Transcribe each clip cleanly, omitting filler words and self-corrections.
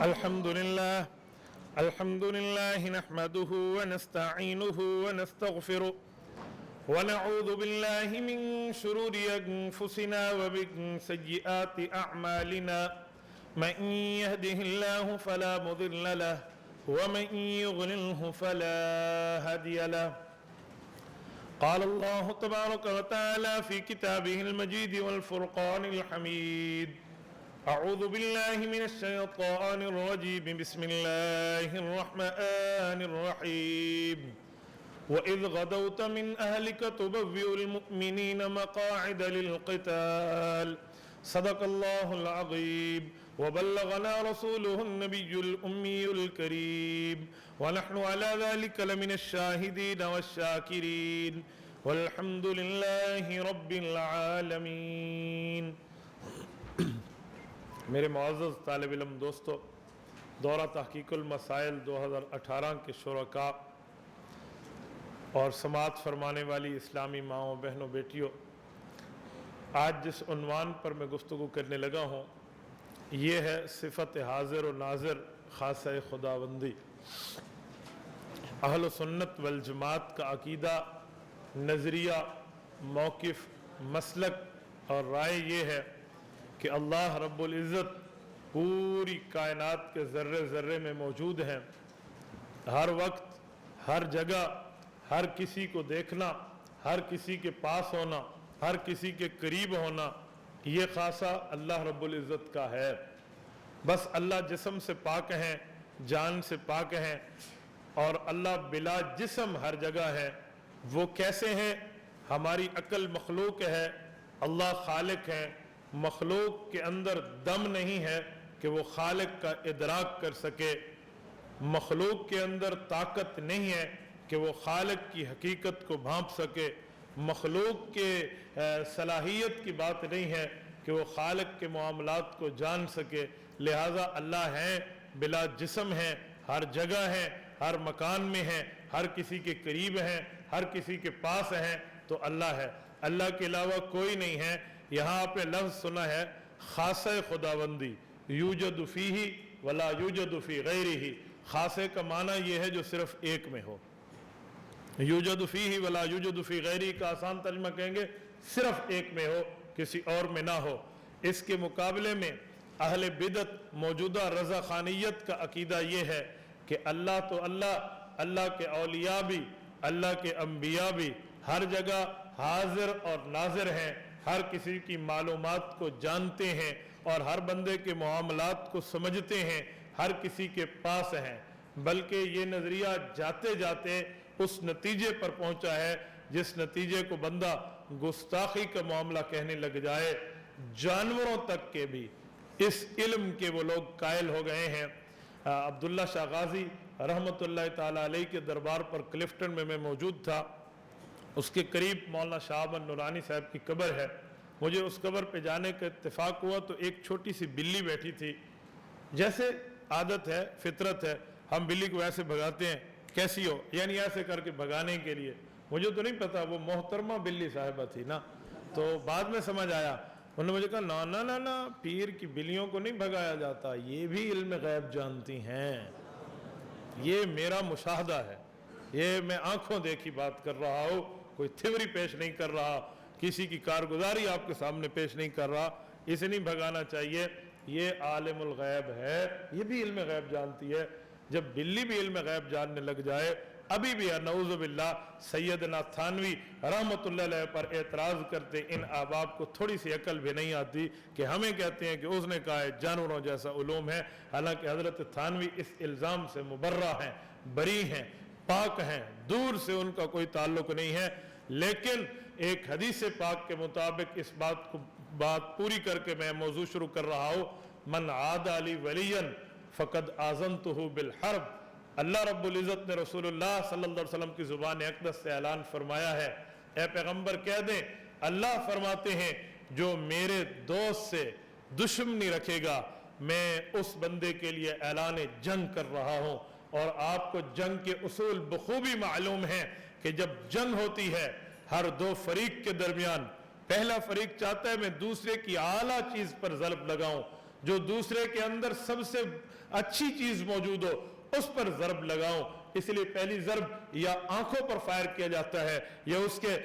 الحمد لله نحمده ونستعينه ونستغفره ونعوذ بالله من شرور أنفسنا ومن سيئات أعمالنا من يهده الله فلا مضل له ومن يضلله فلا هادي له. قال الله تبارك وتعالى في كتابه المجيد والفرقان الحميد: أعوذ بالله من الشيطان الرجيم بسم الله الرحمن الرحيم. وإذ غدوت من أهلك تبوئ المؤمنين مقاعد للقتال. صدق الله العظيم وبلغنا رسوله النبي الأمي الكريم ونحن على ذلك لمن الشاهدين والشاكرين والحمد لله رب العالمين. میرے معزز طالب علم دوستو، دورہ تحقیق المسائل 2018 کے شرکاء اور سماعت فرمانے والی اسلامی ماؤں بہنوں بیٹیوں، آج جس عنوان پر میں گفتگو کرنے لگا ہوں یہ ہے صفت حاضر و ناظر خاصہ خداوندی. اہل سنت والجماعت کا عقیدہ، نظریہ، موقف، مسلک اور رائے یہ ہے کہ اللہ رب العزت پوری کائنات کے ذرے ذرے میں موجود ہیں. ہر وقت، ہر جگہ، ہر کسی کو دیکھنا، ہر کسی کے پاس ہونا، ہر کسی کے قریب ہونا، یہ خاصہ اللہ رب العزت کا ہے. بس اللہ جسم سے پاک ہیں، جان سے پاک ہیں، اور اللہ بلا جسم ہر جگہ ہے. وہ کیسے ہیں؟ ہماری عقل مخلوق ہے، اللہ خالق ہے. مخلوق کے اندر دم نہیں ہے کہ وہ خالق کا ادراک کر سکے. مخلوق کے اندر طاقت نہیں ہے کہ وہ خالق کی حقیقت کو بھانپ سکے. مخلوق کے صلاحیت کی بات نہیں ہے کہ وہ خالق کے معاملات کو جان سکے. لہٰذا اللہ ہیں، بلا جسم ہیں، ہر جگہ ہیں، ہر مکان میں ہیں، ہر کسی کے قریب ہیں، ہر کسی کے پاس ہیں. تو اللہ ہے، اللہ کے علاوہ کوئی نہیں ہے. یہاں پہ لفظ سنا ہے خاصہ خداوندی، یوجد فیہ ولا یوجد فی غیرہ. خاصے کا معنی یہ ہے جو صرف ایک میں ہو. یوجد فیہ ولا یوجد فی غیرہ کا آسان ترجمہ کہیں گے صرف ایک میں ہو، کسی اور میں نہ ہو. اس کے مقابلے میں اہل بدعت موجودہ رضا خانیت کا عقیدہ یہ ہے کہ اللہ تو اللہ کے اولیاء بھی، اللہ کے انبیاء بھی ہر جگہ حاضر اور ناظر ہیں، ہر کسی کی معلومات کو جانتے ہیں اور ہر بندے کے معاملات کو سمجھتے ہیں، ہر کسی کے پاس ہیں. بلکہ یہ نظریہ جاتے جاتے اس نتیجے پر پہنچا ہے جس نتیجے کو بندہ گستاخی کا معاملہ کہنے لگ جائے. جانوروں تک کے بھی اس علم کے وہ لوگ قائل ہو گئے ہیں. عبداللہ شاہ غازی رحمۃ اللہ تعالیٰ علیہ کے دربار پر کلفٹن میں موجود تھا. اس کے قریب مولانا شاہ احمد نورانی صاحب کی قبر ہے. مجھے اس قبر پہ جانے کا اتفاق ہوا تو ایک چھوٹی سی بلی بیٹھی تھی. جیسے عادت ہے، فطرت ہے، ہم بلی کو ایسے بھگاتے ہیں، کیسی ہو، یعنی ایسے کر کے بھگانے کے لیے. مجھے تو نہیں پتا وہ محترمہ بلی صاحبہ تھی نا، تو بعد میں سمجھ آیا. انہوں نے مجھے کہا نا پیر کی بلیوں کو نہیں بھگایا جاتا، یہ بھی علم غیب جانتی ہیں. یہ میرا مشاہدہ ہے، یہ میں آنکھوں دیکھی بات کر رہا ہوں، کوئی تھیوری پیش نہیں کر رہا، کسی کی کارگزاری آپ کے سامنے پیش نہیں کر رہا. اسے نہیں بھگانا چاہیے، یہ عالم الغیب ہے، یہ بھی علم غیب جانتی ہے. جب بلی بھی علم غیب جاننے لگ جائے، ابھی بھی نعوذ باللہ سیدنا تھانوی رحمۃ اللہ علیہ پر اعتراض کرتے ان احباب کو تھوڑی سی عقل بھی نہیں آتی کہ ہمیں کہتے ہیں کہ اس نے کہا ہے جانوروں جیسا علوم ہے. حالانکہ حضرت تھانوی اس الزام سے مبرہ ہیں، بری ہیں، پاک ہیں، دور سے ان کا کوئی تعلق نہیں ہے. لیکن ایک حدیث پاک کے مطابق اس بات پوری کر کے میں موضوع شروع کر رہا ہوں: من عاد علی ولیا فقد آذنتہ بالحرب. اللہ رب العزت نے رسول اللہ صلی اللہ علیہ وسلم کی زبان اقدس سے اعلان فرمایا ہے، اے پیغمبر کہہ دیں اللہ فرماتے ہیں جو میرے دوست سے دشمنی رکھے گا میں اس بندے کے لیے اعلان جنگ کر رہا ہوں. اور آپ کو جنگ کے اصول بخوبی معلوم ہیں کہ جب جنگ ہوتی ہے ہر دو فریق کے درمیان، پہلا فریق چاہتا ہے میں دوسرے کی اعلیٰ چیز پر ضرب لگاؤں، जो दूसरे के अंदर सबसे अच्छी चीज मौजूद हो उस पर ज़रब लगाऊं। इसलिए पहली ज़रब या आंखों पर फायर किया जाता है या उसके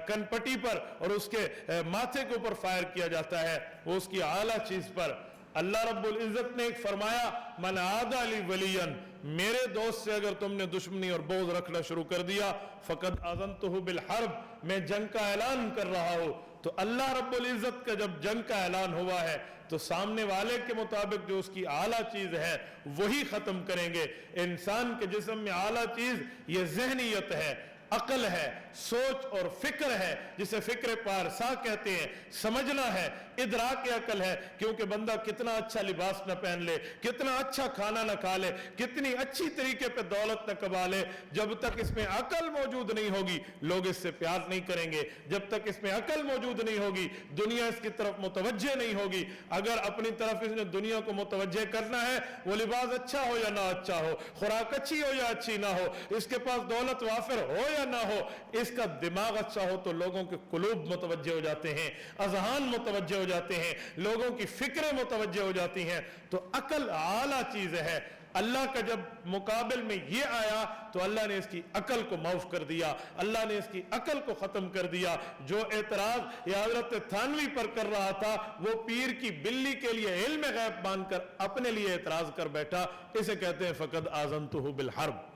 कनपट्टी पर और उसके माथे के ऊपर फायर किया जाता है, वो उसकी आला चीज पर। अल्लाह रब्बुल इज्जत ने एक फरमाया, मन आदा ली वलियन, मेरे दोस्त से अगर तुमने दुश्मनी और बोझ रखना शुरू कर दिया, फकद अज़नतुहु बिल हर्ब, मैं जंग का ऐलान कर रहा हूं। तो अल्लाह रब्बुल इज्जत का जब जंग का ऐलान हुआ है तो सामने वाले के मुताबिक जो उसकी आला चीज है वही खत्म करेंगे। इंसान के जिस्म में आला चीज ये ज़हनियत है, अकल है, सोच और फिक्र है, जिसे फिक्र पारसा कहते हैं। समझना है, इदराक अकल है, क्योंकि बंदा कितना अच्छा लिबास न पहन ले, कितना अच्छा खाना न खा ले, कितनी अच्छी तरीके पे दौलत न कमा ले, जब तक इसमें अकल मौजूद नहीं होगी लोग इससे प्यार नहीं करेंगे। जब तक इसमें अकल मौजूद नहीं होगी दुनिया इसकी तरफ मुतवज्जे नहीं होगी। अगर अपनी तरफ इसने दुनिया को मुतवज्जे करना है, वो लिबास अच्छा हो या ना अच्छा हो, खुराक अच्छी हो या अच्छी ना हो, इसके पास दौलत वाफिर हो या ना हो, इसका दिमाग अच्छा हो तो लोगों के कुलूब मुतवज्जे हो जाते हैं, अज़हान मुतवज्जे हो जाते हैं, लोगों की फिक्रें मुतवज्जे हो जाती हैं। तो अकल आला चीज है। अल्लाह का जब मुकाबिल में ये आया तो अल्लाह ने इसकी अकल को माफ कर दिया, अल्लाह ने इसकी अकल को खत्म कर दिया। जो एतराज या हजरत थानवी पर कर रहा था वो पीर की बिल्ली के लिए इल्म गैब मानकर अपने लिए एतराज कर बैठा, इसे कहते हैं फकद आज़नतुहु बिल हर्ब।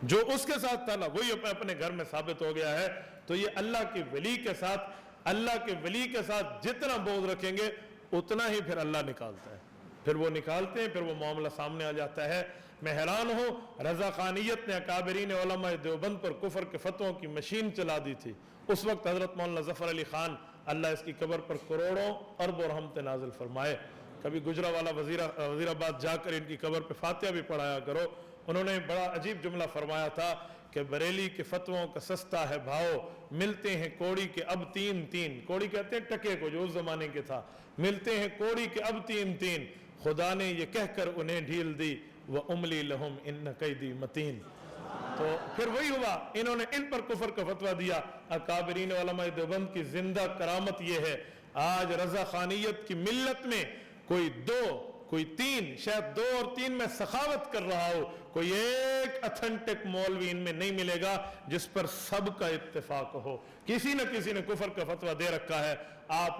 जो उसके साथ था ना वही अपने घर में साबित हो गया है। तो ये अल्लाह के वली के साथ, अल्लाह के वली के साथ जितना बोझ रखेंगे उतना ही फिर अल्लाह निकालता है, फिर वो निकालते हैं, फिर वो मामला सामने आ जाता है। मैं हैरान हूँ, रजा खानियत ने अकाबरीन उलमा देवबंद पर कुफर के फतवों की मशीन चला दी थी। उस वक्त हजरत मौलाना ज़फ़र अली खान, अल्लाह इसकी कब्र पर करोड़ों अरबों रहमत नाजिल फरमाए। कभी गुजरावाला वजीराबाद जाकर इनकी कब्र पर फातिहा भी पढ़ाया करो। उन्होंने बड़ा अजीब जुमला फरमाया था कि बरेली के फतवों का सस्ता है भाव, मिलते हैं कोड़ी के अब तीन तीन, कोड़ी कहते हैं टके को जो उस जमाने के था, मिलते हैं कोड़ी के अब तीन तीन, खुदा ने ये कहकर उन्हें ढील दी व उमली लहुम इन कैदी मतीन। तो फिर वही हुआ, इन्होंने इन पर कुफर का फतवा दिया। अकाबरीन उलमा देवबंद की जिंदा करामत यह है, आज रजा खानियत की मिल्लत में कोई दो, कोई तीन, शायद दो और तीन में सखावत कर रहा हो, कोई एक अथेंटिक मौलवी इनमें नहीं मिलेगा जिस पर सबका इत्तेफाक हो। किसी न किसी ने कुफर का फतवा दे रखा है। आप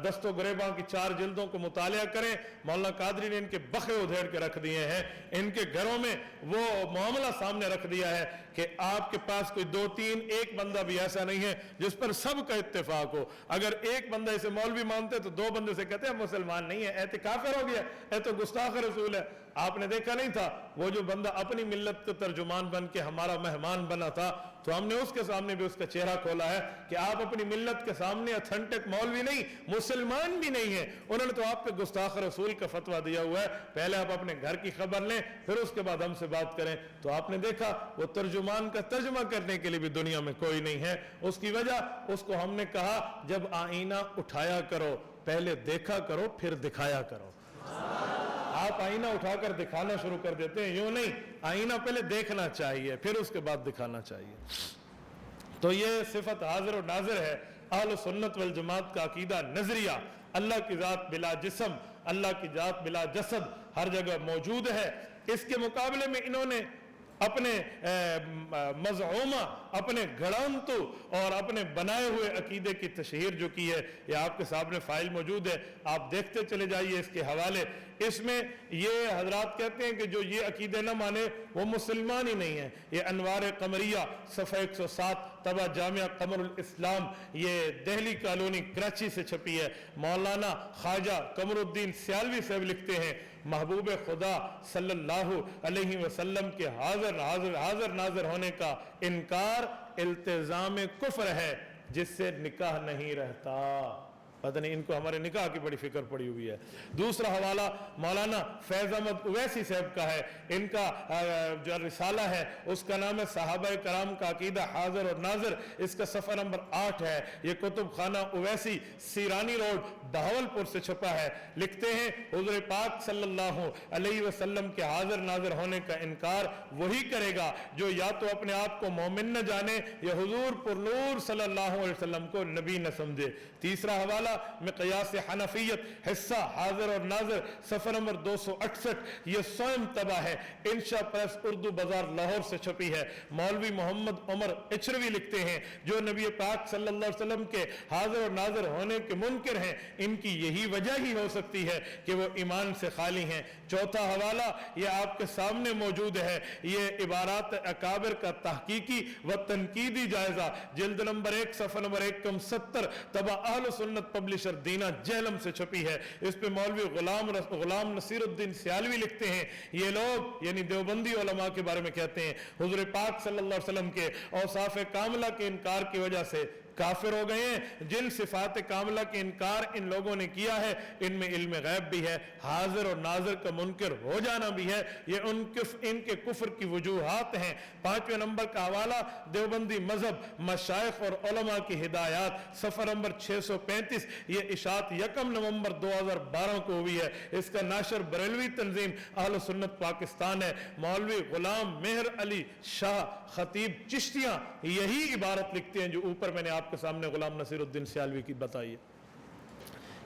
दस्तो गुरेबा की 4 जिल्दों को मुतालिया करें, मौलाना कादरी ने इनके बखे उधेड़ के रख दिए हैं, इनके घरों में वो मामला सामने रख दिया है कि आपके पास कोई 2-3 एक बंदा भी ऐसा नहीं है जिस पर सबका इत्तेफाक हो। अगर एक बंदा इसे मौलवी मानते तो 2 बंदे से कहते हैं मुसलमान नहीं है, ऐसे काफिर हो गया, ऐ तो गुस्ताख रसूल है। आपने देखा नहीं था वो जो बंदा अपनी मिल्लत का तर्जुमान बन के हमारा मेहमान बना था, तो हमने उसके सामने भी उसका चेहरा खोला है कि आप अपनी मिल्लत के सामने अथेंटिक मौलवी नहीं, मुसलमान भी नहीं है। उन्होंने तो आप पे गुस्ताख रसूल का फतवा दिया हुआ है। पहले आप अपने घर की खबर लें, फिर उसके बाद हमसे बात करें। तो आपने देखा वो तर्जुमान का तर्जुमा करने के लिए भी दुनिया में कोई नहीं है। उसकी वजह, उसको हमने कहा जब आईना उठाया करो पहले देखा करो फिर दिखाया करो। आप आईना उठाकर दिखाना शुरू कर देते हैं, यूं नहीं, आईना पहले देखना चाहिए फिर उसके बाद दिखाना चाहिए। तो ये सिफत हाजिर और नाजिर है अहले सुन्नत वल जमात का अकीदा नजरिया। अल्लाह की जात बिला जिस्म, अल्लाह की जात बिला जसद हर जगह मौजूद है। इसके मुकाबले में इन्होंने अपने मज़ऊमा, अपने गड़ांतु और अपने बनाए हुए अकीदे की तशहीर जो की है, ये आपके सामने फाइल मौजूद है, आप देखते चले जाइए इसके हवाले। इसमें ये हजरात कहते हैं कि जो ये अकीदे न माने वो मुसलमान ही नहीं है। ये अनवार कमरिया सफ़ा 107 तबा जामिया कमरुल इस्लाम, ये दिल्ली कॉलोनी कराची से छपी है। मौलाना ख्वाजा कमरुद्दीन सियालवी साहब लिखते हैं, महबूब खुदा सल्लल्लाहु अलैहि वसल्लम के हाजिर नाजिर होने का इनकार इल्तिजाम कुफ्र है जिससे निकाह नहीं रहता। पता नहीं इनको हमारे निकाह की बड़ी फिक्र पड़ी हुई है। दूसरा हवाला मौलाना फैज अहमद उवैसी साहब का है। इनका जो रिसाला है उसका नाम है सहाबाए कराम का अकीदा हाजिर और नाजिर। इसका सफ़ा नंबर 8 है। ये कुतुब खाना उवैसी सीरानी रोड बहावलपुर से छपा है। लिखते हैं हुज़ूर पाक सल्लल्लाहु अलैहि वसल्लम के हाजिर नाजिर होने का इनकार वही करेगा जो या तो अपने आप को मोमिन न जाने या हुजूर पुरनूर सल्लल्लाहु अलैहि वसल्लम को नबी न समझे। तीसरा हवाला ताला मिक़यास हनफियत हिस्सा हाजिर और नाजिर सफ़र नंबर 268। ये स्वयं तबा है, इंशा प्रेस उर्दू बाजार लाहौर से छपी है। मौलवी मोहम्मद उमर इचरवी लिखते हैं, जो नबी पाक सल्लल्लाहु अलैहि वसल्लम के हाजिर और नाजिर होने के मुनकिर हैं, इनकी यही वजह ही हो सकती है कि वो ईमान से खाली हैं। चौथा हवाला ये आपके सामने मौजूद है, ये इबारात अकाबिर का तहकीकी व तनकीदी जायजा, जिल्द नंबर 1 सफ़ा नंबर 170, तबा अहल सुन्नत पब्लिशर दीना जहलम से छपी है। इस पे मौलवी गुलाम नसीरुद्दीन सियालवी लिखते हैं, ये लोग यानी देवबंदी उलमा के बारे में कहते हैं, हुजूर पाक सल्लल्लाहु अलैहि वसल्लम के औसाफ कामिला के इनकार की वजह से काफिर हो गए हैं। जिन सिफात कामिला के इनकार इन लोगों ने किया है, इनमें इल्म गैब भी है, हाजिर और नाजिर का मुनकिर हो जाना भी है। ये इनके कुफ्र की वजूहात हैं। 5वें नंबर का हवाला देवबंदी मजहब मशाइख और उलमा की हिदायत, सफ़र नंबर 635। ये इशात 1 नवंबर 2012 को हुई है। इसका नाशर बरेलवी तंजीम अहल सुन्नत पाकिस्तान है। मौलवी गुलाम मेहर अली शाह खतीब चिश्तियां यही इबारत लिखते हैं जो ऊपर मैंने आपके सामने गुलाम नसीरुद्दीन सियालवी की बताई है।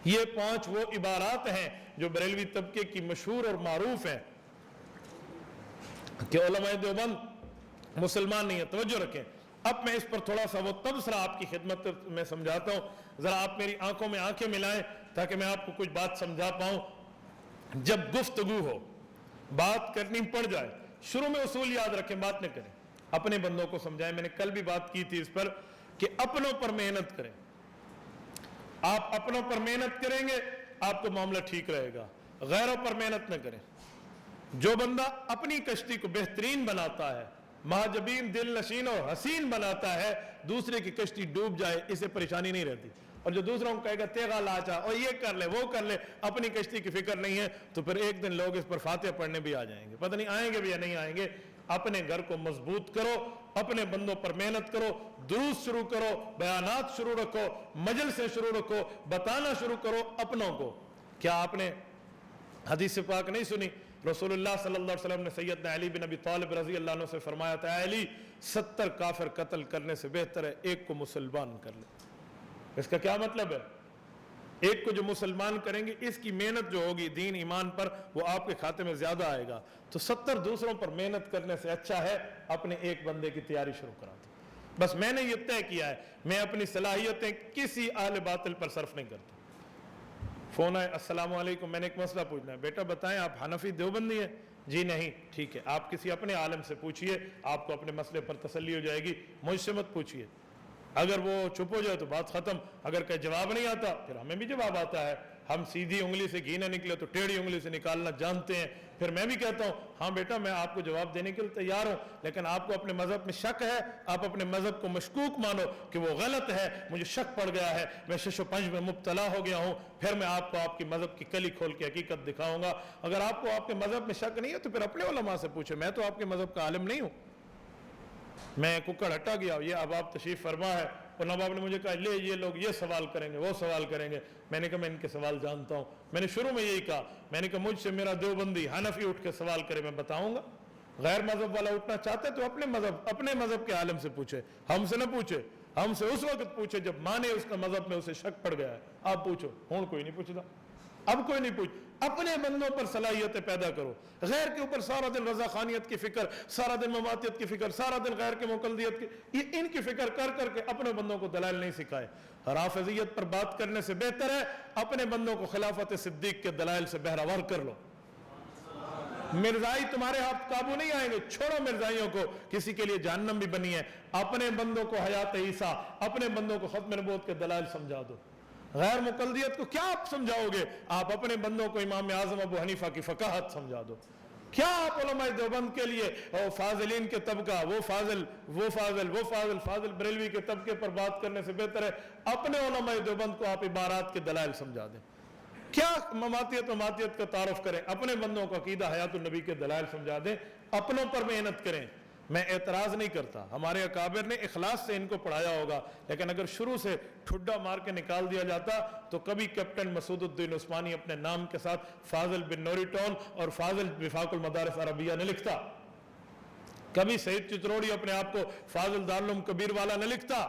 ये 5 वो इबारात हैं जो बरेलवी तबके की मशहूर और मारूफ हैं कि उलमाए देवबंद मुसलमान नहीं है। तवज्जो रखें, अब मैं इस पर थोड़ा सा वो तबसरा आपकी खिदमत में समझाता हूं। जरा आप मेरी आंखों में आंखें मिलाएं ताकि मैं आपको कुछ बात समझा पाऊं। जब गुफ्तगू हो, बात करनी पड़ जाए, शुरू में उसूल याद रखें, बात न करें, अपने बंदों को समझाएं। मैंने कल भी बात की थी इस पर कि अपनों पर मेहनत करें। आप अपनों पर मेहनत करेंगे आपको मामला ठीक रहेगा, गैरों पर मेहनत न करें। जो बंदा अपनी कश्ती को बेहतरीन बनाता है, महाजबीन दिल नशीन और हसीन बनाता है, दूसरे की कश्ती डूब जाए इसे परेशानी नहीं रहती। और जो दूसरों को कहेगा तेगा लाचा और ये कर ले वो कर ले, अपनी कश्ती की फिक्र नहीं है, तो फिर एक दिन लोग इस पर फातिहा पढ़ने भी आ जाएंगे। पता नहीं आएंगे भी या नहीं आएंगे। अपने घर को मजबूत करो, अपने बंदों पर मेहनत करो, दुरूस शुरू करो, बयानात शुरू रखो, मजलिसें शुरू रखो, बताना शुरू करो अपनों को। क्या आपने हदीस पाक नहीं सुनी? रसूलुल्लाह सल्लल्लाहु अलैहि वसल्लम ने सैयदना अली बिन अबी तालिब रज़ी अल्लाह अन्हु से फरमाया था, अली 70 काफिर कत्ल करने से बेहतर है एक को मुसलमान कर ले। इसका क्या मतलब है? एक को जो मुसलमान करेंगे इसकी मेहनत जो होगी दीन ईमान पर वो आपके खाते में ज्यादा आएगा। तो 70 दूसरों पर मेहनत करने से अच्छा है अपने एक बंदे की तैयारी शुरू करा दो। बस मैंने ये तय किया है, मैं अपनी सलाहियतें किसी अहले बातिल पर सर्फ नहीं करता। फोन आए, अस्सलाम वालेकुम, मैंने एक मसला पूछना है। बेटा बताएं आप हनफी देवबंदी है? जी नहीं। ठीक है, आप किसी अपने आलम से पूछिए, आपको अपने मसले पर तसल्ली हो जाएगी, मुझसे मत पूछिए। अगर वो चुप हो जाए तो बात खत्म। अगर कहीं जवाब नहीं आता फिर हमें भी जवाब आता है। हम सीधी उंगली से घी ना निकले तो टेढ़ी उंगली से निकालना जानते हैं। फिर मैं भी कहता हूँ हाँ बेटा मैं आपको जवाब देने के लिए तैयार हूँ, लेकिन आपको अपने मजहब में शक है, आप अपने मजहब को मशकूक मानो कि वो गलत है, मुझे शक पड़ गया है, मैं शश पंज में मुब्तला हो गया हूँ, फिर मैं आपको आपकी मजहब की कली खोल के हकीकत दिखाऊंगा। अगर आपको आपके मजहब में शक नहीं है तो फिर अपने उलमा से पूछे, मैं तो आपके मजहब का आलिम नहीं हूँ। मैं कुकड़ हटा गया, ये अब आप तशरीफ फरमा है और नवाब ने मुझे कहा ले ये लोग ये सवाल करेंगे वो सवाल करेंगे। मैंने कहा मैं इनके सवाल जानता हूँ। मैंने शुरू में यही कहा, मैंने कहा मुझसे मेरा देवबंदी हनफी उठ के सवाल करे मैं बताऊंगा। गैर मजहब वाला उठना चाहते तो अपने मजहब के आलम से पूछे, हमसे न पूछे। हमसे उस वक्त पूछे जब माने उसका मजहब में उसे शक पड़ गया है। आप पूछो, हूं कोई नहीं पूछता, अब कोई नहीं पूछ। अपने बंदों पर सलाहियतें पैदा करो। गैर के ऊपर सारा दिन रजा खानियत की फिक्र, सारा दिन ममातियत की फिक्र, सारा दिन गैर के मुकल्दियत की, ये इनकी फिक्र कर करके अपने बंदों को दलाइल नहीं सिखाए। राफिजियत पर बात करने से बेहतर है अपने बंदों को खिलाफत सिद्दीक के दलाइल से बहरावर कर लो। मिर्जाई तुम्हारे हाथ काबू नहीं आएंगे, छोड़ो मिर्जाइयों को, किसी के लिए जहन्नम भी बनी है। अपने बंदों को हयात ईसा, अपने बंदों को खत्म नबूवत के दलाइल समझा दो। गैर मुकल्दियत को क्या आप समझाओगे? आप अपने बंदों को इमाम आजम अबू हनीफा की फकाहत समझा दो। क्या आप उलमाए देवबंद के लिए फाजिलीन के तबका वो फाजिल बरेलवी के तबके पर बात करने से बेहतर है अपने उलमाए देवबंद को आप इबारात के दलाइल समझा दें। क्या ममातियत का तारुफ करें, अपने बंदों को अकीदा हयातुन नबी के दलाइल समझा दें, अपनों पर मेहनत करें। मैं एतराज नहीं करता, हमारे अकाबिर ने इखलास से इनको पढ़ाया होगा, लेकिन अगर शुरू से ठुड्डा मार के निकाल दिया जाता तो कभी कैप्टन मसूदुद्दीन उस्मानी अपने नाम के साथ फाजिल बिन नूरी टाउन और फाजिल विफाकुल मदारिस अरबिया न लिखता, कभी सईद चित्रोड़ी अपने आप को फाजिल दारुल उलूम कबीर वाला न लिखता।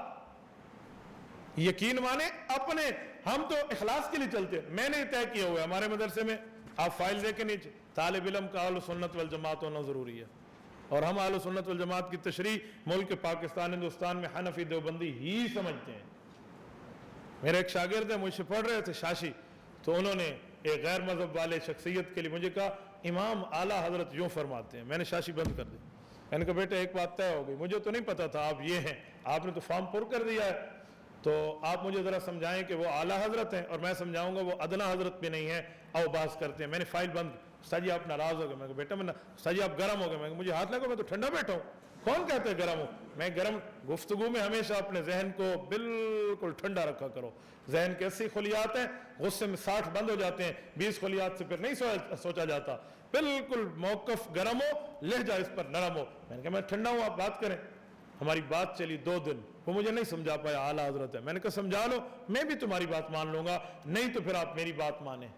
यकीन माने अपने हम तो इखलास के लिए चलते हैं। मैंने तय किया हुआ है हमारे मदरसे में, आप फाइल देखे नीचे, तालिब इल्म का अहले सुन्नत वल जमात होना ज़रूरी है। और हम अहले सुन्नत वल जमात की तशरीह मुल्क पाकिस्तान हिंदुस्तान में हनफी देवबंदी ही समझते हैं। मेरे एक शागिर्द है, मुझसे पढ़ रहे थे शाशी, तो उन्होंने एक गैर मजहब वाले शख्सियत के लिए मुझे कहा इमाम आला हजरत यूँ फरमाते हैं। मैंने शाशी बंद कर दी। मैंने कहा बेटा एक बात तय हो गई, मुझे तो नहीं पता था आप ये हैं, आपने तो फॉर्म पुर कर दिया है, तो आप मुझे ज़रा समझाएं कि वो आला हजरत हैं और मैं समझाऊंगा वो अदना हजरत भी नहीं है, अवबास करते हैं। मैंने फाइल बंद की। उस्ताद जी आप नाराज़ हो गए। मैं बेटा मैं उस्ताद जी आप गर्म हो गए। मैं मुझे हाथ लगा, मैं तो ठंडा बैठा हूँ, कौन कहते हैं गर्म हो? मैं गर्म, गुफ्तगू में हमेशा अपने जहन को बिल्कुल ठंडा रखा करो। जहन के 80 खुलियात हैं, गुस्से में 60 बंद हो जाते हैं, 20 खुलियात से फिर नहीं सोचा जाता। बिल्कुल मौकफ गर्म हो, लहजा इस पर नरम हो। मैंने कहा मैं ठंडा हूँ, आप बात करें। हमारी बात चली 2 दिन, वो मुझे नहीं समझा पाया, आला हजरत है। मैंने कहा समझा लो, मैं भी तुम्हारी बात मान लूंगा, नहीं तो फिर आप मेरी बात माने।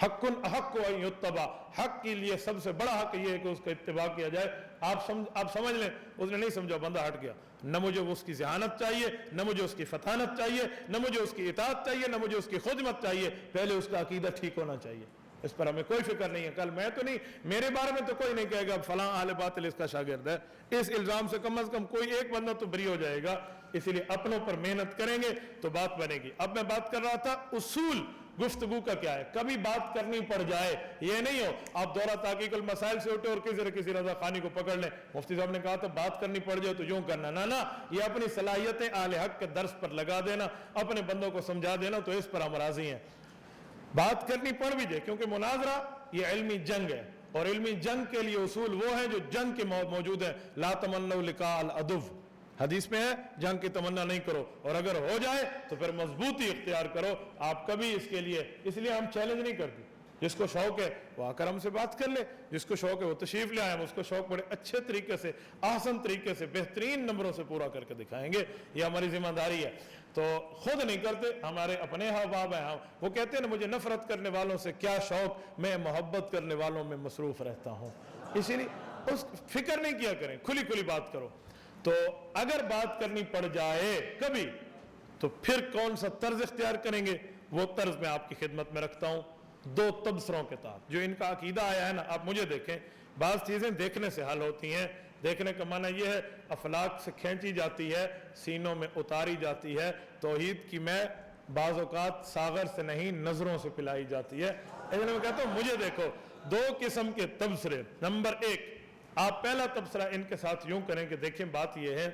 हक्कुन अहक् व अन युत्तबा, हक के लिए सबसे बड़ा हक ये है कि उसका इत्तिबा किया जाए। आप समझ लें, उसने नहीं समझा, बंदा हट गया। न मुझे उसकी ज़हानत चाहिए, न मुझे उसकी फतानत चाहिए, न मुझे उसकी इताअत चाहिए, न मुझे उसकी खुदमत चाहिए, पहले उसका अकीदा ठीक होना चाहिए। इस पर हमें कोई फिक्र नहीं है। कल मैं तो नहीं, मेरे बारे में तो कोई नहीं कहेगा फलां आले बातिल इसका शागिर्द है। इस इल्ज़ाम से कम कोई एक बंदा तो बरी हो जाएगा। इसीलिए अपनों पर मेहनत करेंगे तो बात बनेगी। अब मैं बात कर रहा था उसूल गुफ्तगू का क्या है। कभी बात करनी पड़ जाए, ये नहीं हो आप दौरा ताकीकुल मसाइल से उठे और किसी रजा खानी को पकड़ लें। मुफ्ती साहब ने कहा था बात करनी पड़ जाए तो यूं करना, ना, ये अपनी सलाहियतें आले हक के दर्स पर लगा देना, अपने बंदों को समझा देना, तो इस पर हम राजी हैं। बात करनी पड़ भी जाए, क्योंकि मुनाजरा ये इल्मी जंग है, और इल्मी जंग के लिए उसूल वो है जो जंग के मौजूद है। ला तमन्नौ लिका अल अदुव, हदीस में है जंग की तमन्ना नहीं करो, और अगर हो जाए तो फिर मजबूती इख्तियार करो। आप कभी इसके लिए, इसलिए हम चैलेंज नहीं करते। जिसको शौक है वो आकर हमसे बात कर ले, जिसको शौक है वो तशरीफ ले आए, हम उसको शौक बड़े अच्छे तरीके से, आसान तरीके से, बेहतरीन नंबरों से पूरा करके दिखाएंगे। ये हमारी जिम्मेदारी है। तो खुद नहीं करते, हमारे अपने हाव भाव हैं। हम वो कहते हैं ना, मुझे नफरत करने वालों से क्या शौक, मैं मोहब्बत करने वालों में मसरूफ रहता हूँ। इसीलिए उस फिक्र नहीं किया करें, खुली खुली बात करो। तो अगर बात करनी पड़ जाए कभी, तो फिर कौन सा तर्ज इख्तियार करेंगे, वो तर्ज मैं आपकी खिदमत में रखता हूँ 2 तबसरों के तहत। जो इनका अकीदा आया है ना, आप मुझे देखें, बाज़ चीज़ें देखने से हल होती हैं। देखने का माना यह है अफलाक से खींची जाती है, सीनों में उतारी जाती है। तौहीद की मैं बाज़ औक़ात सागर से नहीं नज़रों से पिलाई जाती है। इसलिए मैं कहता हूँ मुझे देखो, 2 किस्म के तबसरे। नंबर 1, आप पहला तबसरा इनके साथ यूं करें कि देखें बात यह है,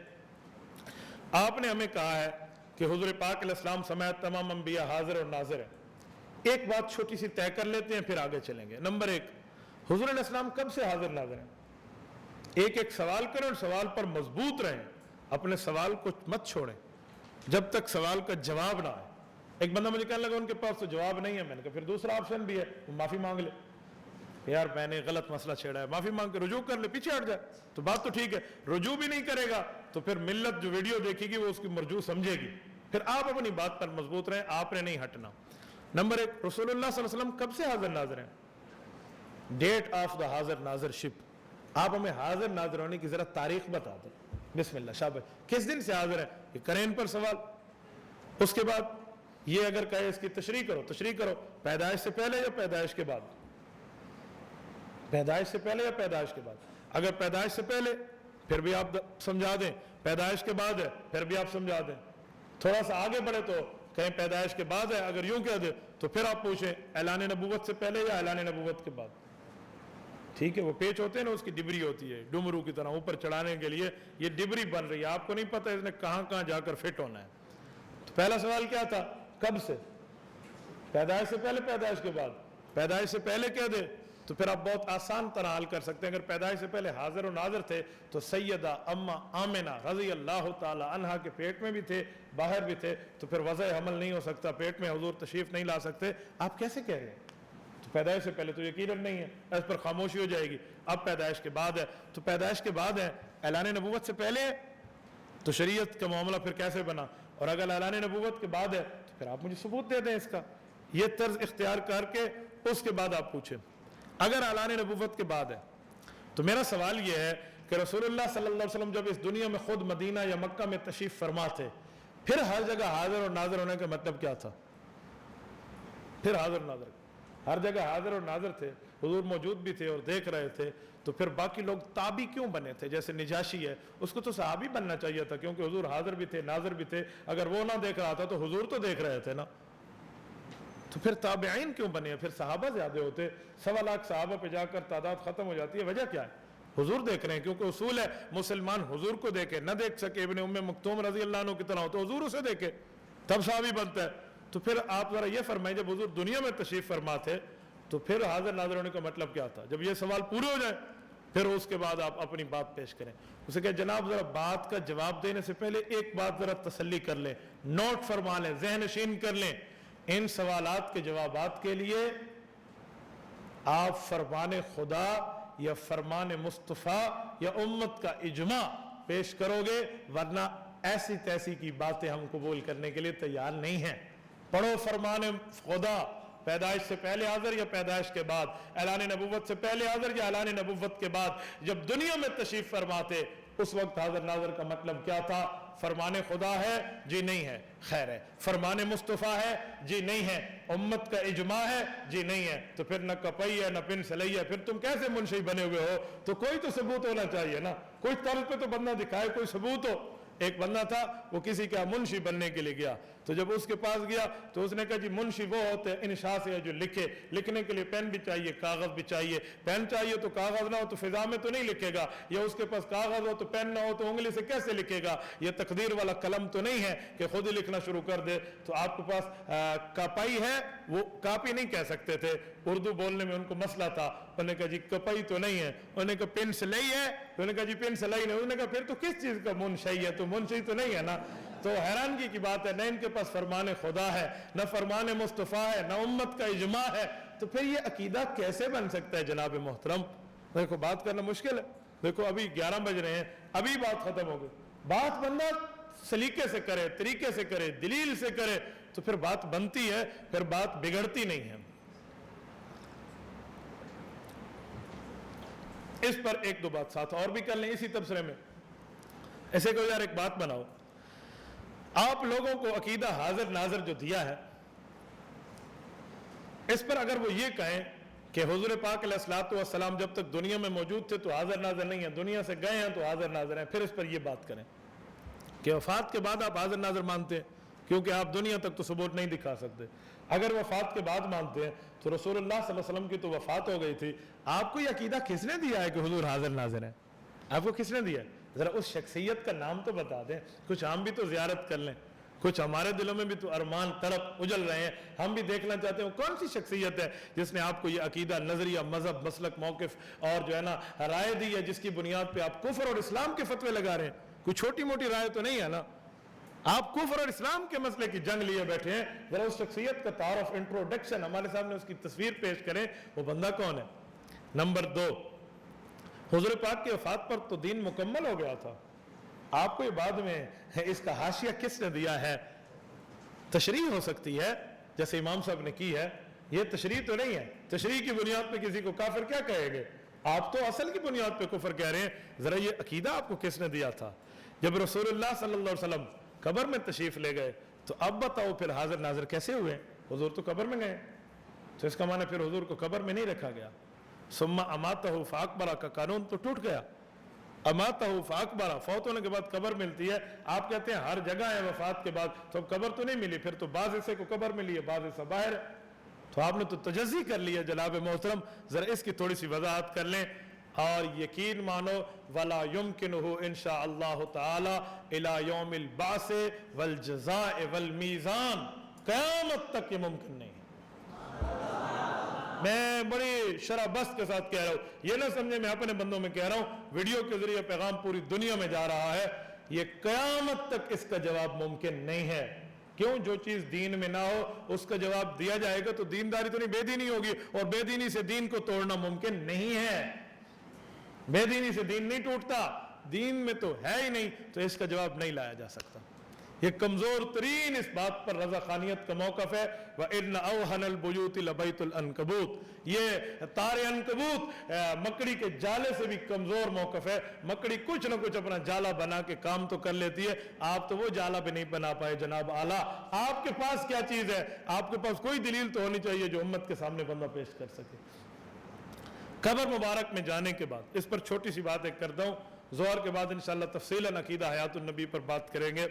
आपने हमें कहा है कि हुज़ूर पाक अलैहिस्सलाम समेत तमाम अंबिया हाजिर और नाजिर है। एक बात छोटी सी तय कर लेते हैं, फिर आगे चलेंगे। नंबर 1, हुज़ूर अलैहिस्सलाम कब से हाजिर नाजिर हैं? एक सवाल करें और सवाल पर मजबूत रहें, अपने सवाल को मत छोड़ें जब तक सवाल का जवाब ना आए। एक बंदा मुझे कहने लगा उनके पास तो जवाब नहीं है। मैंने कहा फिर दूसरा ऑप्शन भी है, वो माफ़ी मांग ले। यार मैंने गलत मसला छेड़ा है, माफ़ी मांग के रुजू कर ले, पीछे हट जाए, तो बात तो ठीक है। रुजू भी नहीं करेगा तो फिर मिल्लत जो वीडियो देखेगी वो उसकी मर्जू समझेगी। फिर आप अपनी बात पर मजबूत रहें, आपने नहीं हटना। नंबर 1, रसूलुल्लाह सल्लल्लाहु अलैहि वसल्लम कब से हाजिर नाजिर हैं? डेट ऑफ द हाजिर नाजिरशिप। आप हमें हाजिर नाजिर होने की जरा तारीख बता दें। बिस्मिल्लाह, शाबाश, किस दिन से हाजिर है? ये करें इन पर सवाल। उसके बाद ये अगर कहे इसकी तशरीह करो, पैदाइश से पहले या पैदाइश के बाद? पैदाइश से पहले या पैदाइश के बाद? अगर पैदाइश से पहले फिर भी आप समझा दें, पैदाइश के बाद है फिर भी आप समझा दें। थोड़ा सा आगे बढ़े तो कहीं पैदाइश के बाद है, अगर यूं कह दे तो फिर आप पूछें ऐलान नबूवत से पहले या ऐलान नबूवत के बाद। ठीक है, वो पेच होते हैं ना, उसकी डिबरी होती है, डुमरू की तरह ऊपर चढ़ाने के लिए ये डिबरी बन रही है, आपको नहीं पता इसने कहां कहां जाकर फिट होना है। तो पहला सवाल क्या था, कब से? पैदाइश से पहले, पैदाइश के बाद? पैदाइश से पहले कह दे तो फिर आप बहुत आसान तरह हल कर सकते हैं। अगर पैदाइश से पहले हाजिर और नाजिर थे तो सैयदा अम्मा आमिना रज़ी अल्लाह ताला अन्हा के पेट में भी थे, बाहर भी थे, तो फिर वज़ह हमल नहीं हो सकता, पेट में हुजूर तशरीफ नहीं ला सकते। आप कैसे कह रहे हैं? तो पैदाइश से पहले तो यकीनन नहीं है, इस पर खामोशी हो जाएगी। अब पैदाइश के बाद है, तो पैदाइश के बाद है, ऐलान नबूवत से पहले है तो शरीयत का मामला फिर कैसे बना? और अगर ऐलान नबूवत के बाद है तो फिर आप मुझे सबूत दे दें इसका। ये तर्ज इख्तियार करके उसके बाद आप पूछें। अगर ऐलान नबूवत के बाद है तो मेरा सवाल यह है कि रसूलुल्लाह सल्लल्लाहु अलैहि वसल्लम जब इस दुनिया में खुद मदीना या मक्का में तशरीफ फरमा थे پھر ہر جگہ حاضر اور ناظر ہونے کا مطلب کیا تھا؟ پھر حاضر ناظر، ہر جگہ حاضر اور ناظر تھے، حضور موجود بھی تھے اور دیکھ رہے تھے، تو پھر باقی لوگ تابعی کیوں بنے تھے؟ جیسے نجاشی ہے، اس کو تو صحابی بننا چاہیے تھا، کیونکہ حضور حاضر بھی تھے ناظر بھی تھے، اگر وہ نہ دیکھ رہا تھا تو حضور تو دیکھ رہے تھے نا، تو پھر تابعین کیوں بنے؟ پھر صحابہ زیادہ ہوتے، 1.25 لاکھ صحابہ پہ جا کر تعداد ختم ہو جاتی ہے، وجہ کیا ہے؟ حضور دیکھ رہے ہیں، کیونکہ اصول ہے مسلمان حضور کو دیکھے، نہ دیکھ سکے ابن ام مکتوم رضی اللہ عنہ کی طرح ہو تو حضور اسے دیکھے تب صحابی بنتا ہے۔ تو پھر آپ ذرا یہ فرمائیں، جب حضور دنیا میں تشریف فرما تھے تو پھر حاضر ناظر ہونے کا مطلب کیا تھا؟ جب یہ سوال پورے ہو جائے پھر اس کے بعد آپ اپنی بات پیش کریں۔ اسے کہ جناب ذرا بات کا جواب دینے سے پہلے ایک بات ذرا تسلی کر لیں، نوٹ فرما لیں، ذہن نشین کر لیں، ان سوالات کے جوابات کے لیے آپ فرمان خدا یا فرمان مصطفیٰ یا امت کا اجماع پیش کرو گے، ورنہ ایسی تیسی کی باتیں ہم قبول کرنے کے لیے تیار نہیں ہیں۔ پڑھو فرمان خدا، پیدائش سے پہلے حاضر یا پیدائش کے بعد، اعلان نبوت سے پہلے حاضر یا اعلان نبوت کے بعد، جب دنیا میں تشریف فرماتے اس وقت حاضر ناظر کا مطلب کیا تھا؟ فرمان خدا ہے؟ جی نہیں ہے، خیر ہے۔ فرمان مصطفیٰ ہے؟ جی نہیں ہے۔ امت کا اجماع ہے؟ جی نہیں ہے۔ تو پھر نہ کپئی ہے نہ پن سلئی ہے، پھر تم کیسے منشی بنے ہوئے ہو؟ تو کوئی تو ثبوت ہونا چاہیے نا، کوئی طرز پہ تو بندہ دکھائے، کوئی ثبوت ہو۔ ایک بندہ تھا وہ کسی کا منشی بننے کے لیے گیا، تو جب اس کے پاس گیا تو اس نے کہا جی منشی وہ ہوتے ہیں انشاء سے جو لکھے، لکھنے کے لیے پین بھی چاہیے، کاغذ بھی چاہیے، پین چاہیے تو کاغذ نہ ہو تو فضا میں تو نہیں لکھے گا، یا اس کے پاس کاغذ ہو تو پین نہ ہو تو انگلی سے کیسے لکھے گا، یہ تقدیر والا قلم تو نہیں ہے کہ خود ہی لکھنا شروع کر دے۔ تو آپ کے پاس کاپائی ہے، وہ کاپی نہیں کہہ سکتے تھے، اردو بولنے میں ان کو مسئلہ تھا، انہوں نے کہا جی کپائی تو نہیں ہے، انہوں نے کہا پن سلائی ہے، انہوں نے کہا جی پن سلائی نہیں، انہوں نے کہا پھر تو کس چیز کا منشی ہے؟ تو منشی تو نہیں ہے نا۔ تو حیرانگی کی بات ہے، نہ ان کے پاس فرمان خدا ہے، نہ فرمان مصطفیٰ ہے، نہ امت کا اجماع ہے، تو پھر یہ عقیدہ کیسے بن سکتا ہے جناب محترم؟ دیکھو بات کرنا مشکل ہے، دیکھو ابھی 11 بج رہے ہیں، ابھی بات ختم ہو گئی۔ بات بندہ سلیقے سے کرے، طریقے سے کرے، دلیل سے کرے تو پھر بات بنتی ہے، پھر بات بگڑتی نہیں ہے۔ اس پر ایک دو بات ساتھ اور بھی کر لیں اسی تبصرے میں، ایسے کہ یار ایک بات بناؤ، آپ لوگوں کو عقیدہ حاضر ناظر جو دیا ہے، اس پر اگر وہ یہ کہیں کہ حضور پاک علیہ الصلوۃ والسلام جب تک دنیا میں موجود تھے تو حاضر ناظر نہیں ہیں، دنیا سے گئے ہیں تو حاضر ناظر ہیں، پھر اس پر یہ بات کریں کہ وفات کے بعد آپ حاضر ناظر مانتے ہیں کیونکہ آپ دنیا تک تو ثبوت نہیں دکھا سکتے۔ اگر وفات کے بعد مانتے ہیں تو رسول اللہ صلی اللہ علیہ وسلم کی تو وفات ہو گئی تھی، آپ کو یہ عقیدہ کس نے دیا ہے کہ حضور حاضر ناظر ہیں؟ آپ کو کس نے دیا ہے؟ ذرا اس شخصیت کا نام تو بتا دیں، کچھ ہم بھی تو زیارت کر لیں، کچھ ہمارے دلوں میں بھی تو ارمان طرف اجل رہے ہیں، ہم بھی دیکھنا چاہتے ہیں کون سی شخصیت ہے جس نے آپ کو یہ عقیدہ، نظریہ، مذہب، مسلک، موقف اور جو ہے نا رائے دی ہے، جس کی بنیاد پہ آپ کفر اور اسلام کے فتوے لگا رہے ہیں۔ کوئی چھوٹی موٹی رائے تو نہیں ہے نا، آپ کفر اور اسلام کے مسئلے کی جنگ لیے بیٹھے ہیں۔ ذرا اس شخصیت کا تعارف، انٹروڈکشن ہمارے سامنے اس کی تصویر پیش کریں، وہ بندہ کون ہے؟ نمبر 2، حضور پاک کی وفات پر تو دین مکمل ہو گیا تھا، آپ کو یہ بعد میں اس کا حاشیہ کس نے دیا ہے؟ تشریح ہو سکتی ہے جیسے امام صاحب نے کی ہے، یہ تشریح تو نہیں ہے، تشریح کی بنیاد پہ کسی کو کافر کیا کہے گے؟ آپ تو اصل کی بنیاد پہ کفر کہہ رہے ہیں۔ ذرا یہ عقیدہ آپ کو کس نے دیا تھا؟ جب رسول اللہ صلی اللہ علیہ وسلم قبر میں تشریف لے گئے تو اب بتاؤ پھر حاضر ناظر کیسے ہوئے؟ حضور تو قبر میں گئے، تو اس کا معنی پھر حضور کو قبر میں نہیں رکھا گیا۔ ثم اماتہ فاکبرہ کا قانون تو ٹوٹ گیا، اماتہ فاکبرہ، فوت ہونے کے بعد قبر ملتی ہے، آپ کہتے ہیں ہر جگہ ہے وفات کے بعد، تو اب قبر تو نہیں ملی، پھر تو بعض حصے کو قبر ملی ہے بعض حصہ باہر ہے، تو آپ نے تو تجزی کر لی ہے جناب محترم۔ ذرا اس کی تھوڑی سی وضاحت کر لیں اور یقین مانو ولا یمکنہ انشاء اللہ تعالی الی یوم البعث والجزاء والمیزان، قیامت تک یہ ممکن نہیں ہے۔ میں بڑی شرح بست کے ساتھ کہہ رہا ہوں، یہ نہ سمجھے میں اپنے بندوں میں کہہ رہا ہوں، ویڈیو کے ذریعے پیغام پوری دنیا میں جا رہا ہے، یہ قیامت تک اس کا جواب ممکن نہیں ہے۔ کیوں؟ جو چیز دین میں نہ ہو اس کا جواب دیا جائے گا تو دینداری تو نہیں، بے دینی ہوگی، اور بے دینی سے دین کو توڑنا ممکن نہیں ہے۔ بے دینی سے دین نہیں ٹوٹتا، دین میں تو ہے ہی نہیں، تو اس کا جواب نہیں لایا جا سکتا۔ ये कमजोर तरीन इस बात पर रजा खानियत का मौकफ है। व इन्न अवहनल बुयूति लबैतुल अनकबूत, ये तारे अनकबूत मकड़ी के जाले से भी कमजोर मौकफ है। मकड़ी कुछ ना कुछ अपना जाला बना के काम तो कर लेती है, आप तो वो जाला भी नहीं बना पाए जनाब आला। आपके पास क्या चीज है? आपके पास कोई दलील तो होनी चाहिए जो उम्मत के सामने बंदा पेश कर सके। कब्र मुबारक में जाने के बाद इस पर छोटी सी बात एक करता हूँ, ज़ोहर के बाद इंशाअल्लाह तफसीलन अकीदा हयातुन नबी पर बात करेंगे।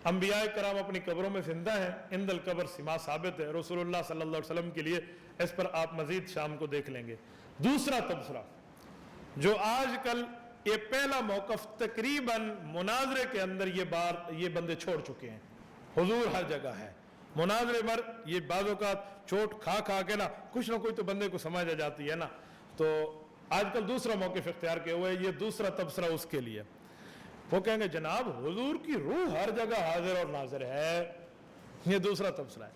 अंबिया कराम अपनी कब्रों में जिंदा हैं, इंदल कब्र सिमा साबित है रसूलुल्लाह सल्लल्लाहु अलैहि वसल्लम के लिए। इस पर आप मजीद शाम को देख लेंगे। दूसरा तबसरा जो आजकल ये पहला मौकफ तकरीबन मुनाजरे के अंदर ये बंदे छोड़ चुके हैं। हुजूर हर जगह है, मुनाजरे पर ये बाज़ों का चोट खा खा के ना कुछ तो बंदे को समझ आ जाती है ना, तो आजकल दूसरा मौक़िफ़ इख्तियार किया हुआ है। ये दूसरा तबसरा उसके लिए, वो कहेंगे जनाब हुजूर की रूह हर जगह हाजिर और नाजिर है। ये दूसरा तबसरा है।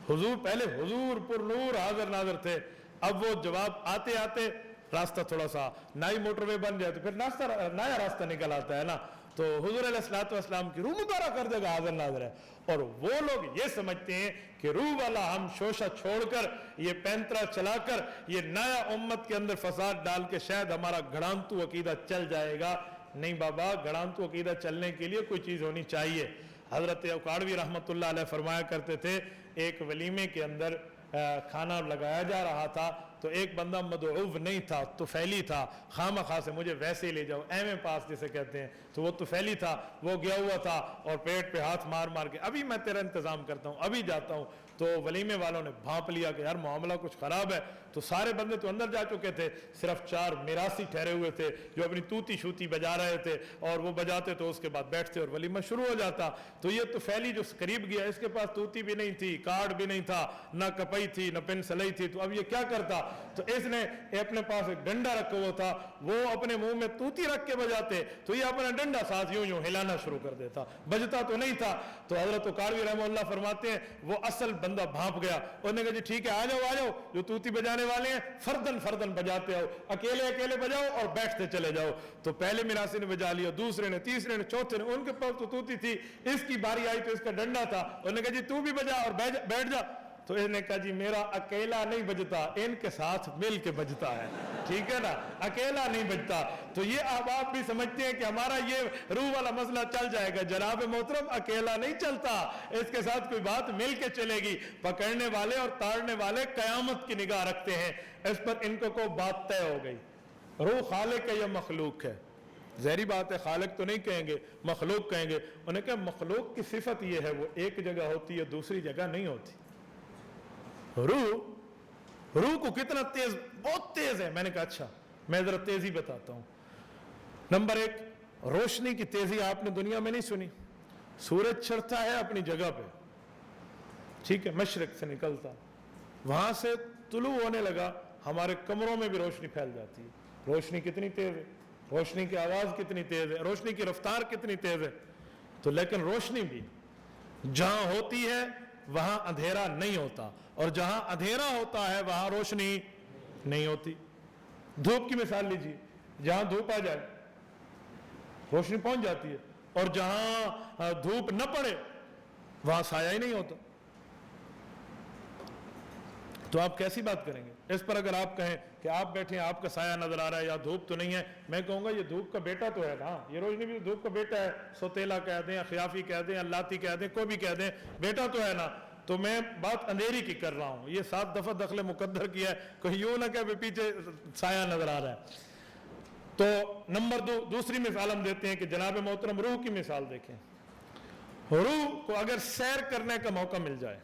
हुजूर पहले हुजूर पुर नूर हाजिर नाजिर थे, अब वो जवाब आते आते रास्ता थोड़ा सा नई मोटरवे बन जाए तो फिर नया रास्ता निकल आता है ना। तो हुजूर अलैहिस्सलातु वस्सलाम की रूह मुबारक कर देगा हाजिर नाजिर है, और वो लोग ये समझते हैं कि रूह वाला हम शोशा छोड़कर ये पैंतरा चलाकर ये नया उम्मत के अंदर फसाद डाल के शायद हमारा गड़ांतु अकीदा चल जाएगा। नहीं बाबा, गड़ांतु अकीदा चलने के लिए कोई चीज़ होनी चाहिए। हजरत अकाड़वी रहमतुल्लाह अलैह फरमाया करते थे, एक वलीमे के अंदर खाना लगाया जा रहा था तो एक बंदा मदऊव नहीं था, तुफैली था, खामा खा से मुझे वैसे ही ले जाओ, एम पास जिसे कहते हैं, तो वो तुफैली था, वो गया हुआ था और पेट पे हाथ मार मार के अभी मैं तेरा इंतज़ाम करता हूँ, अभी जाता हूँ। तो वलीमे वालों ने भांप लिया कि यार मामला कुछ ख़राब है। तो सारे बंदे तो अंदर जा चुके थे, सिर्फ 4 मिरासी ठहरे हुए थे जो अपनी तूती शूती बजा रहे थे, और वो बजाते तो उसके बाद बैठते और वलीमा शुरू हो जाता। तो ये तुफैली जो करीब गया, इसके पास तूती भी नहीं थी, कार्ड भी नहीं था, ना कपई थी, ना पेन सलई थी, तो अब ये क्या करता? तो इसने अपने पास एक डंडा रखा हुआ था, वो अपने मुंह में तूती रख के बजाते तो ये अपना डंडा साथ यूं यूं हिलाना शुरू कर देता, बजता तो नहीं था। तो हजरत कारवी रहमतुल्लाह फरमाते हैं वो असल बंदा भांप गया। उन्होंने कहा जी ठीक है, आ जाओ जो तूती बजाने वाले हैं फर्दन फर्दन बजाते आओ, अकेले अकेले बजाओ और बैठते चले जाओ। तो पहले मिरासी ने बजा लिया, दूसरे ने, तीसरे ने, चौथे ने, उनके पास तो तूती थी, इसकी बारी आई तो इसका डंडा था। उन्होंने कहा जी तू भी बजा और बैठ जा। तो इसने कहा जी मेरा अकेला नहीं बजता, इनके साथ मिल के बजता है, ठीक है ना, अकेला नहीं बजता। तो ये अब आप भी समझते हैं कि हमारा ये रूह वाला मसला चल जाएगा। जनाब मोहतरम अकेला नहीं चलता, इसके साथ कोई बात मिल के चलेगी। पकड़ने वाले और ताड़ने वाले कयामत की निगाह रखते हैं, इस पर इनको को बात तय हो गई। रूह खालिक है या मखलूक है? ज़हरी बात है, खालिक तो नहीं कहेंगे, मखलूक कहेंगे। उन्हें कहा मखलूक की सिफत ये है वो एक जगह होती है, दूसरी जगह नहीं होती। रूह को कितना तेज, बहुत तेज है। मैंने कहा अच्छा मैं जरा तेजी बताता हूं। नंबर 1, रोशनी की तेजी आपने दुनिया में नहीं सुनी। सूरज चढ़ता है अपनी जगह पे, ठीक है, मशरिक से निकलता, वहां से तुलू होने लगा, हमारे कमरों में भी रोशनी फैल जाती है। रोशनी कितनी तेज है, रोशनी की आवाज कितनी तेज है, रोशनी की रफ्तार कितनी तेज है। तो लेकिन रोशनी भी जहां होती है वहां अंधेरा नहीं होता, और जहां अंधेरा होता है वहां रोशनी नहीं होती। धूप की मिसाल लीजिए, जहां धूप आ जाए रोशनी पहुंच जाती है, और जहां धूप न पड़े वहां साया ही नहीं होता। तो आप कैसी बात करेंगे? इस पर अगर आप कहें कि आप बैठे हैं, आपका साया नजर आ रहा है या धूप तो नहीं है, मैं कहूंगा ये धूप का बेटा तो है ना, ये रोशनी भी धूप का बेटा है। सोतेला कह दें, खियाफी कह दें, अल्लाती कह दें, कोई भी कह दें, बेटा तो है ना। तो मैं बात अंधेरी की कर रहा हूं। ये 7 दफा दखल मुकद्दर किया है, कोई यूं ना कहे पीछे साया नजर आ रहा है। तो नंबर 2, दूसरी मिसाल हम देते हैं कि जनाब मोहतरम रूह की मिसाल देखें। रूह को अगर सैर करने का मौका मिल जाए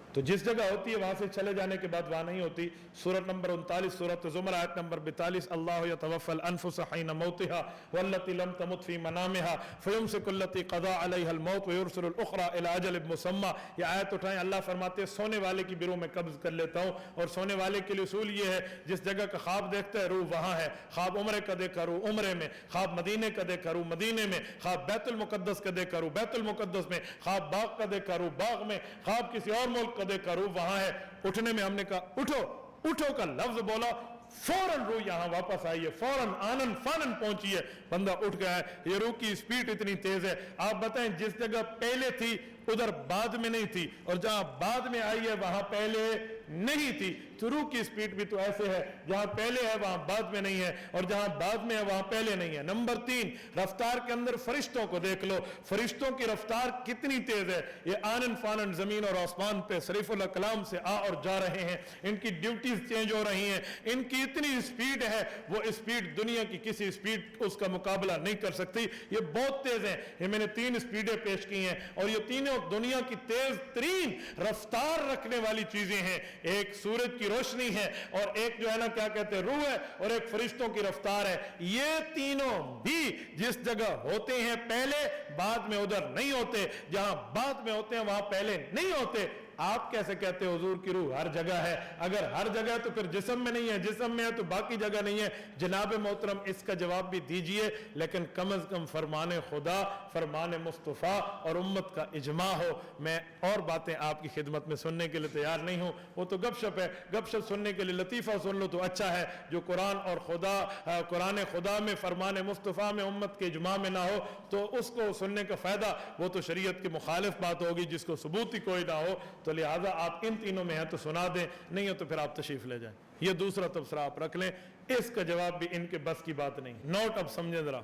तो जिस जगह होती है वहां से चले जाने के बाद वहां नहीं होती। सूरत नंबर 39 सूरत ज़ुमर आयत नंबर 42, अल्लाह यतवफ़्फ़ल अनफुस हिन मौतिहा वल्लती लम तमुत फी मनामिहा फयुमसिकु अल्लती क़ज़ा अलैहल मौत व युरसिलुल उख़रा इला अजलिन मुसम्मा। ये आयत उठाएं, अल्लाह फरमाते हैं सोने वाले की भी रूह में कब्ज़ कर लेता हूँ, और सोने वाले के लिए उसूल ये है जिस जगह का ख्वाब देखता है रूह वहां है। ख्वाब उम्रे का देखा रूह उम्रे में, ख्वाब मदीने का देखा रूह मदीने में, ख्वाब बैतुल मुक़द्दस का देखा रूह बैतुल मुक़द्दस में, ख्वाब बाग का देखा रूह बाग में, ख्वाब किसी और मुल्क का देखा रूह वहां है। उठने में हमने कहा उठो, उठो का लफ्ज बोला, फौरन रूह यहाँ वापस आई है, फौरन आनन फानन पहुंची है, बंदा उठ गया है। ये रूह की स्पीड इतनी तेज है, आप बताएं जिस जगह पहले थी उधर बाद में नहीं थी, और जहां बाद में आई है वहां पहले नहीं थी। तो रूह की स्पीड भी तो ऐसे है, जहां पहले है वहां बाद में नहीं है, और जहां बाद में है वहां पहले नहीं है। नंबर 3, रफ्तार के अंदर फरिश्तों को देख लो, फरिश्तों की रफ्तार कितनी तेज है। ये आनन फानन जमीन और आसमान पे शरीफुल कलाम से आ और जा रहे हैं, इनकी ड्यूटीज चेंज हो रही हैं, इनकी इतनी स्पीड है, वो स्पीड दुनिया की किसी स्पीड उसका मुकाबला नहीं कर सकती। ये बहुत तेज है। ये मैंने 3 स्पीडें पेश की हैं, और ये तीनों दुनिया की तेज तरीन रफ्तार रखने वाली चीजें हैं। एक सूरज की रोशनी है, और एक जो है ना क्या कहते हैं रूह है, और एक फरिश्तों की रफ्तार है। ये तीनों भी जिस जगह होते हैं पहले, बाद में उधर नहीं होते, जहां बाद में होते हैं वहां पहले नहीं होते। आप कैसे कहते हो हुजूर की रूह हर जगह है? अगर हर जगह है तो फिर जिस्म में नहीं है, जिस्म में है तो बाकी जगह नहीं है। जनाब मोहतरम इसका जवाब भी दीजिए, लेकिन कम अज कम फरमाने खुदा, फरमाने मुस्तफ़ा और उम्मत का इजमा हो। मैं और बातें आपकी खिदमत में सुनने के लिए तैयार नहीं हूं, वो तो गपशप है। गपशप सुनने के लिए लतीफ़ा सुन लो तो अच्छा है, जो कुरान और कुरान खुदा में, फरमाने मुस्तफ़ा में, उम्मत के इजमा में ना हो तो उसको सुनने का फ़ायदा, वो तो शरीयत की मुखालिफ बात होगी जिसको सबूत ही कोई ना हो। तो लिहाजा आप इन तीनों में हैं तो सुना दें, नहीं हो तो फिर आप तशरीफ ले जाएं। ये दूसरा तबसरा आप रख लें, इसका जवाब भी इनके बस की बात नहीं। नोट अब समझें जरा,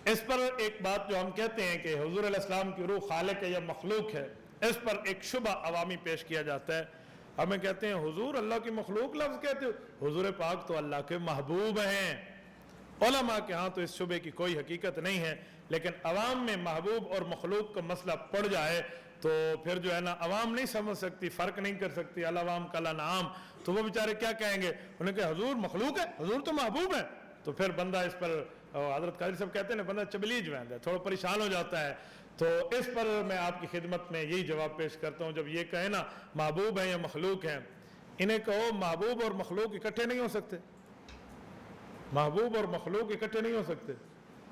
इस पर एक बात जो हम कहते हैं कि हुजूर अलैहिस्सलाम की रूह खालिक है या मखलूक है, इस पर एक शुबा अवामी पेश किया जाता है। हमें कहते हैं हुजूर अल्लाह की मखलूक लफ्ज कहते हो, हुजूर पाक तो अल्लाह के महबूब हैं। उलमा के यहाँ तो इस शुबे की कोई हकीकत नहीं है, लेकिन अवाम में महबूब और मखलूक का मसला पड़ जाए तो फिर जो है ना अवाम नहीं समझ सकती, फ़र्क नहीं कर सकती, अल-अवाम कल अनआम, तो वो बेचारे क्या कहेंगे, उन्हें कहा हुजूर मखलूक है, हुजूर तो महबूब है। तो फिर बंदा इस पर, हज़रत कादिर साहब कहते हैं ना, बंदा चबलीज में है, थोड़ा परेशान हो जाता है। तो इस पर मैं आपकी खिदमत में यही जवाब पेश करता हूँ, जब ये कहे ना महबूब है या मखलूक है, इन्हें कहो महबूब और मखलूक इकट्ठे नहीं हो सकते। महबूब और मखलूक इकट्ठे नहीं हो सकते।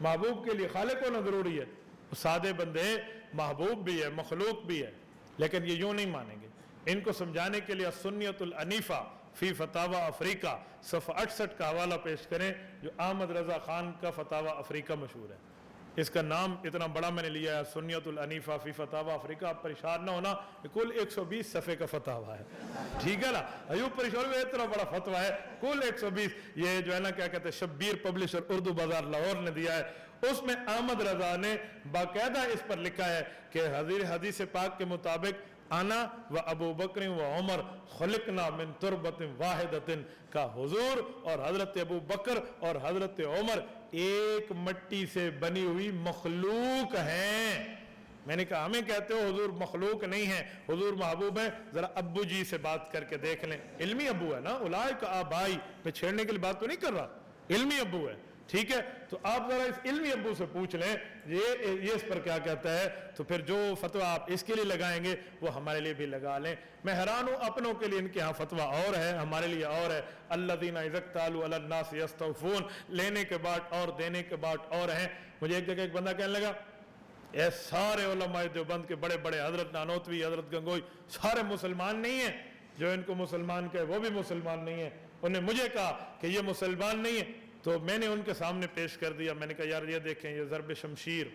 महबूब के लिए खालिक होना ज़रूरी है, सादे बंदे महबूब भी है मखलूक भी है, लेकिन ये यूं नहीं मानेंगे। इनको समझाने के लिए सुन्नियतुल अनीफा फी फतावा अफ्रीका सफ़ा 68 का हवाला पेश करें, जो अहमद रज़ा खान का फतावा अफ्रीका मशहूर है। इसका नाम इतना बड़ा मैंने लिया है, सुन्नियतुल अनीफा फी फतावा अफ्रीका। आप परेशान ना होना, कुल 120 सफ़े का फतावा है, ठीक है ना। अयूब परेशान में इतना बड़ा फतवा है, कुल 120। ये जो है ना क्या कहते हैं, शब्बीर पब्लिशर उर्दू बाजार लाहौर ने दिया है। उसमें अहमद रजा ने बाकायदा इस पर लिखा है कि हदीस पाक के मुताबिक आना व अबू बकर व उमर खुलिकना मिन तुरबतिन वाहिदतिन का, हुजूर और हजरत अबू बकर और हजरत उमर एक मिट्टी से बनी हुई मखलूक हैं। मैंने कहा हमें कहते हो हुजूर मखलूक नहीं है, हुजूर महबूब है। जरा अब्बू जी से बात करके देख लें, इल्मी अब्बू है ना, उलाइका आबाई, मैं छेड़ने के लिए बात तो नहीं कर रहा, इल्मी अब्बू है, ठीक है। तो आप जरा इस इल्मी अब्बू से पूछ लें ये इस पर क्या कहता है, तो फिर जो फतवा आप इसके लिए लगाएंगे वो हमारे लिए भी लगा लें। मैं हैरान हूँ, अपनों के लिए इनके यहाँ फतवा और है, हमारे लिए और है। अल्लज़ीना इज़्क़तालू अलन्नास यस्तौफ़ून, लेने के बाद और देने के बाद और हैं। मुझे एक जगह एक बंदा कहने लगा, ये सारे उलमाए देवबंद के बड़े बड़े, हजरत नानोतवी, हजरत गंगोई, सारे मुसलमान नहीं है, जो इनको मुसलमान कहे वो भी मुसलमान नहीं है। उन्हें मुझे कहा कि ये मुसलमान नहीं है, तो मैंने उनके सामने पेश कर दिया। मैंने कहा यार ये देखें, ये ज़रब शमशीर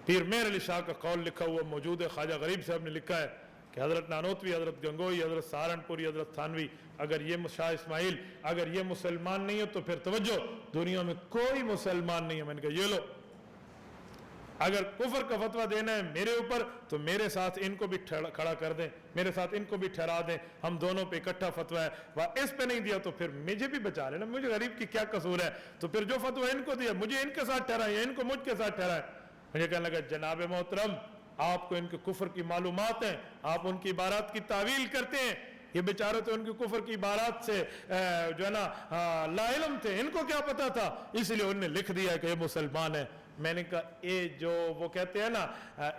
पीर मेहर अली शाह का कौल लिखा हुआ मौजूद है। ख्वाजा गरीब साहब ने लिखा है कि हज़रत नानोतवी, हज़रत गंगोई, हज़रत सहारनपुरी, हज़रत थानवी, अगर ये शाह इस्माइल अगर ये मुसलमान नहीं हो तो फिर तवज्जो, दुनिया में कोई मुसलमान नहीं है। मैंने कहा ये लो, अगर कुफर का फतवा देना है मेरे ऊपर तो मेरे साथ इनको भी खड़ा कर दें, मेरे साथ इनको भी ठहरा दें, हम दोनों पे इकट्ठा फतवा है। वह इस पे नहीं दिया तो फिर मुझे भी बचा लेना, मुझे गरीब की क्या कसूर है। तो फिर जो फतवा इनको दिया मुझे इनके साथ ठहराए, इनको मुझ के साथ ठहराए। मुझे कहने लगा जनाब मोहतरम, आपको इनके कुफर की मालूमात है, आप उनकी इबारत की तावील करते हैं। ये बेचारे तो उनके कुफर की इबारत से जो है ना लाइलम थे, इनको क्या पता था, इसलिए उन्होंने लिख दिया कि ये मुसलमान है। मैंने कहा ये जो वो कहते हैं ना,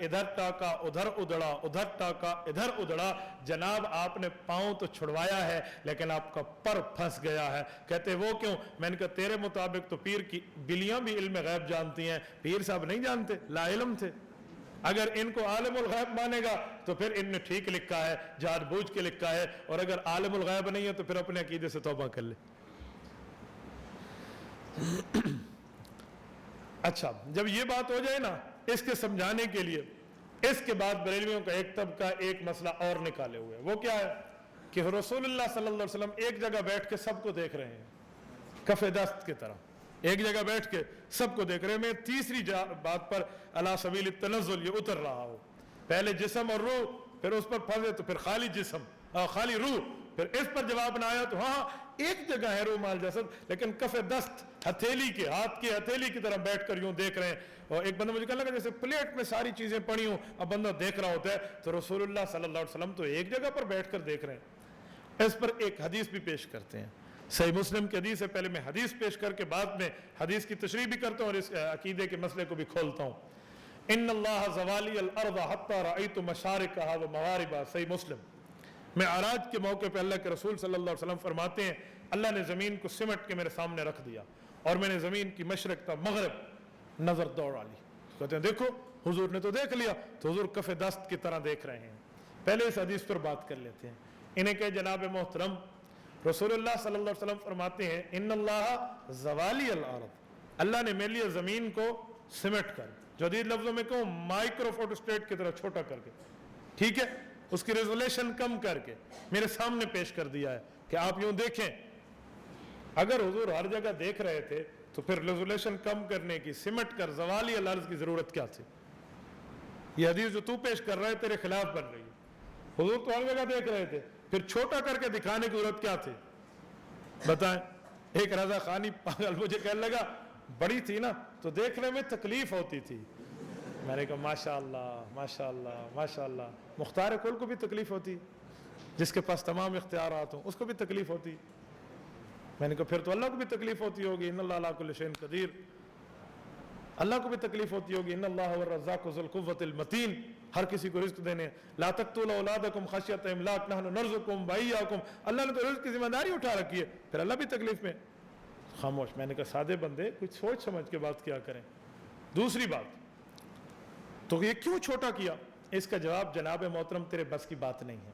इधर टाका उधर उधड़ा, उधर टाका इधर उधड़ा, जनाब आपने पाँव तो छुड़वाया है लेकिन आपका पर फंस गया है। कहते वो क्यों? मैंने कहा तेरे मुताबिक तो पीर की बिलियां भी इल्म गैब जानती हैं, पीर साहब नहीं जानते, लाइलम थे। अगर इनको आलिमुल गैब मानेगा तो फिर इनने ठीक लिखा है, जानबूझ के लिखा है, और अगर आलिमुल गैब नहीं है तो फिर अपने अकीदे से तौबा कर ले। اچھا، جب یہ بات ہو جائے نا اس کے سمجھانے کے لیے، اس کے بعد بریلویوں کا ایک طبقہ ایک مسئلہ اور نکالے ہوئے، وہ کیا ہے کہ رسول اللہ صلی اللہ علیہ وسلم ایک جگہ بیٹھ کے سب کو دیکھ رہے ہیں، کف دست کی طرح ایک جگہ بیٹھ کے سب کو دیکھ رہے ہیں۔ میں تیسری بات پر علی سبیل التنزل یہ اتر رہا ہوں، پہلے جسم اور روح، پھر اس پر پھنسے تو پھر خالی جسم خالی روح، پھر اس پر جواب نہ آیا تو ہاں ایک جگہ ہے روح مال جسد، لیکن کف دست ہتھیلی کے ہاتھ کی ہتھیلی کی طرح بیٹھ کر یوں دیکھ رہے ہیں۔ اور ایک بندہ مجھے کہنے لگا جیسے پلیٹ میں ساری چیزیں پڑی ہوں، اب بندہ دیکھ رہا ہوتا ہے، تو رسول اللہ صلی اللہ علیہ وسلم تو ایک جگہ پر بیٹھ کر دیکھ رہے ہیں۔ اس پر ایک حدیث بھی پیش کرتے ہیں، صحیح مسلم کی حدیث ہے، پہلے میں حدیث پیش کر کے بعد میں حدیث کی تشریح بھی کرتا ہوں اور اس عقیدے کے مسئلے کو بھی کھولتا ہوں۔ ان اللہ زوالی الارض حتی رأیت مشارقها و مغاربها، صحیح مسلم۔ معراج کے موقع پہ اللہ کے رسول صلی اللہ علیہ وسلم فرماتے ہیں اللہ نے زمین کو سمٹ کے میرے سامنے رکھ دیا اور میں نے زمین کی مشرق تا مغرب نظر دوڑا لی۔ کہتے ہیں دیکھو حضور نے تو دیکھ لیا، تو حضور کف دست کی طرح دیکھ رہے ہیں۔ پہلے اس حدیث پر بات کر لیتے ہیں۔ انہیں کہ جناب محترم رسول اللہ صلی اللہ علیہ وسلم فرماتے ہیں ان اللہ زوالی الارض، اللہ نے میرے لیے زمین کو سمٹ کر، جدید لفظوں میں کہوں مائکرو فوٹوسٹیٹ کی طرح چھوٹا کر کے، ٹھیک ہے، اس کی ریزولیشن کم کر کے میرے سامنے پیش کر دیا ہے کہ آپ یوں دیکھیں۔ اگر حضور ہر جگہ دیکھ رہے تھے تو پھر ریزولیشن کم کرنے کی، سمٹ کر زوالی الارض کی ضرورت کیا تھی؟ یہ حدیث جو تو پیش کر رہے تیرے خلاف بن رہی ہے۔ حضور تو ہر جگہ دیکھ رہے تھے، پھر چھوٹا کر کے دکھانے کی ضرورت کیا تھی؟ بتائیں۔ ایک رضا خانی پاگل مجھے کہنے لگا بڑی تھی نا تو دیکھنے میں تکلیف ہوتی تھی۔ میں نے کہا ماشاء اللہ ماشاء اللہ ماشاء اللہ، مختار کل کو بھی تکلیف ہوتی، جس کے پاس تمام اختیارات ہوں اس کو بھی تکلیف ہوتی۔ میں نے کہا پھر تو اللہ کو بھی تکلیف ہوتی ہوگی، ان اللہ علی کل شیء قدیر، اللہ کو بھی تکلیف ہوتی ہوگی، ان اللہ هو الرزاق ذو القوۃ المتین، ہر کسی کو رزق دینے۔ لا تقتلوا اولادکم خشیۃ املاق نحن نرزقکم وایاکم، اللہ نے تو رزق کی ذمہ داری اٹھا رکھی ہے، پھر اللہ بھی تکلیف میں۔ خاموش۔ میں نے کہا سادے بندے کچھ سوچ سمجھ کے بات کیا کریں۔ دوسری بات، تو یہ کیوں چھوٹا کیا؟ اس کا جواب جناب محترم تیرے بس کی بات نہیں ہے،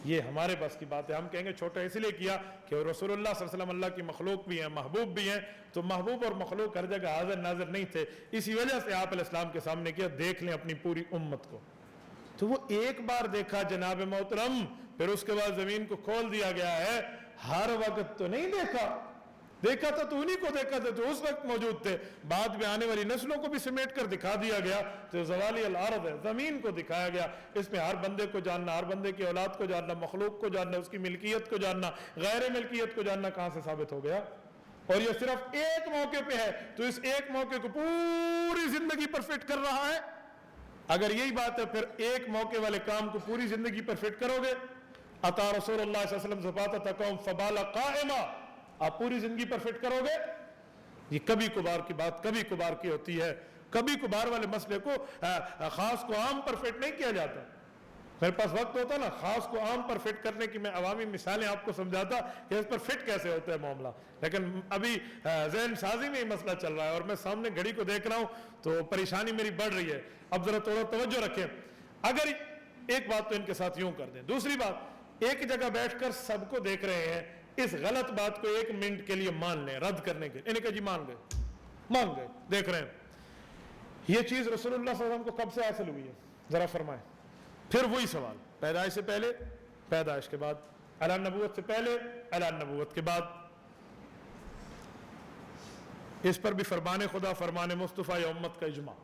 یہ ہمارے بس کی بات ہے۔ ہم کہیں گے چھوٹا اس لیے کیا کہ رسول اللہ صلی اللہ علیہ وسلم اللہ کی مخلوق بھی ہیں، محبوب بھی ہیں، تو محبوب اور مخلوق ہر جگہ حاضر ناظر نہیں تھے، اسی وجہ سے آپ علیہ السلام کے سامنے کیا دیکھ لیں اپنی پوری امت کو۔ تو وہ ایک بار دیکھا جناب محترم، پھر اس کے بعد زمین کو کھول دیا گیا ہے، ہر وقت تو نہیں دیکھا، دیکھا تھا تو انہی کو دیکھا تھا تو اس وقت موجود تھے، بعد میں آنے والی نسلوں کو بھی سمیٹ کر دکھا دیا گیا۔ تو زوالی الارض ہے، زمین کو دکھایا گیا، اس میں ہر بندے کو جاننا، ہر بندے کی اولاد کو جاننا، مخلوق کو جاننا، اس کی ملکیت کو جاننا، غیر ملکیت کو جاننا کہاں سے ثابت ہو گیا؟ اور یہ صرف ایک موقع پہ ہے، تو اس ایک موقع کو پوری زندگی پر فٹ کر رہا ہے۔ اگر یہی بات ہے پھر ایک موقع والے کام کو پوری زندگی پر فٹ کرو گے۔ عطا رسول اللہ صلی اللہ علیہ وسلم زفاتا تقوم فبال قائمہ، آپ پوری زندگی پر فٹ کرو گے؟ یہ کبھی کبھار کی بات کبھی کبھار کی ہوتی ہے، کبھی کبھار والے مسئلے کو خاص کو عام پر فٹ نہیں کیا جاتا۔ میرے پاس وقت ہوتا نا خاص کو عام پر فٹ کرنے کی، میں عوامی مثالیں آپ کو سمجھاتا کہ اس پر فٹ کیسے ہوتا ہے معاملہ، لیکن ابھی ذہن سازی میں یہ مسئلہ چل رہا ہے اور میں سامنے گھڑی کو دیکھ رہا ہوں تو پریشانی میری بڑھ رہی ہے۔ اب ذرا تھوڑا توجہ رکھیں۔ اگر ایک بات تو ان کے ساتھ یوں کر دیں، دوسری بات، ایک جگہ بیٹھ کر سب کو دیکھ رہے ہیں، اس غلط بات کو ایک منٹ کے لیے مان لیں، رد کرنے کے، انہیں کہا جی مان گئے دیکھ رہے ہیں۔ یہ چیز رسول اللہ صلی اللہ علیہ وسلم کو کب سے حاصل ہوئی ہے ذرا فرمائیں؟ پھر وہی سوال، پیدائش سے پہلے، پیدائش کے بعد، اعلان نبوت سے پہلے، اعلان نبوت کے بعد۔ اس پر بھی فرمان خدا، فرمان مصطفیٰ یا امت کا اجماع،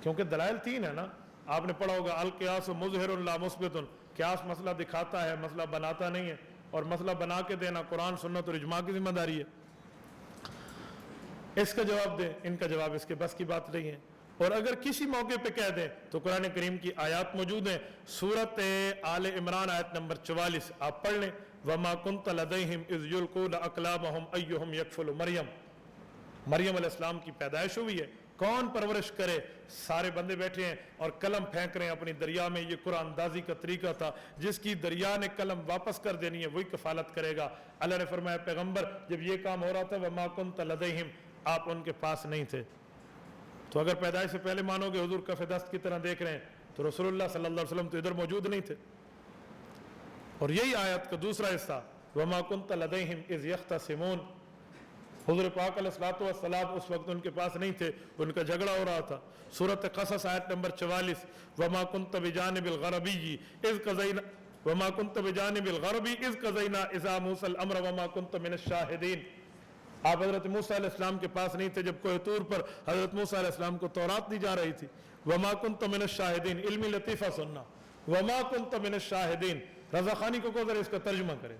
کیونکہ دلائل تین ہے نا۔ آپ نے پڑھا ہوگا القیاس مظہر لا مثبت، قیاس مسئلہ دکھاتا ہے، مسئلہ بناتا نہیں ہے، اور مسئلہ بنا کے دینا قرآن سنت اور اجماع کی ذمہ داری ہے۔ اس کا جواب دیں، ان کا جواب اس کے بس کی بات نہیں ہے۔ اور اگر کسی موقع پہ کہہ دیں تو قرآن کریم کی آیات موجود ہیں، سورت آل عمران آیت نمبر 44 آپ پڑھ لیں، وَمَا كُنْتَ لَدَيْهِمْ إِذْ يُلْقُونَ أَقْلَامَهُمْ أَيُّهُمْ يَكْفُلُ مریم علیہ السلام کی پیدائش ہوئی ہے، کون پرورش کرے؟ سارے بندے بیٹھے ہیں اور قلم پھینک رہے ہیں اپنی دریا میں۔ یہ قرآن اندازی کا طریقہ تھا، جس کی دریا نے قلم واپس کر دینی ہے وہی کفالت کرے گا۔ اللہ نے فرمایا پیغمبر جب یہ کام ہو رہا تھا وَمَا كُنْتَ لَدَيْهِمْ، آپ ان کے پاس نہیں تھے۔ تو اگر پیدائش سے پہلے مانو گے حضور کف دست کی طرح دیکھ رہے ہیں تو رسول اللہ صلی اللہ علیہ وسلم تو ادھر موجود نہیں تھے۔ اور یہی آیت کا دوسرا حصہ وَمَا كُنْتَ لَدَيْهِمْ إِذْ يَخْتَصِمُونَ، हुज़ूर पाक अलैहिस्सलातु वस्सलाम उस वक्त उनके पास नहीं थे, उनका झगड़ा हो रहा था। सूरत क़सस आयत number 44, Verma कुन्त बिजानिबिल ग़रबी is क़ज़ैना Verma कुन्त बिजानिबिल ग़रबी is क़ज़ैना इज़ा मूसल अम्र वमा कुन्त मिनश शाहिदीन। आप हज़रत मूसा अलैहिस्सलाम के पास नहीं थे जब कोह तूर पर हज़रत मूसा अलैहिस्सलाम को तौरात दी जा रही थी। वमा कुन्त मिनश शाहिदीन, इल्मी लतीफ़ा सुनना, वमा कुन्त मिनश शाहिदीन। रज़ा ख़ानी को ज़रा इसका तर्जुमा करें।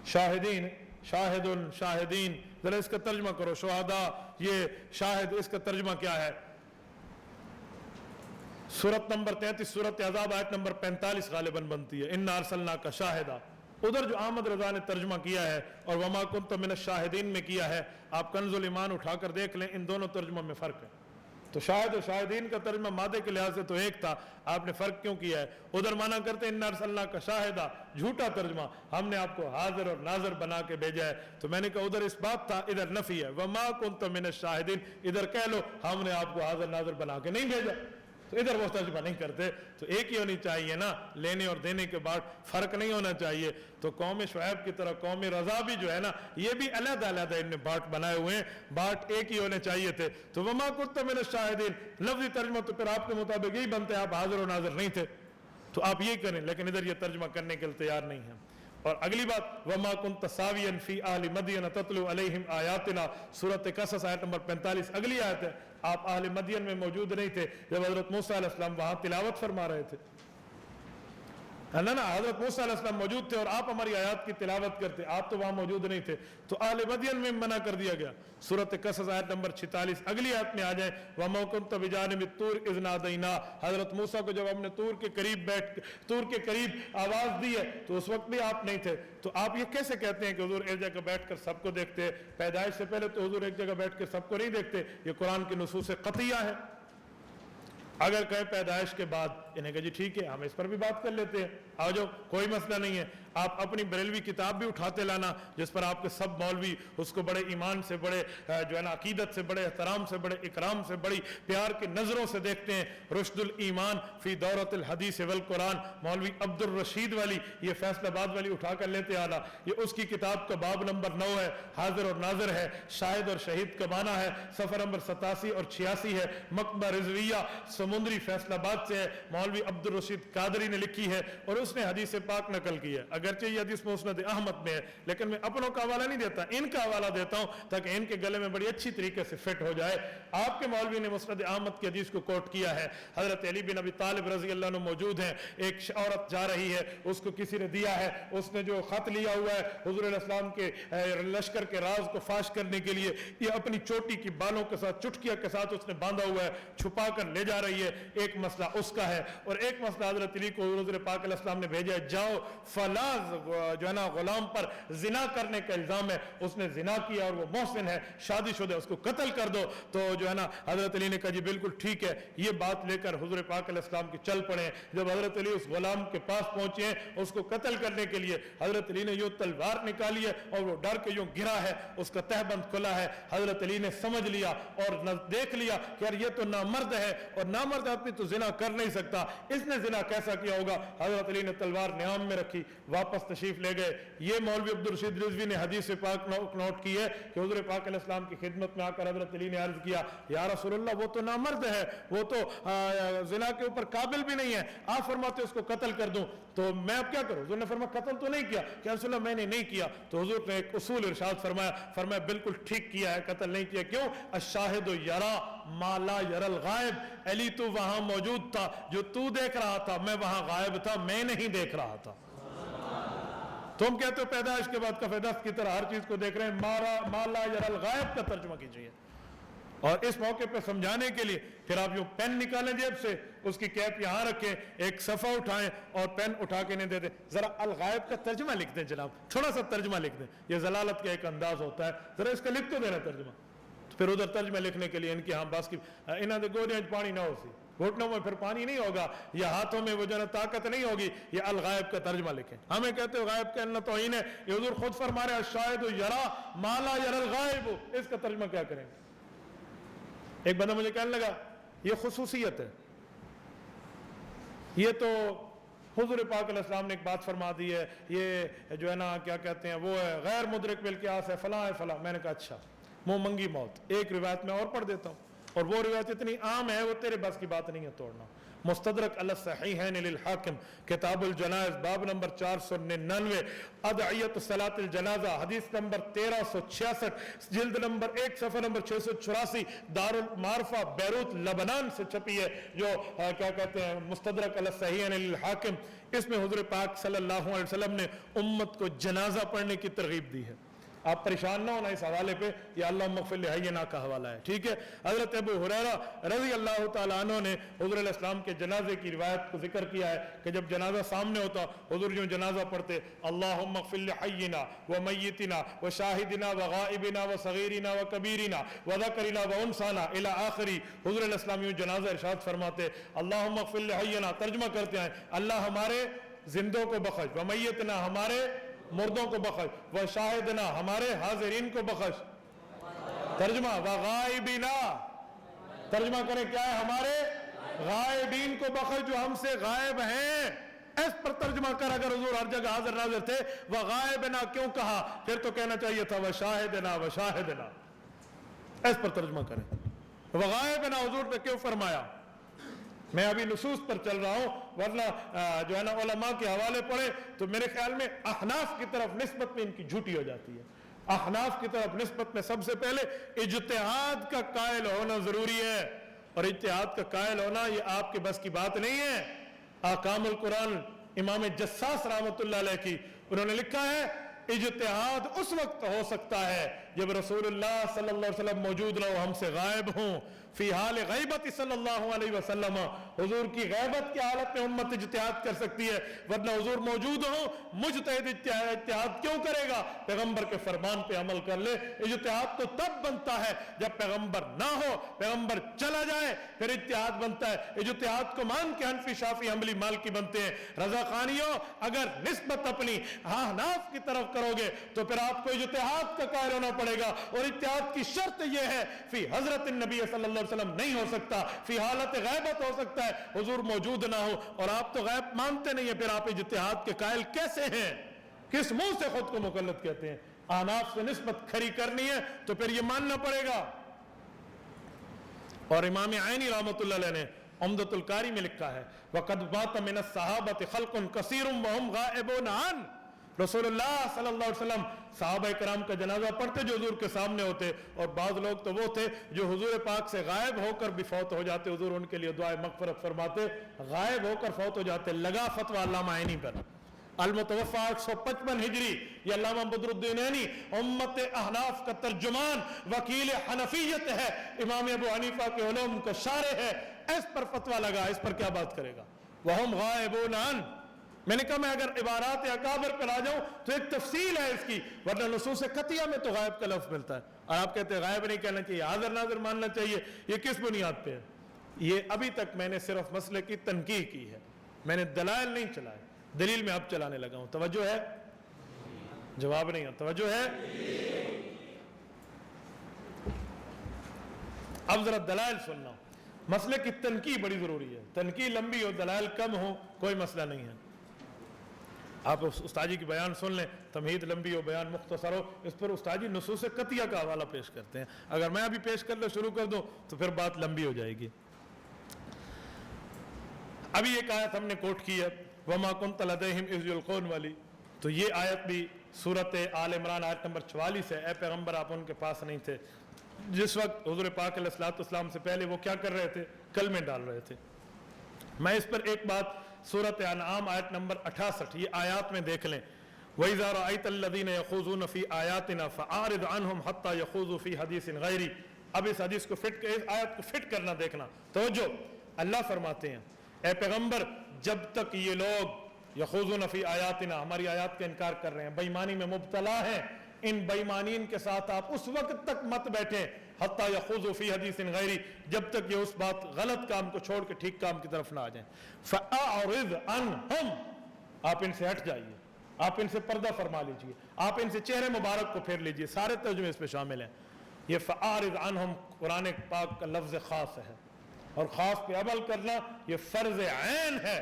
शाहिदीन, शाहिदुन, शाहिदीन, जरा इसका तर्जुमा करो। शुहदा, ये शाहिद, इसका तर्जुमा क्या है? सूरत नंबर 33 सूरत अज़ाब आयत नंबर 45 गालिबन बनती है, इन्ना अरसलनाका शाहिदा। उधर जो अहमद रजा ने तर्जुमा किया है और वमा कुन्त मिनश शाहिदीन में किया है, आप कंजुल ईमान उठाकर देख लें, इन दोनों तर्जुमा में फ़र्क है। तो शाहिद और शाहिदीन का तर्जुमा मादे के लिहाज से तो एक था, आपने फ़र्क क्यों किया है? उधर माना करते इन्ना अरसलनाका शाहिदा, झूठा तर्जुमा, हमने आपको हाजिर और नाज़िर बना के भेजा है। तो मैंने कहा उधर इस बात था, इधर नफ़ी है। वमा कुन्त मिनश शाहिदीन, इधर कह लो हमने आपको हाजिर नाज़िर बना के नहीं भेजा, तो इधर वो तर्जुमा नहीं करते। तो एक ही होनी चाहिए ना, लेने और देने के बाद फ़र्क नहीं होना चाहिए। तो कौम शुएब की तरह कौम रज़ा भी जो है ना, ये भी अलग अलग इनने बाट बनाए हुए हैं, बाट एक ही होने चाहिए थे। तो वमा कुन्त मिनश शाहिदीन, लफ्ज़ी तर्जुमा तो फिर आपके मुताबिक यही बनते, आप हाजिर और नाज़िर नहीं थे, तो आप यही करें। लेकिन इधर ये तर्जुमा करने के लिए तैयार नहीं है। और अगली बात, वमा कुन्त सावियन फी अहली मदयन ततलू अलैहिम आयातिना, सूरत क़सस आयत नंबर 45 अगली आयत है। आप अहले मदयन में मौजूद नहीं थे जब हज़रत मूसा अलैहिस्सलाम वहाँ तिलावत फरमा रहे थे, है ना? हज़रत मूसा अलैहिस्सलाम मौजूद थे और आप हमारी आयत की तिलावत करते, आप तो वहाँ मौजूद नहीं थे, तो अहले मदयन में मना कर दिया गया। सूरत क़सस आयत नंबर 46 अगली आयत में आ जाए, वमा कुन्त बिजानिबि तूर इज़ नादैना, हज़रत मूसा को जब हमने तूर के करीब आवाज़ दी है तो उस वक्त भी आप नहीं थे। तो आप ये कैसे कहते हैं कि हुजूर एक जगह बैठ कर सबको देखते हैं? पैदाइश से पहले तो हुजूर एक जगह बैठ कर सबको नहीं देखते, ये कुरान की नुसूस क़तिया है। अगर कहे पैदाइश के बाद, इन्हें कहे जी ठीक है, हम इस पर भी बात कर लेते हैं, आ जाओ, कोई मसला नहीं है। आप अपनी बरेलवी किताब भी उठाते लाना जिस पर आपके सब मौलवी उसको बड़े ईमान से, बड़े जो है ना अकीदत से, बड़े एहतराम से, बड़े इकराम से, बड़ी प्यार की नज़रों से देखते हैं। रुश्दुल ईमान फ़ी दौरतिल हदीस वल कुरान, मौलवी अब्दुल रशीद वाली, ये फैसलाबाद वाली उठा कर लेते आना, ये उसकी किताब का बाब नंबर 9 है, हाजिर और नाज़िर है, शाहिद और शहीद का माना है, सफ़र नंबर 87 और 86 है, मकबा रिजविया समुद्री फैसलाबाद से है, मौलवी अब्दुल रशीद कादरी ने लिखी है और उसने हदीस पाक नकल की है। अगरचे ये हदीस मुस्नद अहमद में है, लेकिन मैं अपनों का हवाला नहीं देता, इनका हवाला देता हूं ताकि इनके गले में बड़ी अच्छी तरीके से फिट हो जाए। आपके मौलवी ने मुस्नद अहमद की हदीस को कोट किया है, हजरत अली बिन अबी तालिब रज़ी अल्लाह अन्हु मौजूद हैं, एक औरत जा रही है, उसको किसी ने दिया है, उसने जो खत लिया हुआ है हुजूर अलैहिस्सलाम के लश्कर के राज को फाश करने के लिए, ये अपनी चोटी की बालों के साथ, चुटकिया के साथ उसने बांधा हुआ है, छुपा कर ले जा रही है। एक मसला उसका है और एक मसला हजरत अली को हुजूर पाक अलैहिस्सलाम ने भेजा है, जाओ फलाज जो है ना गुलाम पर जिना करने का इल्जाम है, उसने जिना किया और वो मोहसिन है, शादीशुदा, उसको कत्ल कर दो। तो जो है ना हजरत अली ने कहा जी बिल्कुल ठीक है। ये बात लेकर हुजूर पाक अलैहिस्सलाम की चल पड़े। जब हजरत अली उस गुलाम के पास पहुंचे उसको कत्ल करने के लिए, हजरत अली ने यूं तलवार निकाली है और वो डर के यूं गिरा है, उसका तहबंद खुला है। हजरत अली ने समझ लिया और देख लिया कि यार ये तो नामर्द है और नामर्द आदमी तो जिना कर नहीं सकता, इसने जिना कैसा किया होगा। हजरत अली ने तलवार न्याम में रखी, वापस तशरीफ ले गए। ये मौलवी अब्दुल रशीद रिजवी ने हदीस पाक नोट की है कि हुजूर पाक अलैहिस्सलाम की खिदमत में आकर हजरत अली ने अर्ज किया, या रसूलल्लाह वो तो नामर्द है, वो तो जिना के ऊपर काबिल भी नहीं है, आप फरमाते उसको कत्ल कर दूं तो मैं अब क्या करूं? हुजूर ने फरमाया कत्ल तो नहीं किया। क्या रसूलल्लाह मैंने नहीं किया? तो हुजूर ने एक उसूल इरशाद फरमाया बिल्कुल ठीक किया है, कत्ल नहीं किया। क्यों? अशाहिदु यरा मा ला यरल गायब, अली तू वहां मौजूद था, जो तू देख रहा था मैं वहां गायब था, मैं नहीं देख रहा था। तुम कहते हो पैदाइश के बाद कफेदस्त की तरह हर चीज को देख रहे हैं, माला यरल गायब का तर्जुमा कीजिए। और इस मौके पर समझाने के लिए फिर आप यूं पेन निकालें जेब से, उसकी कैप यहां रखें, एक सफा उठाएं और पेन उठा के नहीं देते, जरा अल गायब का तर्जुमा लिख दें जनाब, थोड़ा सा तर्जुमा लिख दें, यह जलालत का एक अंदाज होता है, जरा इसका लिख तो देना तर्जुमा। तो फिर उधर तर्जुमा लिखने के लिए इनके यहाँ बास की इन्हों दे गोरियां पानी ना हो सी, घुटनों में फिर पानी नहीं होगा, या हाथों में वो जो है ताकत नहीं होगी, ये अल गायब का तर्जुमा लिखें। हमें कहते हो गायब कहना तौहीन है, ये हुजूर खुद फरमा रहे हैं शायद यरा माला यरल गायब, इसका तर्जुमा क्या करेंगे? एक बंदा मुझे कहने लगा ये खुसूसियत है, ये तो حضور پاک علیہ السلام نے ایک بات فرما دی ہے، یہ جو ہے نا کیا کہتے ہیں وہ ہے غیر مدرک بالقیاس ہے، فلاں ہے فلاں. میں نے کہا اچھا منہ منگی موت. ایک روایت میں اور پڑھ دیتا ہوں، اور وہ روایت اتنی عام ہے وہ تیرے بس کی بات نہیں ہے توڑنا. مستدرک علی الصحیحین للحاکم کتاب الجنائز باب نمبر 499 ادعیت صلاۃ الجنازہ حدیث نمبر 1366 جلد نمبر 1 صفحہ نمبر 684 دار المعرفہ بیروت لبنان سے چھپی ہے، جو کیا کہتے ہیں مستدرک علی الصحیحین للحاکم. اس میں حضور پاک صلی اللہ علیہ وسلم نے امت کو جنازہ پڑھنے کی ترغیب دی ہے. آپ پریشان نہ ہونا اس حوالے پہ، یہ اللہم اغفر لحینا کا حوالہ ہے، ٹھیک ہے. حضرت ابو ہریرہ رضی اللہ تعالیٰ عنہ نے حضور علیہ السلام کے جنازے کی روایت کو ذکر کیا ہے کہ جب جنازہ سامنے ہوتا حضور جو جنازہ پڑھتے اللہم اغفر لحینا ومیتنا وشاہدنا وغائبنا وصغیرنا وکبیرنا وذکرنا وانثانا الی آخری. حضور علیہ السلام یوں جنازہ ارشاد فرماتے اللہم اغفر لحینا، ترجمہ کرتے ہیں اللہ ہمارے زندوں کو بخش، ومیتنا ہمارے مردوں کو بخش، وشاہدنا ہمارے حاضرین کو بخش. ترجمہ وغائبنا، ترجمہ کریں کیا ہے ہمارے غائبین کو بخش جو ہم سے غائب ہیں. اس پر ترجمہ کر اگر حضور ہر جگہ حاضر ناظر تھے وغائبنا کیوں کہا؟ پھر تو کہنا چاہیے تھا وشاہدنا وشاہدنا. اس پر ترجمہ کریں وغائبنا حضور نے کیوں فرمایا. میں ابھی نصوص پر چل رہا ہوں، ورنہ جو ہے نا علماء کے حوالے پڑھے تو میرے خیال میں احناف کی طرف نسبت میں ان کی جھوٹی ہو جاتی ہے. احناف کی طرف نسبت میں سب سے پہلے اجتہاد کا قائل ہونا ضروری ہے، اور اجتہاد کا قائل ہونا یہ آپ کے بس کی بات نہیں ہے. احکام القرآن امام جساس رحمۃ اللہ علیہ کی انہوں نے لکھا ہے اجتہاد اس وقت ہو سکتا ہے جب رسول اللہ صلی اللہ علیہ وسلم موجود نہ ہو، ہم سے غائب ہوں. فی حال غیبت صلی اللہ علیہ وسلم، حضور کی غیبت کی حالت میں امت اجتہاد کر سکتی ہے، ورنہ حضور موجود ہوں مجتہد اجتہاد کیوں کرے گا؟ پیغمبر کے فرمان پہ عمل کر لے. اجتہاد تو تب بنتا ہے جب پیغمبر نہ ہو، پیغمبر چلا جائے پھر اجتہاد بنتا ہے. اجتہاد کو مان کے حنفی شافعی حنبلی مالکی بنتے ہیں. رضا خانیوں اگر نسبت اپنی احناف کی طرف کرو گے تو پھر آپ کو اجتہاد کا قائل ہونا پڑے گا، اور اجتہاد کی شرط یہ ہے فی حضرت النبی صلی اللہ علیہ وسلم نہیں ہو سکتا، فی حالت غیبت ہو سکتا ہے حضور موجود نہ ہو، اور آپ تو غیب مانتے نہیں ہیں، پھر آپ اجتہاد کے قائل کیسے ہیں؟ کس منہ سے خود کو مکلف کہتے ہیں؟ احناف سے نسبت کھری کرنی ہے تو پھر یہ ماننا پڑے گا. اور امام عینی رحمۃ اللہ علیہ نے عمدۃ القاری میں لکھا ہے وَقَدْ بَاتَ مِنَ الصَّحَابَةِ خَلْقٌ كَثِيرٌ وَهُمْ غَائِبُونَ عَنْ. رسول اللہ صلی اللہ علیہ وسلم صحابہ کرام کا جنازہ پڑھتے جو حضور کے سامنے ہوتے، اور بعض لوگ تو وہ تھے جو حضور پاک سے غائب ہو کر بھی فوت ہو جاتے، حضور ان کے لیے دعائے مغفرت فرماتے، غائب ہو کر فوت ہو جاتے. لگا فتویٰ علامہ عینی پر المتوفى 855 ہجری، یہ علامہ بدر الدین عینی امت احناف کا ترجمان وکیل حنفیت ہے، امام ابو حنیفہ کے علوم کا شارح ہے. اس پر فتویٰ لگا، اس پر کیا بات کرے گا؟ وَهُمْ غَائِبُونَ عَنْ. میں نے کہا میں اگر عبارات اکابر پہ لا جاؤں تو ایک تفصیل ہے اس کی، ورنہ نصوص قطعیہ میں تو غائب کا لفظ ملتا ہے، اور آپ کہتے ہیں غائب نہیں کہنا چاہیے، حاضر ناظر ماننا چاہیے. یہ کس بنیاد پہ ہے؟ یہ ابھی تک میں نے صرف مسئلے کی تنقیح کی ہے، میں نے دلائل نہیں چلائے. دلیل میں اب چلانے لگا ہوں. توجہ ہے؟ جواب نہیں ہے. توجہ ہے؟ اب ذرا دلائل سننا. مسئلے کی تنقیح بڑی ضروری ہے، تنقیح لمبی ہو دلائل کم ہو کوئی مسئلہ نہیں ہے. آپ استاد جی کی بیان سن لیں، تمہید لمبی ہو بیان مختصر ہو، اس پر استاد جی نصوص قطعیہ کا حوالہ پیش کرتے ہیں. اگر میں ابھی پیش کرنا شروع کر دوں تو پھر بات لمبی ہو جائے گی. ابھی ایک آیت ہم نے کوٹ کی ہے وَمَا كُنْتَ لَدَيْهِمْ إِذْ يُلْقُونَ والی، تو یہ آیت بھی سورت آل عمران آیت نمبر 44 ہے. اے پیغمبر آپ ان کے پاس نہیں تھے جس وقت حضور پاک علیہ الصلوۃ والسلام سے پہلے وہ کیا کر رہے تھے؟ کلمے ڈال رہے تھے. میں اس پر ایک بات سورت انعام آیت نمبر 68 یہ آیات میں دیکھ لیں. وَإِذَا رَأَيْتَ الَّذِينَ يَخُوضُونَ فِي آيَاتِنَا فَأَعْرِضْ عَنْهُمْ حَتَّى يَخُوضُوا فِي حَدِيثٍ غَيْرِهِ. اب اس حدیث کو اس آیت کو فٹ کرنا دیکھنا. توجہ، اللہ فرماتے ہیں اے پیغمبر جب تک یہ لوگ یخوضون فی آیاتنا ہماری آیات کا انکار کر رہے ہیں، بے ایمانی میں مبتلا ہیں، ان بے ایمانین کے ساتھ آپ اس وقت تک مت بیٹھیں حتی یخوضوا فی حدیث غیری، جب تک یہ اس بات غلط کام کو چھوڑ کے ٹھیک کام کی طرف نہ آ جائیں. فَأَعْرِضْ عَنْهُمْ، آپ ان سے ہٹ جائیے، آپ ان سے پردہ فرما لیجئے، آپ ان سے چہرے مبارک کو پھیر لیجئے. سارے ترجمے اس پہ شامل ہیں. یہ فَأَعْرِضْ عَنْهُمْ قرآن پاک کا لفظ خاص ہے، اور خاص پہ عمل کرنا یہ فرض عین ہے.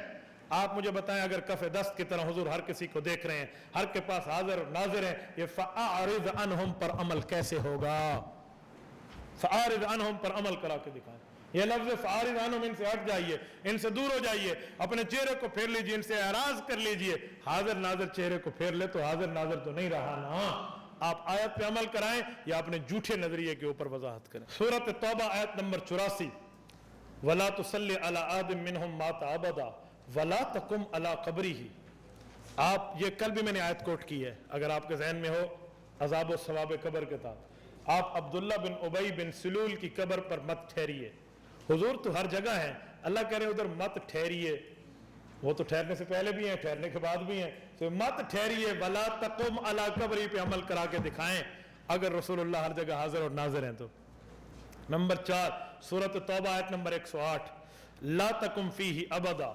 آپ مجھے بتائیں اگر کف دست کی طرح حضور ہر کسی کو دیکھ رہے ہیں, ہر کے پاس حاضر اور ناظر ہیں, یہ فَأَعْرِضْ عَنْهُمْ پر عمل کیسے ہوگا؟ فَأَعْرِضْ عَنْهُمْ پر عمل کرا کے دکھائیں. یہ لفظ فَأَعْرِضْ عَنْهُمْ, ان سے ہٹ جائیے, ان سے دور ہو جائیے, اپنے چہرے کو پھیر لیجیے, ان سے اعراض کر لیجیے. حاضر ناظر چہرے کو پھیر لے تو حاضر ناظر تو نہیں رہا نا. آپ آیت پہ عمل کرائیں یا اپنے جھوٹے نظریے کے اوپر وضاحت کریں. سورۃ توبہ آیت نمبر 84, وَلَا تُصَلِّ عَلَىٰ آدٍ مِّنْهُمْ مَاتَ أَبَدًا وَلَا تَقُمْ عَلَىٰ قَبْرِهِ. آپ یہ کل بھی میں نے آیت کوٹ کی ہے, اگر آپ کے ذہن میں ہو عذاب و ثواب قبر کے ساتھ. آپ عبداللہ بن ابی بن سلول کی قبر پر مت ٹھہریے. حضور تو ہر جگہ ہیں, اللہ کہہ رہے ادھر مت ٹھہریے. وہ تو ٹھہرنے سے پہلے بھی ہیں, ٹھہرنے کے بعد بھی ہیں, تو مت ٹھہریے. وَلَا تَقُمْ عَلَىٰ قَبْرِهِ پہ عمل کرا کے دکھائیں اگر رسول اللہ ہر جگہ حاضر اور ناظر ہیں تو. نمبر 4, سورۃ توبہ آیت نمبر 108, لا تقم فیہ ابدا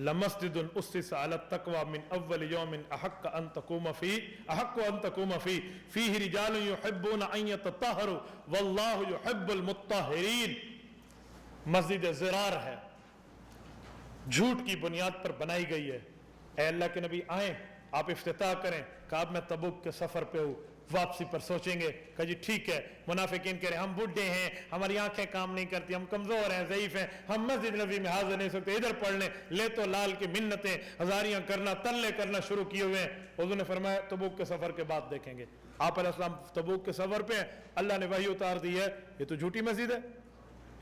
لمسجد اسس علی التقوی من اول یوم احق ان تقوم فیہ فیہ رجال یحبون ان یتطہروا واللہ یحب المطہرین. مسجد زرار ہے, جھوٹ کی بنیاد پر بنائی گئی ہے. اے اللہ کے نبی آئیں, آپ افتتاح کریں. کہا میں تبوک کے سفر پہ ہوں, واپسی پر سوچیں گے. کہا جی ٹھیک ہے. منافقین کہہ رہے ہم بڈھے ہیں, ہماری آنکھیں کام نہیں کرتی, ہم کمزور ہیں, ضعیف ہیں, ہم مسجد نبی میں حاضر نہیں سکتے, ادھر پڑھ لیں. لے تو لال کی منتیں ہزاریاں کرنا, تلے کرنا شروع کیے ہوئے ہیں. حضور نے فرمایا تبوک کے سفر کے بعد دیکھیں گے. آپ علیہ السلام تبوک کے سفر پہ ہیں, اللہ نے وحی اتار دی ہے یہ تو جھوٹی مسجد ہے,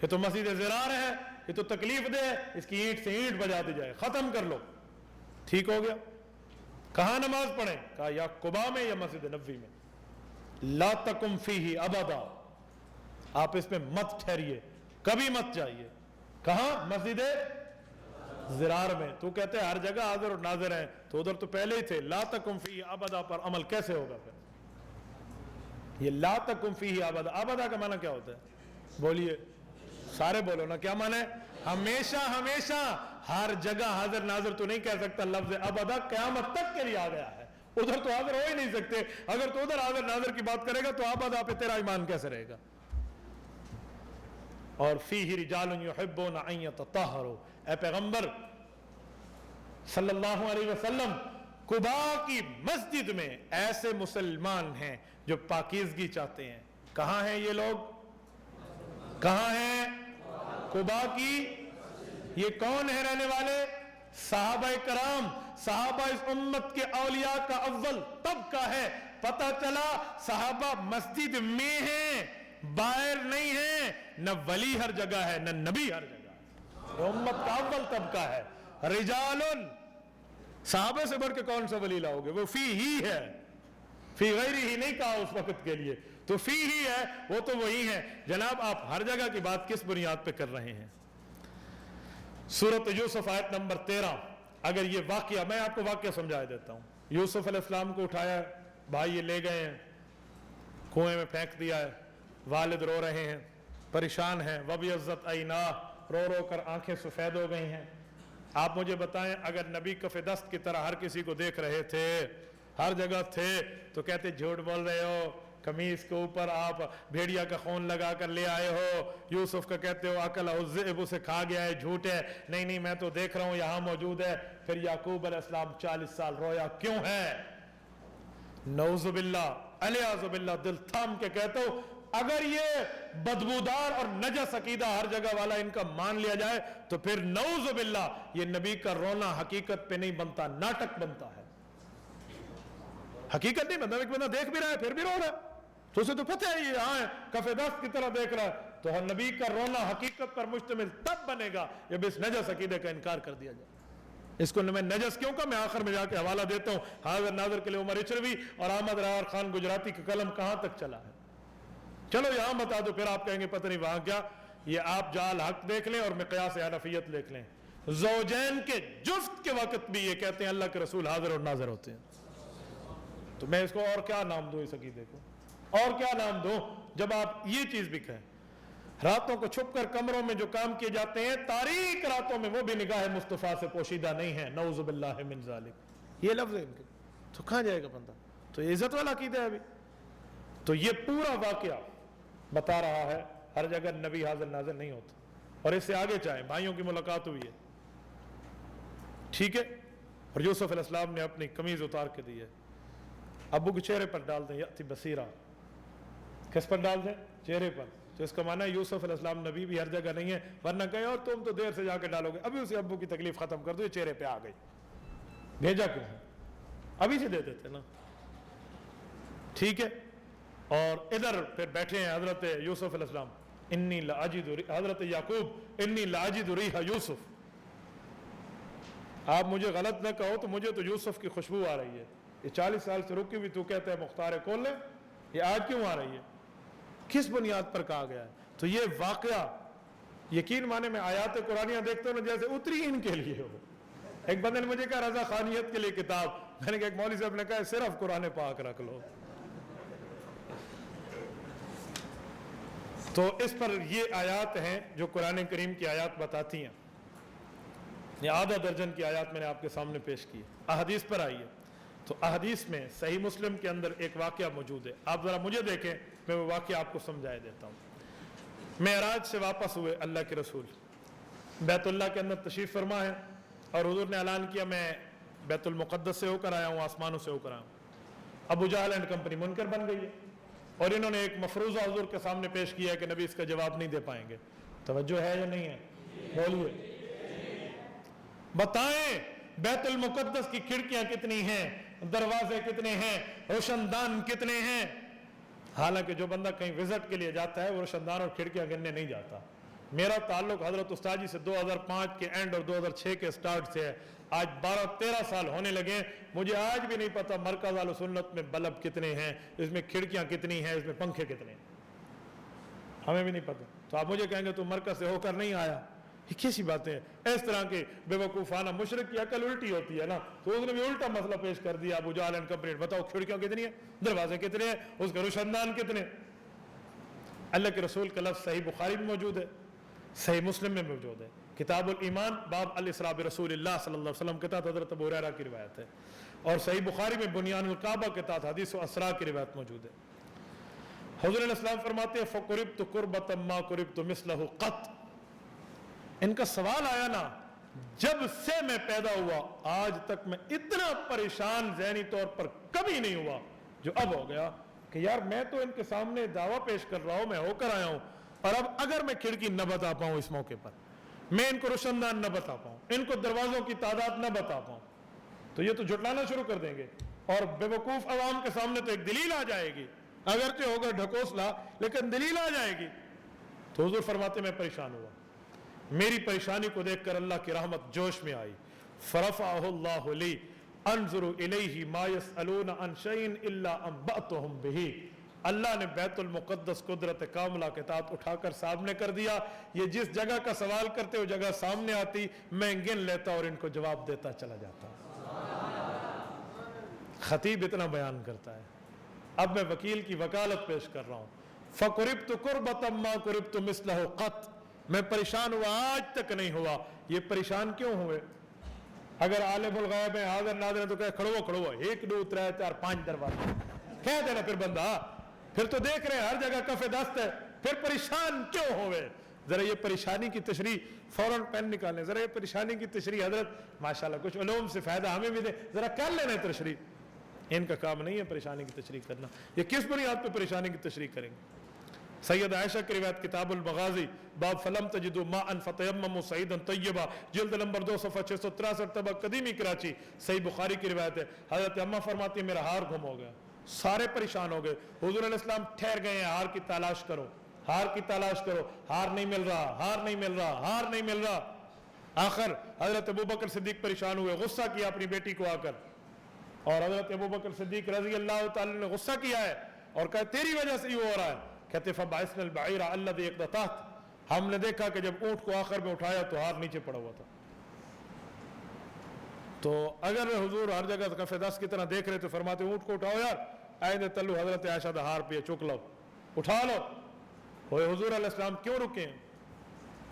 یہ تو مسجد زرار ہے, یہ تو تکلیف دہ ہے, اس کی اینٹ سے اینٹ بجا دی جائے, ختم کر لو. ٹھیک ہو گیا. کہاں نماز پڑھیں؟ کہا یا قباء میں یا مسجد نبوی میں. لا تقم فیہ ابدا, آپ اس میں مت ٹھہریے, کبھی مت جائیے. کہاں؟ مسجد زرار میں. تو کہتے ہیں ہر جگہ حاضر اور ناظر ہیں, تو ادھر تو پہلے ہی تھے. لا تقم فیہ ابدا پر عمل کیسے ہوگا پھر؟ یہ لا تقم فیہ ابدا, ابدا کا معنی کیا ہوتا ہے؟ بولیے, سارے بولو نا, کیا معنی ہے؟ ہمیشہ ہمیشہ, ہر جگہ حاضر ناظر تو نہیں کہہ سکتا. لفظ ابدا قیامت تک کے لیے آ گیا ہے, ادھر تو حاضر ہو ہی نہیں سکتے. اگر تو ادھر حاضر ناظر کی بات کرے گا تو ابدا پہ تیرا ایمان کیسے رہے گا؟ اور فیہ رجال یحبون ان یتطہروا, اے پیغمبر صلی اللہ علیہ وسلم, قباء کی مسجد میں ایسے مسلمان ہیں جو پاکیزگی چاہتے ہیں. کہاں ہیں یہ لوگ؟ کہاں ہیں؟ قباء کی. یہ کون ہیں رہنے والے؟ صحابہ کرام. صحابہ اس امت کے اولیاء کا اول طبقہ ہے. پتہ چلا صحابہ مسجد میں ہیں, باہر نہیں ہیں. نہ ولی ہر جگہ ہے, نہ نبی ہر جگہ ہے. یہ امت کا اول طبقہ ہے. رجال, صحابہ سے بڑھ کے کون سا ولی لاؤ گے؟ وہ فی ہی ہے, فی غیری ہی نہیں کہا اس وقت کے لیے, تو فی ہی ہے, وہ تو وہی ہے. جناب آپ ہر جگہ کی بات کس بنیاد پہ کر رہے ہیں؟ سورۃ یوسف آیت نمبر 13. اگر یہ واقعہ, میں آپ کو واقعہ سمجھا دیتا ہوں. یوسف علیہ السلام کو اٹھایا, بھائی یہ لے گئے ہیں, کنویں میں پھینک دیا ہے, والد رو رہے ہیں, پریشان ہیں. وَبِيَضَّتْ عَيْنَاهُ, رو رو کر آنکھیں سفید ہو گئی ہیں. آپ مجھے بتائیں اگر نبی کف دست کی طرح ہر کسی کو دیکھ رہے تھے, ہر جگہ تھے, تو کہتے جھوٹ بول رہے ہو, قمیص کے اوپر آپ بھیڑیا کا خون لگا کر لے آئے ہو. یوسف کا کہتے ہو اکل الذئب, اسے کھا گیا ہے, جھوٹ ہے. نہیں نہیں میں تو دیکھ رہا ہوں, یہاں موجود ہے. پھر یعقوب علیہ السلام 40 سال رویا کیوں ہے؟ نعوذ باللہ, الیاذ باللہ, دل تھام کے کہتا ہوں اگر یہ بدبودار اور نجس عقیدہ ہر جگہ والا ان کا مان لیا جائے تو پھر نعوذ باللہ یہ نبی کا رونا حقیقت پہ نہیں بنتا, ناٹک بنتا ہے. حقیقت نہیں بنتا. ایک بندہ دیکھ بھی رہا ہے پھر بھی رو رہا ہے, تو اسے تو پتہ ہے یہ ہاں کف دست کی طرح دیکھ رہا ہے. تو ہر نبی کا رونا حقیقت پر مشتمل تب بنے گا جب اس نجس عقیدے کا انکار کر دیا جائے. اس کو میں نجس کیوں کا, میں آخر میں جا کے حوالہ دیتا ہوں. حاضر ناظر کے لیے عمر اچروی اور احمد راور خان گجراتی کا قلم کہاں تک چلا ہے. چلو یہاں بتا دو, پھر آپ کہیں گے پتہ نہیں وہاں کیا. یہ آپ جال حق دیکھ لیں اور مقیاس حنفیت دیکھ لیں. زوجین کے جفت کے وقت بھی یہ کہتے ہیں اللہ کے رسول حاضر اور ناظر ہوتے ہیں. تو میں اس کو اور کیا نام دوں, اس عقیدے کو اور کیا نام دوں جب آپ یہ چیز بھی کہیں. راتوں کو چھپ کر کمروں میں جو کام کیے جاتے ہیں تاریک راتوں میں, وہ بھی نگاہ مصطفیٰ سے پوشیدہ نہیں ہے. نعوذ باللہ من ذالک, یہ لفظ ہے ان کے. تو کہاں جائے گا بندہ؟ تو یہ عزت والا عقیدہ ہے ابھی. تو یہ پورا واقعہ بتا رہا ہے ہر جگہ نبی حاضر ناظر نہیں ہوتا. اور اس سے آگے چاہیں بھائیوں کی ملاقات ہوئی ہے, ٹھیک ہے. اور یوسف علیہ السلام نے اپنی قمیض اتار کے دی ہے, ابو کے چہرے پر ڈال دیں یاتی بصیرہ. کس پر ڈال دیں؟ چہرے پر. تو اس کا معنی ہے یوسف علیہ السلام نبی بھی ہر جگہ نہیں ہے, ورنہ کہیں اور تم تو دیر سے جا کے ڈالو گے, ابھی اسے ابو کی تکلیف ختم کر دو, یہ چہرے پہ آ گئی, بھیجا کیوں ہے؟ ابھی سے دے دیتے نا. ٹھیک ہے. اور ادھر پھر بیٹھے ہیں حضرت یوسف علیہ السلام, انی لاجد, حضرت یعقوب انی لاجد ریح یوسف. آپ مجھے غلط نہ کہو تو مجھے تو یوسف کی خوشبو آ رہی ہے. یہ 40 سال سے رکی بھی تو کہتا ہے مختار کھول لے, یہ آج کیوں آ رہی ہے؟ کس بنیاد پر کہا گیا ہے؟ تو یہ واقعہ یقین مانے میں آیات قرآنیاں دیکھتا ہوں جیسے اتری ان کے لیے ہو. ایک بندے نے مجھے کہا رضا خانیت کے لیے کتاب, میں نے کہا ایک مولوی صاحب نے کہا صرف قرآن پاک رکھ لو. تو اس پر یہ آیات ہیں جو قرآن کریم کی آیات بتاتی ہیں. یہ آدھا درجن کی آیات میں نے آپ کے سامنے پیش کی. احادیث پر آئی ہے. تو احادیث میں صحیح مسلم کے اندر ایک واقعہ موجود ہے, آپ ذرا مجھے دیکھیں, میں وہ واقعہ آپ کو سمجھائے دیتا ہوں. معراج سے واپس ہوئے اللہ کے رسول, بیت اللہ کے اندر تشریف فرما ہے, اور حضور نے اعلان کیا میں بیت المقدس سے ہو کر آیا ہوں, آسمانوں سے ہو کر آیا ہوں. ابو جہل اینڈ کمپنی منکر بن گئی ہے, اور انہوں نے ایک مفروضہ حضور کے سامنے پیش کیا ہے کہ نبی اس کا جواب نہیں دے پائیں گے. توجہ ہے یا نہیں ہے؟ بولیے, بتائیں بیت المقدس کی کھڑکیاں کتنی ہیں, دروازے کتنے ہیں, روشن دان کتنے ہیں؟ حالانکہ جو بندہ کہیں وزٹ کے لیے جاتا ہے وہ روشن دان اور کھڑکیاں گننے نہیں جاتا. میرا تعلق حضرت استاد جی سے 2005 کے اینڈ اور 2006 کے سٹارٹ سے ہے. آج 12-13 سال ہونے لگے, مجھے آج بھی نہیں پتا مرکز اہل سنت میں بلب کتنے ہیں, اس میں کھڑکیاں کتنی ہیں, اس میں پنکھے کتنے ہیں, ہمیں بھی نہیں پتا. تو آپ مجھے کہیں گے تو مرکز سے ہو کر نہیں آیا, یہ کیسی باتیں ہیں؟ اس طرح کے بے وقوفانہ مشرک کی عقل الٹی ہوتی ہے نا. تو اس نے بھی الٹا مسئلہ پیش کر دیا. ابو جہل اینڈ کمپنی, بتاؤ کھڑکیاں کتنی ہیں, دروازے کتنے ہیں, اس کے روشندان کتنے؟ اللہ کے رسول کا لفظ صحیح بخاری میں موجود ہے, صحیح مسلم میں موجود ہے. کتاب الایمان باب الاسراء برسول اللہ صلی اللہ علیہ وسلم کے تحت حضرت ابو ہریرہ کی روایت ہے, اور صحیح بخاری میں بنیان الکعبہ کے تحت حدیث و اسراء کی روایت موجود ہے. حضور علیہ السلام فرماتے ہیں فقربت قربۃ ما قربت مثلہ قط. ان کا سوال آیا نا, جب سے میں پیدا ہوا آج تک میں اتنا پریشان ذہنی طور پر کبھی نہیں ہوا جو اب ہو گیا, کہ یار میں تو ان کے سامنے دعویٰ پیش کر رہا ہوں, میں ہو کر آیا ہوں, اور اب اگر میں کھڑکی نہ بتا پاؤں اس موقع پر, میں ان کو روشندان نہ بتا پاؤں, ان کو دروازوں کی تعداد نہ بتا پاؤں, تو یہ تو جھٹلانا شروع کر دیں گے, اور بے وقوف عوام کے سامنے تو ایک دلیل آ جائے گی, اگرچہ ہوگا ڈھکوسلا لیکن دلیل آ جائے گی. تو حضور فرماتے میں پریشان ہوا, میری پریشانی کو دیکھ کر اللہ کی رحمت جوش میں آئی. فرفعہ اللہ لی انظر الیہ ما یسألون عن شیء الا انبأتهم بہ. اللہ نے بیت المقدس قدرت کاملہ کے تحت اٹھا کر سامنے کر دیا, یہ جس جگہ کا سوال کرتے وہ جگہ سامنے آتی, میں گن لیتا اور ان کو جواب دیتا چلا جاتا. خطیب اتنا بیان کرتا ہے, اب میں وکیل کی وکالت پیش کر رہا ہوں. فقربت قربۃ ما قربت مثلہ قط. میں پریشان ہوا آج تک نہیں ہوا. یہ پریشان کیوں ہوئے؟ اگر عالم الغیب ہے, حاضر ناظر ہے, تو کہ کھڑو 1 2 3 4 5 دروازے کہہ دینا. پھر بندہ پھر تو دیکھ رہے ہر جگہ کف دست ہے, پھر پریشان کیوں ہوئے؟ ذرا یہ پریشانی کی تشریح, فوراً پین نکالیں, ذرا یہ پریشانی کی تشریح حضرت ماشاءاللہ کچھ علوم سے فائدہ ہمیں بھی دے, ذرا کر لینا تشریح. ان کا کام نہیں ہے پریشانی کی تشریح کرنا, یہ کس بنیاد پہ پریشانی کی تشریح کریں گے؟ سید عائشہ کی روایت کتاب المغازی باب فلم تجدوا ماء فتیمموا صعیدا طیبا, جلد نمبر 2 صفحہ 663 طبع قدیمی کراچی, صحیح بخاری کی روایت ہے. حضرت اماں فرماتی ہے میرا ہار گم ہو گیا, سارے پریشان ہو گئے. حضور علیہ السلام ٹھہر گئے ہیں, ہار کی تلاش کرو, ہار کی تلاش کرو, ہار نہیں مل رہا, ہار نہیں مل رہا, ہار نہیں مل رہا. آخر حضرت ابوبکر صدیق پریشان ہوئے, غصہ کیا اپنی بیٹی کو آ کر, اور حضرت ابوبکر صدیق رضی اللہ تعالی نے غصہ کیا ہے اور کہا تیری وجہ سے یہ ہو رہا ہے. کہتے فبعثنا البعیر الذی اقتطعت, ہم نے دیکھا کہ جب اونٹ کو آخر میں اٹھایا تو ہار نیچے پڑا ہوا تھا. تو اگر حضور ہر جگہ کف دست کی طرح دیکھ رہے تو فرماتے اونٹ کو اٹھاؤ یار, آئے تلو حضرت عائشہ دا ہار پہ چک لو, اٹھا لو. حضور علیہ السلام کیوں رکے,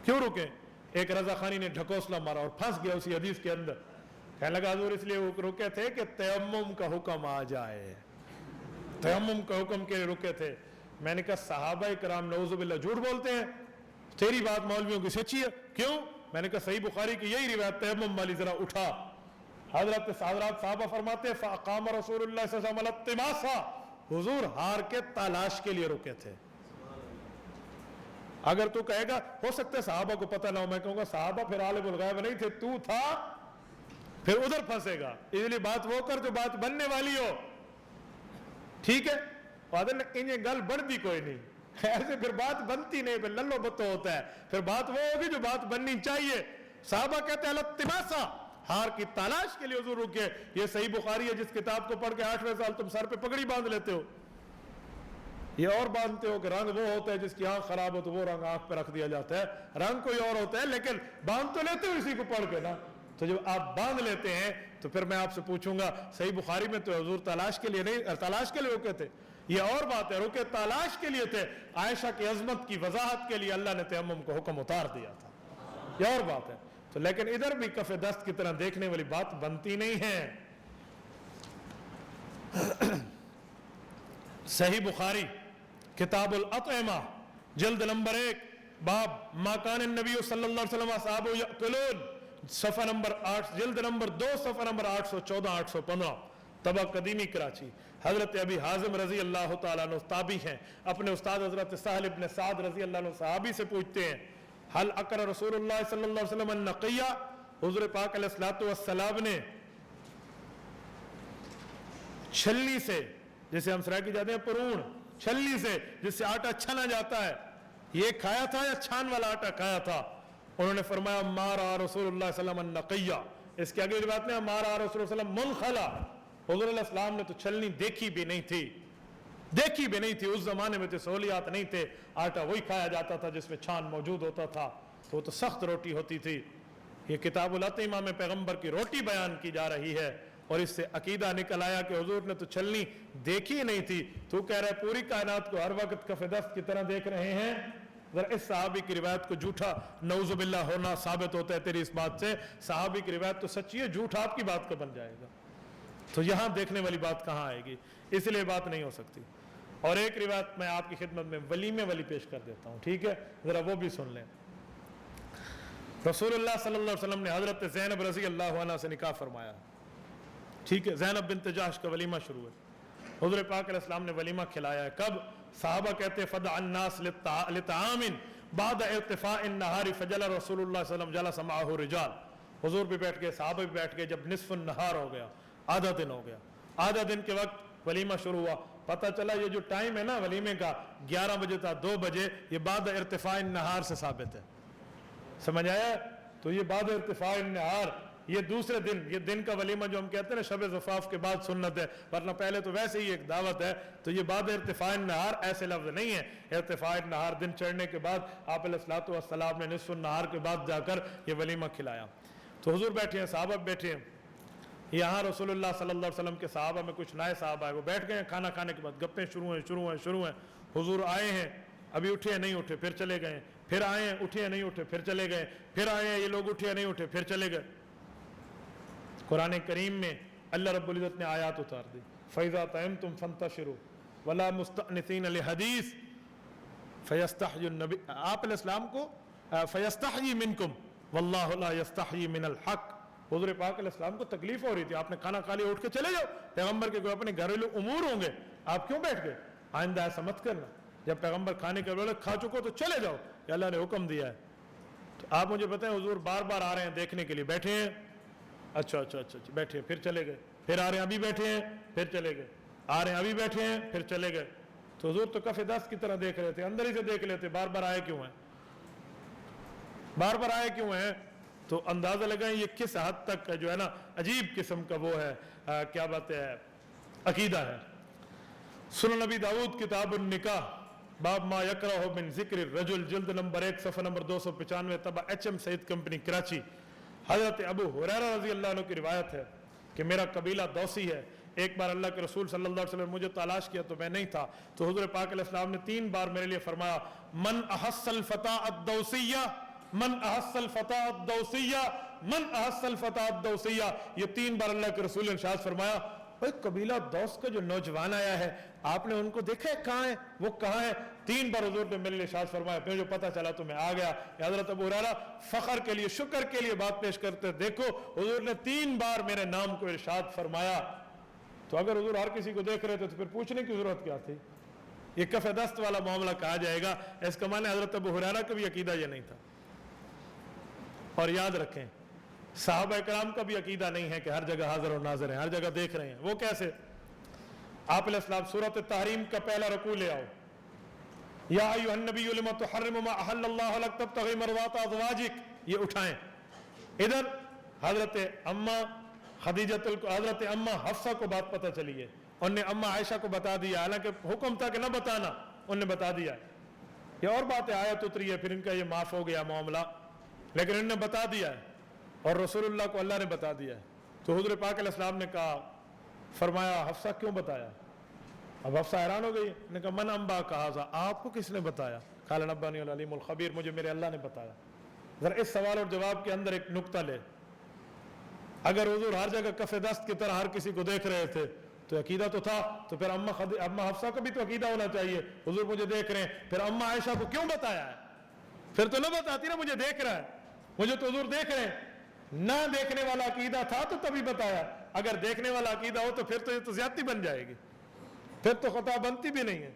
کیوں رکے؟ ایک رضا خانی نے ڈھکوسلا مارا اور پھنس گیا اسی حدیث کے اندر. کہنے لگا حضور اس لیے رکے تھے کہ تیمم کا حکم آ جائے, تیمم کا حکم کے لیے رکے تھے. میں نے کہا صحابہ کرام نعوذ باللہ جھوٹ بولتے ہیں, تیری بات مولویوں کی سچی ہے. کیوں؟ میں نے کہا صحیح بخاری کی یہی روایت تیمم والی, ذرا اٹھا हजरत साहबा फरमाते फ़अक़ाम रसूलुल्लाह सल्लल्लाहु अलैहि वसल्लम तिमासा, हुजूर हार के तलाश के लिए रुके थे। अगर तू कहेगा हो सकता है साहबा को पता ना हो, मैं कहूंगा साहबा फिर आलिमुल गैब नहीं थे, तू था, फिर उधर फंसेगा। इसलिए बात वो कर जो बात बनने वाली हो, ठीक है। इन्हें गल बढ़ती कोई नहीं, ऐसे फिर बात बनती नहीं, फिर लल्लो बत्तो होता है। फिर बात वो होगी जो बात बननी चाहिए। साहबा कहते हैं तिमासा, हार की तलाश के लिए हुजूर रुके। ये सही बुखारी है, जिस किताब को पढ़ के 8वें साल तुम सर पे पगड़ी बांध लेते हो, ये और बांधते हो कि रंग वो होता है जिसकी आंख खराब हो तो वो रंग आंख पे रख दिया जाता है, रंग कोई और होता है, लेकिन बांध तो लेते हो इसी को पढ़ के ना। तो जब आप बांध लेते हैं तो फिर मैं आपसे पूछूंगा सही बुखारी में तो हुजूर तलाश के लिए नहीं, तलाश के लिए रुके थे, ये और बात है। रुके तलाश के लिए थे, आयशा की अजमत की वजाहत के लिए अल्लाह ने तयम्मुम को हुक्म उतार दिया था, ये और बात है। तो लेकिन इधर भी कफे दस्त की तरह देखने वाली बात बनती नहीं है। सही बुखारी किताबुल अतइमा जल्द नंबर 1 बाब माकान नबी सल्लल्लाहु अलैहि वसल्लम असहाबु यअकुलून, सफ़ा नंबर 8, जल्द नंबर 2 सफ़ा नंबर 814 815, तबा कदीमी कराची। हजरत अबी हाजिम रजी अल्लाह तआला अन्हु ताबी हैं, अपने उस्ताद हजरत सहल इब्न साद रजी अल्लाह अन्हु सहाबी से पूछते हैं हल अकर रसूलुल्लाह सल्लल्लाहु अलैहि वसल्लम नक़िया, हुज़ूर पाक अलैहिस्सलातु वस्सलाम ने छलनी से, जैसे हम सराकी जाते हैं परूण, छलनी से जिससे आटा छना जाता है, ये खाया था या छान वाला आटा खाया था? उन्होंने फरमाया मारा रसूलुल्लाह सल्लल्लाहु अलैहि वसल्लम नक़िया। इसके आगे की बात नहीं, मारा रसूलुल्लाह सल्लल्लाहु अलैहि वसल्लम मुनखला, हुज़ूर अलैहिस्सलाम ने तो छलनी देखी भी नहीं थी, देखी भी नहीं थी। उस जमाने में तो सहूलियात नहीं थे, आटा वही खाया जाता था जिसमें छान मौजूद होता था, तो वो तो सख्त रोटी होती थी। ये किताबुल अतीमा में पैगंबर की रोटी बयान की जा रही है, और इससे अकीदा निकल आया कि हुजूर ने तो छलनी देखी नहीं थी। तू कह रहा है पूरी कायनात को हर वक्त कफेदस्त की तरह देख रहे हैं। जरा इस सहाबी की रिवायत को झूठा नऊजुबिल्लाह होना साबित होता है तेरी इस बात से। सहाबी की रिवायत तो सच्ची है, झूठ आपकी बात का बन जाएगा, तो यहां देखने वाली बात कहां आएगी? इसलिए बात नहीं हो सकती। और एक रिवायत मैं आपकी खिदमत में वलीमे वाली पेश कर देता हूं, ठीक है, जरा वो भी सुन लें। रसूलुल्लाह सल्लल्लाहु अलैहि वसल्लम ने हजरत ज़ैनब रज़ी अल्लाह अन्हा से निकाह फरमाया, ठीक है। ज़ैनब बिन्त जहश का वलीमा शुरू है, हुज़ूर पाक अलैहिस्सलाम ने वलीमा खिलाया है। कब? सहाबा कहते हैं फदअ अन्नास लितामिन बाद इर्तिफाइन नहारी फजल रसूलुल्लाह सल्लल्लाहु अलैहि वसल्लम जलस मअहु रिजाल। हुज़ूर भी बैठ गए, सहाबा भी बैठ गए। जब निस्फ़ुन नहार हो गया, आधा दिन हो गया, आधा दिन के वक्त वलीमा शुरू हुआ। पता चला ये जो टाइम है ना वलीमे का 11 बजे था 2 बजे, ये बाद इर्तिफाइन नहार से साबित है। समझ आया? तो ये बाद इर्तिफाइन नहार, ये दूसरे दिन, ये दिन का वलीमा जो हम कहते हैं ना शब ज़फ़ाफ़ के बाद सुन्नत है, वरना पहले तो वैसे ही एक दावत है। तो ये बाद इर्तिफाइन नहार ऐसे लफ्ज़ नहीं है। इर्तिफाइन नहार दिन चढ़ने के बाद आप अलैहिस्सलातु वस्सलाम ने निस्फ़ुन नहार के बाद जाकर ये वलीमा खिलाया। तो हुज़ूर बैठे हैं, सहाबा बैठे हैं। यहाँ रसूलुल्लाह सल्लल्लाहु अलैहि वसल्लम के सहाबा में कुछ नए सहाबा है, वो बैठ गए हैं। खाना खाने के बाद गप्पें शुरू हैं। हुज़ूर आए हैं, अभी उठे हैं नहीं उठे, फिर चले गए, फिर आए हैं, उठे हैं नहीं उठे, फिर चले गए, फिर आए हैं, ये लोग उठे हैं नहीं उठे, फिर चले गए। कुरान करीम में अल्लाह रब्बुल इज़्ज़त ने आयत उतार दी, फ़इज़ा तयम्तुम फंतशिरू वला मुस्तअनिसीन लिहदीस फ़यस्तहयी नबी, आप अलैहिस्सलाम को फ़यस्तहयी मिनकुम वल्लाहु ला यस्तहयी मिनल हक़। हुज़ूर पाक अलैहिस्सलाम को तकलीफ हो रही थी, आपने खाना खा लिया, उठ के चले जाओ। पैगंबर के कोई अपने घरेलू उमूर होंगे, आप क्यों बैठ गए? आइंदा ऐसा मत करना, जब पैगंबर खाने के बोले खा चुको तो चले जाओ, ये अल्लाह ने हुक्म दिया है। तो आप मुझे बताएं, हुज़ूर बार बार आ रहे हैं देखने के लिए, बैठे हैं, अच्छा, बैठे, फिर चले गए, फिर आ रहे हैं, अभी बैठे हैं, फिर चले गए, आ रहे हैं, अभी बैठे हैं, फिर चले गए। तो हुज़ूर तो कफ़े दस्त की तरह देख रहे थे, अंदर ही से देख लेते, बार बार आए क्यों हैं, बार बार आए क्यों हैं? तो अंदाजा लगाएं ये किस हद तक जो है ना अजीब किस्म का वो है, क्या बात है, अकीदा है। सुनन नबी दाऊद किताबुन निकाह बाब मा यकरहु मिन ज़िक्र रजुल, जिल्द नंबर 1 सफ़ा नंबर 295, तबा HM सईद कंपनी कराची। हज़रत अबू हुरैरा रज़ी अल्लाह अन्हु की रिवायत है कि मेरा कबीला दौसी है। एक बार अल्लाह के रसूल सल्लल्लाहु अलैहि वसल्लम मुझे तलाश किया तो मैं नहीं था, तो हुज़ूर पाक अलैहिस्सलाम ने 3 बार मेरे लिए फरमाया मन अहस्सल फता अद-दौसिया, मन अहस्सल फता अद-दौसिया, मन अहस्सल फता अद-दौसिया। ये 3 बार अल्लाह के रसूल ने इरशाद फरमाया, भाई कबीला दौस का जो नौजवान आया है, आपने उनको देखा है कहाँ है, वो कहाँ है? 3 बार हुजूर ने मेरे लिए इरशाद फरमाया, फिर जो पता चला तो मैं आ गया। हजरत अबू हुरैरा फख्र के लिए, शुक्र के लिए बात पेश करते, देखो हुजूर ने 3 बार मेरे नाम को इरशाद फरमाया। तो अगर हुजूर हर किसी को देख रहे थे तो फिर पूछने की जरूरत क्या थी? ये कफ़े दस्त वाला मामला कहा जाएगा। इसका माने हजरत अबू हुरैरा का भी अकीदा ये नहीं था। और याद रखें, सहाबा इकराम का भी अकीदा नहीं है कि हर जगह हाजिर और नाजिर है, हर जगह देख रहे हैं। वो कैसे? आप अलैहिस्सलाम सूरत तहरीम का पहला रुकू ले आओ, या अय्युहन नबिय्यु लिमा तुहर्रिमु मा अहल्लल्लाहु लक तब्तगी मरज़ात अज़वाजिक, ये उठाएं। इधर हजरत अम्मा खदीजतुल, हजरत अम्मा हफ्सा को बात पता चली है, उन्होंने अम्मा आयशा को बता दिया, हालांकि हुक्म था कि ना बताना, उन्होंने बता दिया। ये और बात है, आयत उतरी है, फिर इनका ये माफ हो गया मामला, लेकिन इन्होंने बता दिया है और रसूलुल्लाह को अल्लाह ने बता दिया है। तो हुज़ूर पाक अलैहिस्सलाम ने कहा, फरमाया हफ्सा क्यों बताया? अब हफ्सा हैरान हो गई, ने कहा मन अम्बा कहा, आपको किसने बताया? काल नब्बानी अल अलीमुल खबीर, मुझे मेरे अल्लाह ने बताया। जरा इस सवाल और जवाब के अंदर एक नुक्ता ले, अगर हुजूर हर जगह कफ़े दस्त की तरह हर किसी को देख रहे थे तो अकीदा तो था, तो फिर अम्मा हफ्सा का भी तो अकीदा होना चाहिए, हुजूर मुझे देख रहे हैं, फिर अम्मा आयशा को क्यों बताया है? फिर तो ना बताती ना मुझे देख रहा है, मुझे तो हुजूर देख रहे हैं। ना देखने वाला अकीदा था तो तभी बताया, अगर देखने वाला अकीदा हो तो फिर तो ये तो ज्यादती बन जाएगी, फिर तो खता बनती भी नहीं है,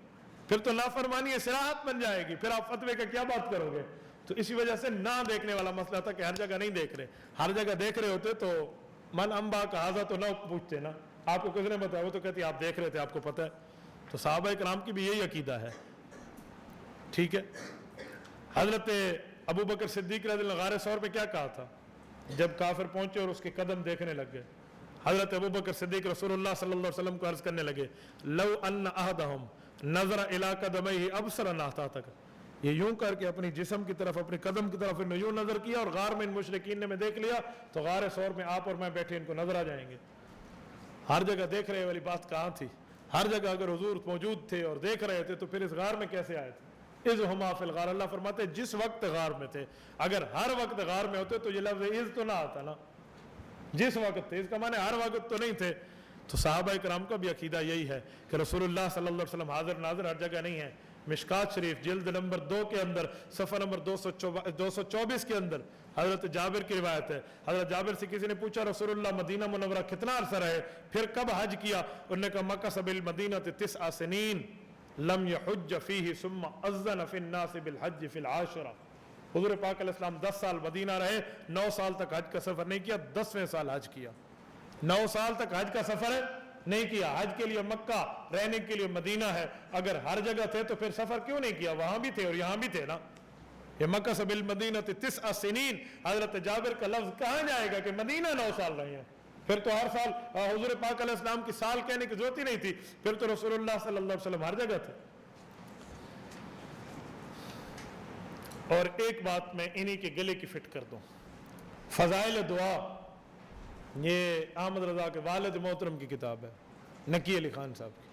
फिर तो नाफरमानी सिराहत बन जाएगी, फिर आप फतवे का क्या बात करोगे? तो इसी वजह से ना देखने वाला मसला था कि हर जगह नहीं देख रहे, हर जगह देख रहे होते तो मन अम्बा का हाजा तो ना पूछते ना, आपको किसने बताया? वो तो कहती आप देख रहे थे, आपको पता है। तो सहाबा इकराम की भी यही अकीदा है, ठीक है। हजरत अबू बकर सिद्दीक रज़ियल्लाहु अन्हु गारे सौर पे क्या कहा था जब काफिर पहुंचे और उसके कदम देखने लग गए? हजरत अबू बकर सिद्दीक रसूलुल्लाह सल्लल्लाहु अलैहि वसल्लम को अर्ज करने लगे, लव अन्न अहदहुम नज़रा इला कदमैहि अबसरा नाहता, ये यूं करके अपनी जिस्म की तरफ, अपने कदम की तरफ यूं नजर किया और गार में इन मुशरिकीन ने में देख लिया तो गारे सौर में आप और मैं बैठे इनको नजर आ जाएंगे। हर जगह देख रहे वाली बात कहाँ थी? हर जगह अगर हुजूर मौजूद थे और देख रहे थे तो फिर इस गार में कैसे आए थे? इज़ हुमा फिल गार, अल्लाह फरमाते जिस वक्त गार में थे। अगर हर वक्त गार में होते तो ये लफ्ज़ इज़ तो ना आता ना, जिस वक्त थे, इसका माने हर वक्त तो नहीं थे। तो सहाबा इकराम का भी अकीदा यही है कि रसूलुल्लाह सल्लल्लाहु अलैहि वसल्लम हाजिर नाजिर हर जगह नहीं है। मिशकात शरीफ जिल्द नंबर 2 के अंदर सफ़ा नंबर 224 के अंदर हजरत जाबिर की रिवायत है। हजरत जाबिर से किसी ने पूछा रसूलुल्लाह मदीना मुनव्वरा कितना अरसा रहे, फिर कब हज किया? उन्होंने कहा मक्का सबिल मदीना तिस्आ सनीन लम यहुज्ज फीही सुम्मा अज़्ज़न फिन्नास बिल हज्ज फिल आशरा। हुज़ूर पाक अलैहिस्सलाम 10 साल मदीना रहे, 9 साल तक हज का सफर नहीं किया, 10वें साल हज किया। 9 साल तक हज का सफर नहीं किया। हज के लिए मक्का, रहने के लिए मदीना है। अगर हर जगह थे तो फिर सफर क्यों नहीं किया? वहां भी थे और यहां भी थे ना। ये मक्का सबिल मदीना तिस्आ सनीन, हजरत जाबिर का लफ्ज कहां जाएगा कि मदीना 9 साल रहे हैं? फिर तो हर साल हुजूर पाक अलैहिस्सलाम की साल कहने की जरूरत ही नहीं थी, फिर तो रसूलुल्लाह सल्लल्लाहु अलैहि वसल्लम हर जगह थे। और एक बात मैं इन्हीं के गले की फिट कर दूं, फजाइल दुआ, ये अहमद रजा के वालिद मोहतरम की किताब है, नकी अली खान साहब की।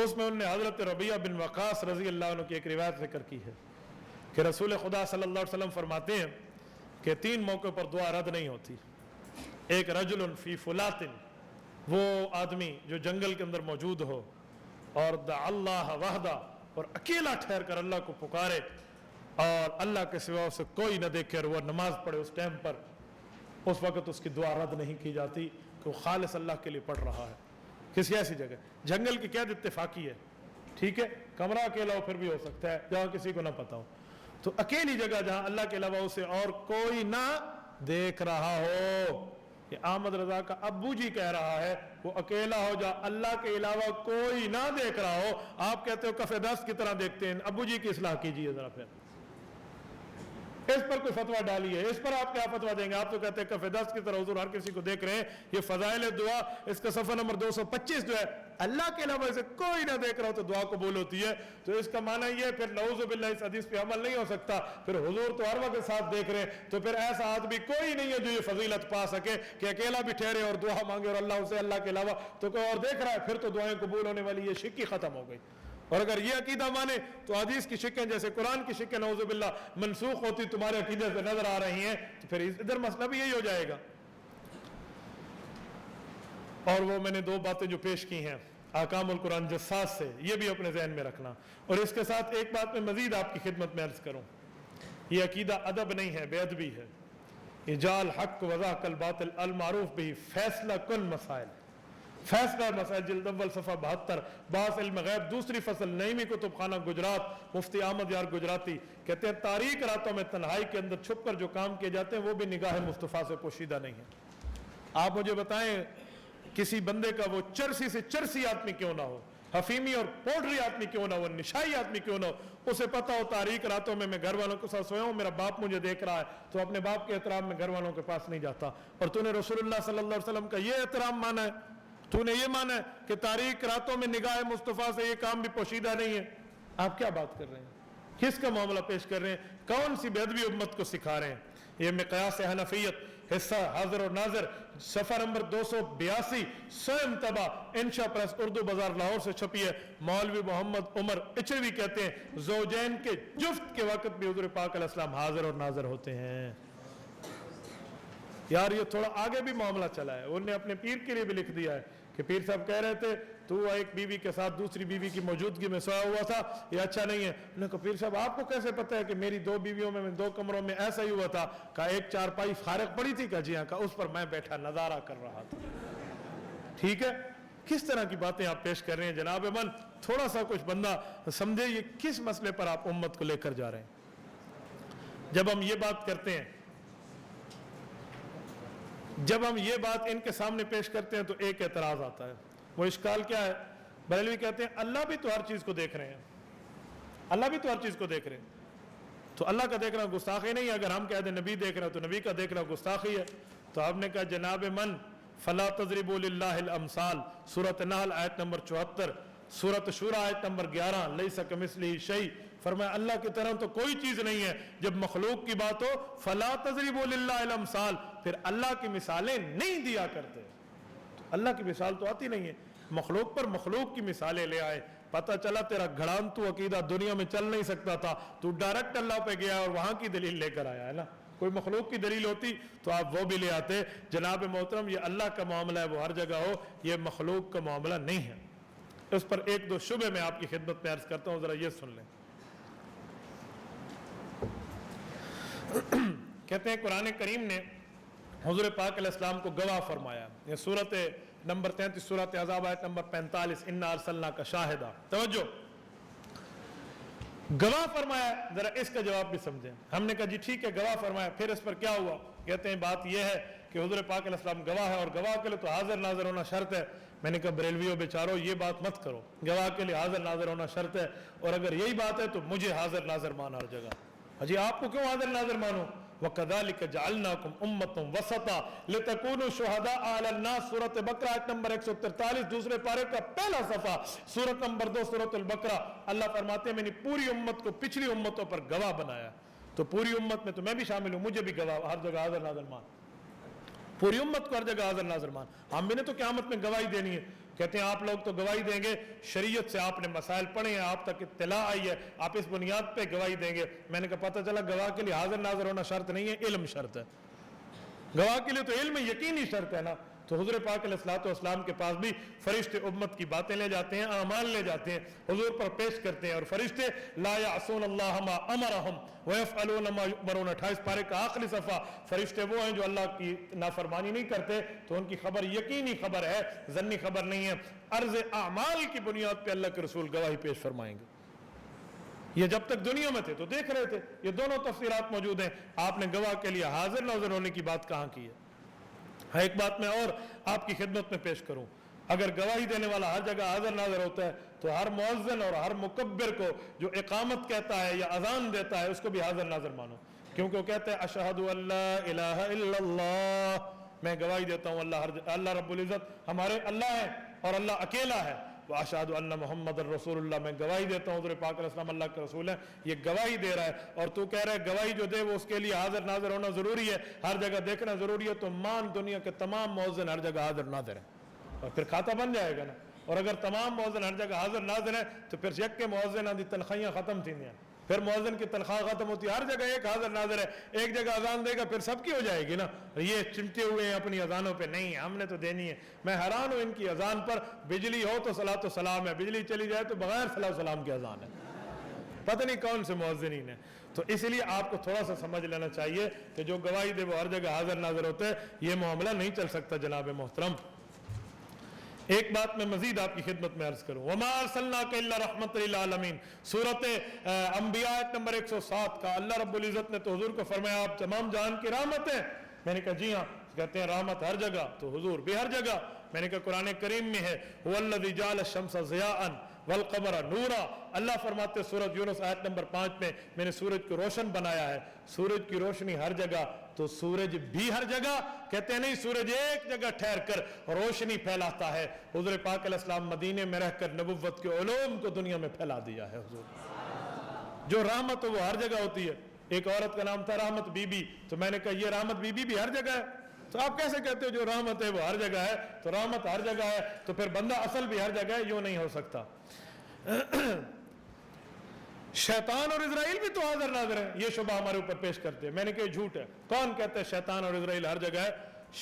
उसमें उन्होंने हजरत रबिया बिन वकास रजी अल्लाह अन्हु की एक रिवायत जिक्र की है कि रसूल खुदा सल्लल्लाहु अलैहि वसल्लम फरमाते हैं कि 3 मौक़ों पर दुआ रद्द नहीं होती। एक रजुलन फी फुलातिन, वो आदमी जो जंगल के अंदर मौजूद हो और द अल्लाह वहदा, और अकेला ठहर कर अल्लाह को पुकारे और अल्लाह के सिवा उसे कोई न देखे और वह नमाज पढ़े उस टाइम पर, उस वक्त उसकी दुआ रद्द नहीं की जाती कि वो खालिस अल्लाह के लिए पढ़ रहा है। किसी ऐसी जगह, जंगल की कैद इत्तेफाकी है, ठीक है, कमरा अकेला हो फिर भी हो सकता है जहाँ किसी को ना पता हो, तो अकेली जगह जहाँ अल्लाह के अलावा उसे और कोई ना देख रहा हो। ये अहमद रजा का अब्बू जी कह रहा है, वो अकेला हो जा, अल्लाह के अलावा कोई ना देख रहा हो। आप कहते हो कफ़े दस्त की तरह देखते हैं, अब्बू जी की इस्लाह कीजिए जरा, फिर इस पर कोई फतवा डालिए, इस पर आप क्या फतवा देंगे? आप तो कहते हैं कफ़े दस्त की तरह हुजूर हर किसी को देख रहे हैं। ये फजाइल दुआ, इसका सफ़ा नंबर 225 जो है, अल्लाह के अलावा इसे कोई ना देख रहा हो तो दुआ कबूल होती है। तो इसका माना ये, फिर नऊज़ु बिल्लाह इस हदीस पे अमल नहीं हो सकता। फिर हुजूर तो हर वक्त साथ देख रहे हैं, तो फिर ऐसा आदमी कोई नहीं है जो ये फजीलत पा सके कि अकेला भी ठहरे और दुआ मांगे और अल्लाह उसे अल्लाह के अलावा तो कोई और देख रहा है, फिर तो दुआएं कबूल होने वाली ये शिक्की खत्म हो गई। और अगर ये अकीदा माने तो हदीस की शिक्कें जैसे कुरान की शिक्कें नऊज़ु बिल्लाह मनसूख होती तुम्हारे अकीदे से नजर आ रही हैं, तो फिर इधर मसला भी यही हो जाएगा। और वो मैंने दो बातें जो पेश की हैं अहकामुल कुरान जस्सास से, ये भी अपने जहन में रखना। और इसके साथ एक बात मैं मजीद आपकी खिदमत में अर्ज करूँ, ये अकीदा अदब नहीं है, बेअदबी है। इजाल हक वज़ा कल बातिल अल मारूफ भी फैसला कुन मसाइल, फैसला मसाइल जिल्द अव्वल सफ़ा 72, बास इल्म गैब दूसरी फसल, नईमी कुतुब खाना गुजरात, मुफ्ती अहमद यार गुजराती कहते हैं तारीक रातों में तन्हाई के अंदर छुप कर जो काम किए जाते हैं वो भी निगाह मुस्तफ़ा से पोशीदा नहीं है। आप मुझे बताएं किसी बंदे का वो चरसी से चरसी आदमी क्यों ना हो, हफीमी और पोड्री आदमी क्यों ना हो, निशाई आदमी क्यों ना हो, उसे पता हो तारीक रातों में मैं घर वालों के साथ सोया हूं, मेरा बाप मुझे देख रहा है, तो अपने बाप के एहतराम में घर वालों के पास नहीं जाता। और तूने रसूलुल्लाह सल्लल्लाहु अलैहि वसल्लम का ये एहतराम माना है, तूने ये माना है कि तारीक रातों में निगाह मुस्तफ़ा से ये काम भी पोशीदा नहीं है। आप क्या बात कर रहे हैं, किसका मामला पेश कर रहे हैं, कौन सी बेअदबी उम्मत को सिखा रहे हैं। ये मिक़यास हनफियत हिस्सा हाजिर और नाजर सफ़ा नंबर 282 स्वयं तबा इंशा प्रेस उर्दू बाजार लाहौर से छपी है। मौलवी मोहम्मद उमर इचरवी कहते हैं ज़ौजैन के जुफ्त के वक्त भी हुज़ूर पाक अलैहिस्सलाम हाजिर और नाजर होते हैं। यार ये थोड़ा आगे भी मामला चला है, उन्होंने अपने पीर के लिए भी लिख दिया है कि पीर साहब कह रहे थे तू एक बीवी के साथ दूसरी बीवी की मौजूदगी में सोया हुआ था, ये अच्छा नहीं है। उन्होंने कहा पीर साहब आपको कैसे पता है कि मेरी दो बीवियों में दो कमरों में ऐसा ही हुआ था। कहा एक चारपाई फारग पड़ी थी, कहा जी हाँ, कहा उस पर मैं बैठा नजारा कर रहा था। ठीक है, किस तरह की बातें आप पेश कर रहे हैं जनाब मन, थोड़ा सा कुछ बंदा समझे ये किस मसले पर आप उम्मत को लेकर जा रहे हैं। जब हम ये बात करते हैं, जब हम ये बात इनके सामने पेश करते हैं तो एक एतराज आता है, वो इश्काल क्या है, बरेलवी कहते हैं अल्लाह भी तो हर चीज को देख रहे हैं, अल्लाह भी तो हर चीज को देख रहे हैं, तो अल्लाह का देखना गुस्ताखी नहीं है। अगर हम कह दें नबी देख रहे हैं तो नबी का देखना गुस्ताखी है। तो आपने कहा जनाब मन फला तजरिबू लिल्लाहिल अमसाल, सूरत नहल आयत नंबर 74, सूरत शूरा आयत नंबर 11, लैसा कमिस्लिही शै, फरमाया अल्लाह की तरह तो कोई चीज नहीं है। जब मखलूक की बात हो फला तजरिबू लिल्लाहिल अमसाल, फिर अल्लाह की मिसालें नहीं दिया करते। तो अल्लाह की मिसाल तो आती नहीं है, मखलूक पर मखलूक की मिसालें ले आए। पता चला तेरा घड़ान तू अकीदा दुनिया में चल नहीं सकता था, तू डायरेक्ट अल्लाह पे गया और वहां की दलील लेकर आया है ना। कोई मखलूक की दलील होती तो आप वो भी ले आते। जनाब मोहतरम ये अल्लाह का मामला है, वो हर जगह हो, ये मखलूक का मामला नहीं है। उस पर एक दो शुबे मैं आपकी खिदमत में अर्ज करता हूं, जरा ये सुन लें। कहते हैं कुरान करीम ने हुजूर पाक अलैहिस्सलाम को गवाह फरमाया। ये सूरत नंबर 33 सूरत अहज़ाब आयत नंबर 45, इन्ना अरसलना का शाहिदा, तवज्जो, गवाह फरमाया। जरा इसका जवाब भी समझें। हमने कहा जी ठीक है गवाह फरमाया, फिर इस पर क्या हुआ। कहते हैं बात यह है कि हुजूर पाक अलैहिस्सलाम गवाह है और गवाह के लिए तो हाजिर नाजिर होना शर्त है। मैंने कहा बरेलवियों बेचारो ये बात मत करो, गवाह के लिए हाजिर नाजिर होना शर्त है, और अगर यही बात है तो मुझे हाजिर नाजिर मान हर जगह। अजी आपको क्यों हाजिर नाजिर मानो। वकज़ालिक जअलनाकुम उम्मतन वसता लितकूनु शुहदा अलल नास, सूरत बकरा आयत नंबर 143 दूसरे पारे का पहला सफा, सूरत नंबर 2 सूरत अल बकरा। अल्लाह फरमाते हैं मैंने पूरी उम्मत को पिछली उम्मतों पर गवाह बनाया। तो पूरी उम्मत में तो मैं भी शामिल हूं, मुझे भी गवाह हर जगह हाजिर नाजिर मान, पूरी उम्मत को हर जगह हाजिर नाजिर मान। हम ने तो क़यामत में गवाही देनी है। कहते हैं आप लोग तो गवाही देंगे, शरीयत से आपने मसाइल पढ़े हैं, आप तक इत्तला आई है, आप इस बुनियाद पे गवाही देंगे। मैंने कहा पता चला गवाह के लिए हाजिर नाजिर होना शर्त नहीं है, इल्म शर्त है। गवाह के लिए तो इल्म यकीनी शर्त है ना। तो हुजूर पाक अलैहिस्सलाम के पास भी फरिश्ते उम्मत की बातें ले जाते हैं, आमाल ले जाते हैं, हुजूर पर पेश करते हैं। और फरिश्ते ला यासून अल्लाह मा अमरहुम व यफअलून मा युमरून, 28 पारे का आखिरी सफ़ा। फरिश्ते वो हैं जो अल्लाह की नाफरमानी नहीं करते, तो उनकी खबर यकीनी खबर है, जन्नी खबर नहीं है। अर्ज़ आमाल की बुनियाद पर अल्लाह के रसूल गवाही पेश फरमाएंगे। ये जब तक दुनिया में थे तो देख रहे थे, ये दोनों तफसीरात मौजूद हैं। आपने गवाह के लिए हाजिर नाजिर होने की बात कहाँ की है। हाँ, एक बात मैं और आपकी खिदमत में पेश करूं, अगर गवाही देने वाला हर जगह हाजिर नाजिर होता है तो हर मुअज्जिन और हर मुकब्बिर को जो इकामत कहता है या अजान देता है उसको भी हाजिर नाजिर मानो, क्योंकि वो कहते हैं अशहदु अल्ला इलाहा इल्लल्लाह, मैं गवाही देता हूँ अल्लाह रब्बुल इज्जत हमारे अल्लाह है और अल्लाह अकेला है। अशहदु अन्ना मुहम्मदुर रसूलुल्लाह, मैं गवाही देता हूँ हुज़ूर पाक अलैहिस्सलाम अल्लाह के रसूल है। ये गवाही दे रहा है और तू कह रहा है गवाही जो दे वो उसके लिए हाजिर नाजिर होना जरूरी है, हर जगह देखना जरूरी है। तो मान दुनिया के तमाम मुअज्जिन हर जगह हाजिर नाजिर है और फिर खाता बन जाएगा ना। और अगर तमाम मुअज्जिन हर जगह हाजिर नाजिर है तो फिर यक के मुअज्जिन दी तनख्वाहियां खत्म थी। پھر مؤذن کی تنخواہ ختم ہوتی ہے, ہر جگہ ایک حاضر ناظر ہے, ایک جگہ اذان دے گا پھر سب کی ہو جائے گی نا. یہ چمٹے ہوئے ہیں اپنی اذانوں پہ, نہیں ہم نے تو دینی ہے. میں حیران ہوں ان کی اذان پر, بجلی ہو تو صلاۃ و سلام ہے, بجلی چلی جائے تو بغیر صلاۃ و سلام کی اذان ہے. پتہ نہیں کون سے مؤذنین ہیں. تو اس لیے آپ کو تھوڑا سا سمجھ لینا چاہیے کہ جو گواہی دے وہ ہر جگہ حاضر ناظر ہوتے ہیں, یہ معاملہ نہیں چل سکتا جناب محترم. ایک بات میں مزید آپ کی خدمت میں عرض کروں, وَمَا أَرْسَلْنَاكَ إِلَّا رَحْمَةً لِلْعَالَمِينَ, سورۃ انبیاء ایت نمبر 107 کا اللہ رب العزت نے تو حضور کو فرمایا آپ تمام جہان کی رحمت ہیں. میں نے کہا جی ہاں. کہتے ہیں رحمت ہر جگہ, تو حضور بھی ہر جگہ. میں نے کہا قرآن کریم میں ہے هُوَ الَّذِي جَعَلَ الشَّمْسَ ضِيَاءً والقمر نورا. اللہ فرماتے سورۃ یونس آیت نمبر 5 میں نے سورج کو روشن بنایا ہے. سورج کی روشنی ہر جگہ, تو سورج بھی ہر جگہ. کہتے ہیں نہیں, سورج ایک جگہ ٹھہر کر روشنی پھیلاتا ہے. حضور پاک علیہ السلام مدینے میں رہ کر نبوت کے علوم کو دنیا میں پھیلا دیا ہے. حضور جو رحمت وہ ہر جگہ ہوتی ہے. ایک عورت کا نام تھا رحمت بی بی, تو میں نے کہا یہ رحمت بی بی بھی ہر جگہ ہے. تو آپ کیسے کہتے ہو جو رحمت ہے وہ ہر جگہ ہے؟ تو رحمت ہر جگہ ہے تو پھر بندہ اصل بھی ہر جگہ ہے, یوں نہیں ہو سکتا. شیطان اور اسرائیل بھی تو حاضر ناظر ہیں, یہ شبہ ہمارے اوپر پیش کرتے ہیں. میں نے کہا جھوٹ ہے. کون کہتا ہے شیطان اور اسرائیل ہر جگہ ہے؟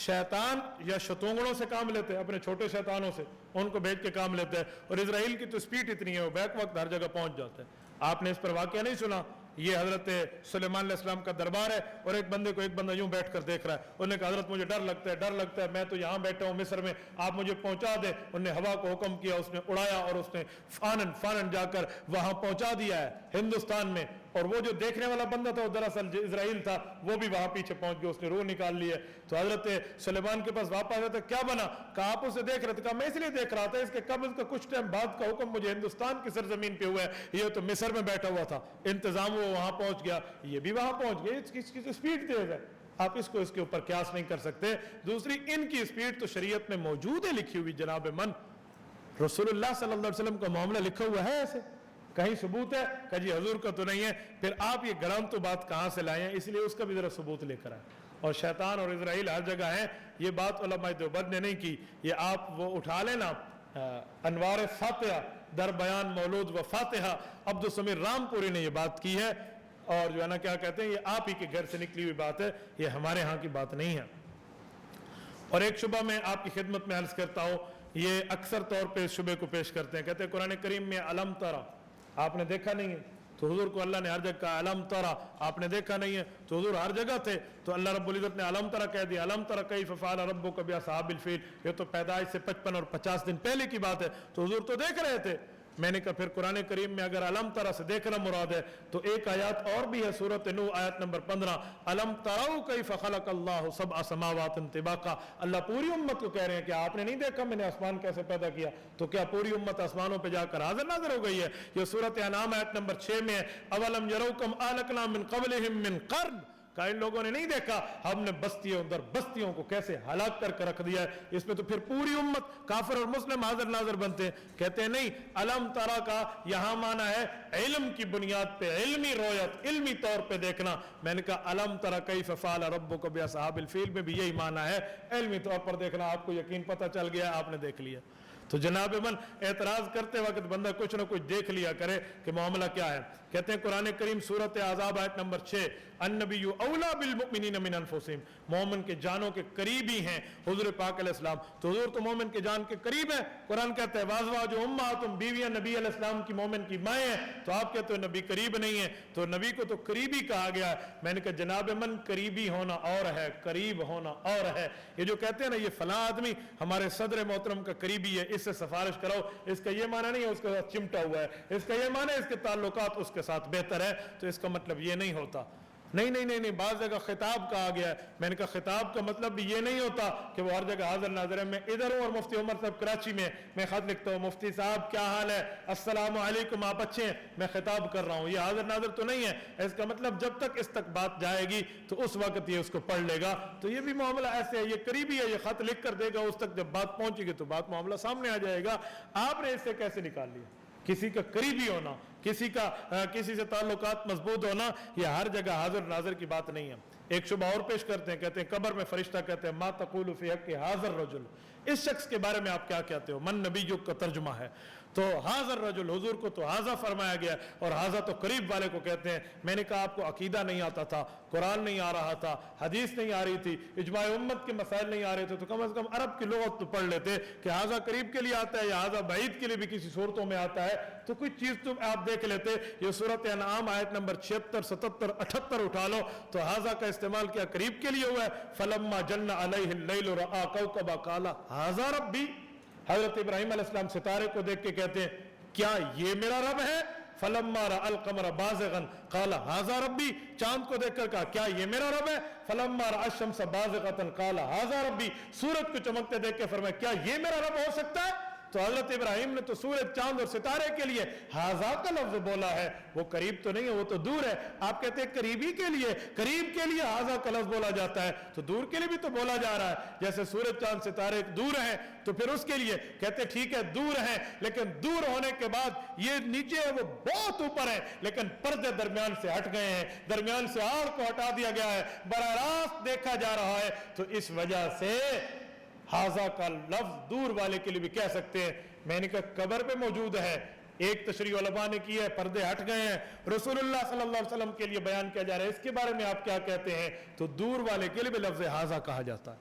شیطان یا شتونگڑوں سے کام لیتے ہیں, اپنے چھوٹے شیطانوں سے, ان کو بھیج کے کام لیتے ہیں. اور اسرائیل کی تو سپیڈ اتنی ہے, وہ بیک وقت ہر جگہ پہنچ جاتے ہیں. آپ نے اس پر واقعہ نہیں سنا؟ یہ حضرت سلیمان علیہ السلام کا دربار ہے اور ایک بندہ یوں بیٹھ کر دیکھ رہا ہے. انہوں نے کہا حضرت مجھے ڈر لگتا ہے, میں تو یہاں بیٹھا ہوں مصر میں, آپ مجھے پہنچا دیں. انہوں نے ہوا کو حکم کیا, اس نے اڑایا اور اس نے فانن جا کر وہاں پہنچا دیا ہے ہندوستان میں. اور وہ جو دیکھنے والا بندہ تھا وہ دراصل اسرائیل تھا, وہ بھی وہاں پیچھے پہنچ گیا, اس نے روح نکال لی ہے. تو حضرت سلیمان کے پاس واپس آیا تو کیا بنا؟ کہا آپ اسے دیکھ رہے تھے. کہا میں اس لیے دیکھ رہا تھا, اس کے قبض کا کچھ ٹائم بعد کا حکم مجھے ہندوستان کی سرزمین پہ ہوا ہے, یہ تو مصر میں بیٹھا ہوا تھا, انتظام وہ وہاں پہنچ گیا, یہ بھی وہاں پہنچ گیا. اس کی سپیڈ تیز ہے, آپ اس کو اس کے اوپر قیاس نہیں کر سکتے. دوسری, ان کی سپیڈ تو شریعت میں موجود ہے لکھی ہوئی جناب من. رسول اللہ صلی اللہ علیہ وسلم کا معاملہ لکھا ہوا ہے ایسے, کہیں ثبوت ہے کہ جی حضور کا تو نہیں ہے. پھر آپ یہ گرام تو بات کہاں سے لائے ہیں؟ اس لیے اس کا بھی ذرا ثبوت لے کر آئے. اور شیطان اور اسرائیل ہر جگہ ہیں, یہ بات علماء دیوبند نے نہیں کی. یہ آپ وہ اٹھا لیں نا, انوار فاتحہ در بیان مولود و فاتحہ, عبد السمیر رام پوری نے یہ بات کی ہے. اور جو ہے نا کیا کہتے ہیں, یہ آپ ہی کے گھر سے نکلی ہوئی بات ہے, یہ ہمارے ہاں کی بات نہیں ہے. اور ایک شبہ میں آپ کی خدمت میں عرض کرتا ہوں, یہ اکثر طور پہ اس شبے کو پیش کرتے ہیں. کہتے ہیں قرآن کریم میں علم ترا, آپ نے دیکھا نہیں ہے, تو حضور کو اللہ نے ہر جگہ کہا علم ترا, آپ نے دیکھا نہیں ہے, تو حضور ہر جگہ تھے, تو اللہ رب العزت نے علم ترا کہہ دیا. علم ترا کیف فعل ربک باصحاب الفیل, یہ تو پیدائش سے 55 اور 50 دن پہلے کی بات ہے, تو حضور تو دیکھ رہے تھے. میں نے کہا پھر قرآن کریم میں اگر علم ترا سے دیکھنا مراد ہے تو ایک آیات اور بھی ہے, سورۃ نوح آیت نمبر 15, علم تروا کیف خلق اللہ سبع سماوات طباقا. اللہ پوری امت کو کہہ رہے ہیں کہ آپ نے نہیں دیکھا میں نے آسمان کیسے پیدا کیا؟ تو کیا پوری امت آسمانوں پہ جا کر حاضر ناظر ہو گئی ہے؟ یہ سورۃ انعام آیت نمبر 6 میں ہے, اولم یروا کم اہلکنا من قبلہم من قرن, کہ ان لوگوں نے نہیں دیکھا ہم نے بستیوں کو کیسے ہلاک کر رکھ دیا ہے. اس میں تو پھر پوری امت کافر اور مسلم حاضر ناظر بنتے ہیں. کہتے ہیں نہیں, علم ترا کا یہاں معنی ہے علم کی بنیاد پہ, علمی رویت, علمی طور پہ دیکھنا. میں نے کہا علم ترا کیف فعل ربک باصحاب الفیل میں بھی یہی معنی ہے, علمی طور پر دیکھنا. آپ کو یقین پتہ چل گیا, آپ نے دیکھ لیا. تو جناب من اعتراض کرتے وقت بندہ کچھ نہ کچھ دیکھ لیا کرے کہ معاملہ کیا ہے. کہتے ہیں قرآن کریم سورۃ احزاب آیت نمبر 6, النبی اولا بالمؤمنین من انفسہم, مومن کے جانوں کے قریبی ہیں حضور پاک علیہ السلام. تو حضور تو مومن کے جان کے قریب ہیں. قرآن کہتا ہے وازواج امہاتہم, بیویاں نبی علیہ السلام کی مومن کی مائیں ہیں. تو آپ کہتے ہو نبی قریب نہیں ہے, تو نبی کو تو قریبی کہا گیا ہے. میں نے کہا جناب من قریبی ہونا اور ہے, قریب ہونا اور ہے. یہ جو کہتے ہیں نا یہ فلاں آدمی ہمارے صدر محترم کا قریبی ہے, اس سے سفارش کرو, اس کا یہ معنی نہیں ہے اس کے ساتھ چمٹا ہوا ہے, اس کا یہ معنی ہے اس کے تعلقات اس کے ساتھ بہتر ہے. تو اس کا مطلب یہ نہیں ہوتا. نہیں, بعض جگہ خطاب کہا گیا ہے. میں نے کہا خطاب کا مطلب بھی یہ نہیں ہوتا کہ وہ ہر جگہ حاضر ناظر ہے. میں ادھر ہوں اور مفتی عمر صاحب کراچی میں خط لکھتا ہوں, مفتی صاحب کیا حال ہے, السلام علیکم, آپ اچھے ہیں, میں خطاب کر رہا ہوں. یہ حاضر ناظر تو نہیں ہے. اس کا مطلب جب تک اس تک بات جائے گی تو اس وقت یہ اس کو پڑھ لے گا. تو یہ بھی معاملہ ایسے ہے, یہ قریبی ہے, یہ خط لکھ کر دے گا, اس تک جب بات پہنچے گی تو بات معاملہ سامنے آ جائے گا. آپ نے اس سے کیسے نکال لیا؟ کسی کا قریبی ہونا, کسی سے تعلقات مضبوط ہونا, یہ ہر جگہ حاضر ناظر کی بات نہیں ہے. ایک شبہ اور پیش کرتے ہیں, کہتے ہیں قبر میں فرشتہ کہتے ہیں ما تقول فی حق حاضر رجل, اس شخص کے بارے میں آپ کیا کہتے ہو؟ من نبیک کا ترجمہ ہے. तो हाज़र रजुल, हुजूर को तो हाज़ा फरमाया गया और हाज़ा तो करीब वाले को कहते हैं। मैंने कहा आपको अकीदा नहीं आता था, कुरान नहीं आ रहा था, हदीस नहीं आ रही थी, इजमाए उम्मत के मसाइल नहीं आ रहे थे, तो कम से कम अरब की लुगत तो पढ़ लेते कि हाज़ा करीब के लिए आता है या हाज़ा बईद के लिए भी किसी सूरतों में आता है, तो कोई चीज़ तो आप देख लेते। ये सूरत अनआम आयत नंबर 76, 77, 78 उठा लो तो हाज़ा का इस्तेमाल क्या करीब के लिए हुआ है। फलम्मा जन्ना अलैहिल लैलु रआ कौकबा काला हाज़ा रब्बी। हजरत इब्राहिम अलैहिस्सलाम सितारे को देख के कहते हैं क्या ये मेरा रब है। फलम्मा रअल कमर बाज़िगन क़ाला हाज़ा रब्बी। चांद को देखकर कहा क्या ये मेरा रब है। फलम्मा रअश शम्स बाज़िगतन क़ाला हाज़ा रब्बी। सूरज को चमकते देख के फरमाया क्या ये मेरा रब हो सकता है। तो हजरत इब्राहिम ने तो सूरज, चांद और सितारे के लिए हाज़ा का लफ्ज बोला है, वो करीब तो नहीं है, वो तो दूर है। आप कहते हैं करीबी के लिए, करीब के लिए हाज़ा का लफ्ज बोला जाता है, तो दूर के लिए भी तो बोला जा रहा है। जैसे सूरज, चांद, सितारे दूर हैं तो फिर उसके लिए कहते ठीक है दूर हैं, लेकिन दूर होने के बाद ये नीचे है, वो बहुत ऊपर है, लेकिन पर्दे दरमियान से हट गए हैं, दरमियान से आड़ को हटा दिया गया है, बराह रास्त देखा जा रहा है। तो इस वजह से हाज़ा का लफ्ज दूर वाले के लिए भी कह सकते हैं। मैंने कहा कब्र पे मौजूद है, एक तशरीह उलमा ने की है, पर्दे हट गए हैं, रसूलुल्लाह सल्लल्लाहु अलैहि वसल्लम के लिए बयान किया जा रहा है, इसके बारे में आप क्या कहते हैं। तो दूर वाले के लिए भी लफ्ज हाज़ा कहा जाता है।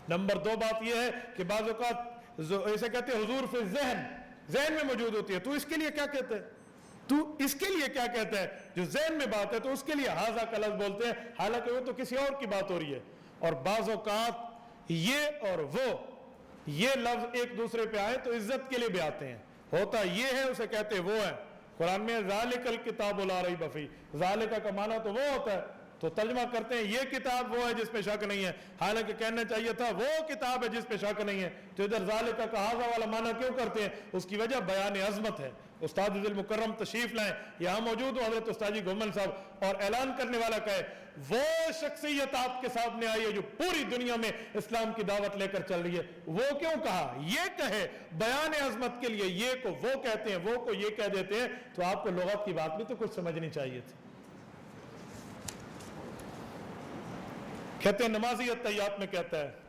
नंबर 2 बात यह है कि बाज़ औक़ात ऐसे कहते हैं हुजूर फिल ज़हन, ज़हन में मौजूद होती है, तू इसके लिए क्या कहते हैं, तू इसके लिए क्या कहता है। जो ज़हन में बात है तो उसके लिए हाज़ा का लफ्ज बोलते हैं, हालांकि वो तो किसी और की बात हो रही है। और बाज़ औक़ात ये और वो, ये लफ्ज एक दूसरे पे आए तो इज्जत के लिए भी आते हैं। होता ये है उसे कहते वो है। कुरान में ज़ालिकल किताबु ला रैब फीह, ज़ालिका का माना तो वो होता है, तो तर्जुमा करते हैं ये किताब वो है जिसपे शक नहीं है, हालांकि कहना चाहिए था वो किताब है जिसपे शक नहीं है। तो इधर ज़ालिका का हाज़ा वाला माना क्यों करते हैं, उसकी वजह बयान अज़मत है। उस्ताद मुकर्रम तशरीफ लाएं, यहाँ मौजूद हो हजरत उस्ताद जी गोमन साहब, और ऐलान करने वाला कहे वो शख्सियत आपके सामने आई है जो पूरी दुनिया में इस्लाम की दावत लेकर चल रही है। वो क्यों कहा, ये कहे बयान अज़मत के लिए, ये को वो कहते हैं, वो को ये कह देते हैं, तो आपको लुगत की बात भी तो कुछ समझनी चाहिए थी। कहते हैं नमाजी अत्तहियात में कहता है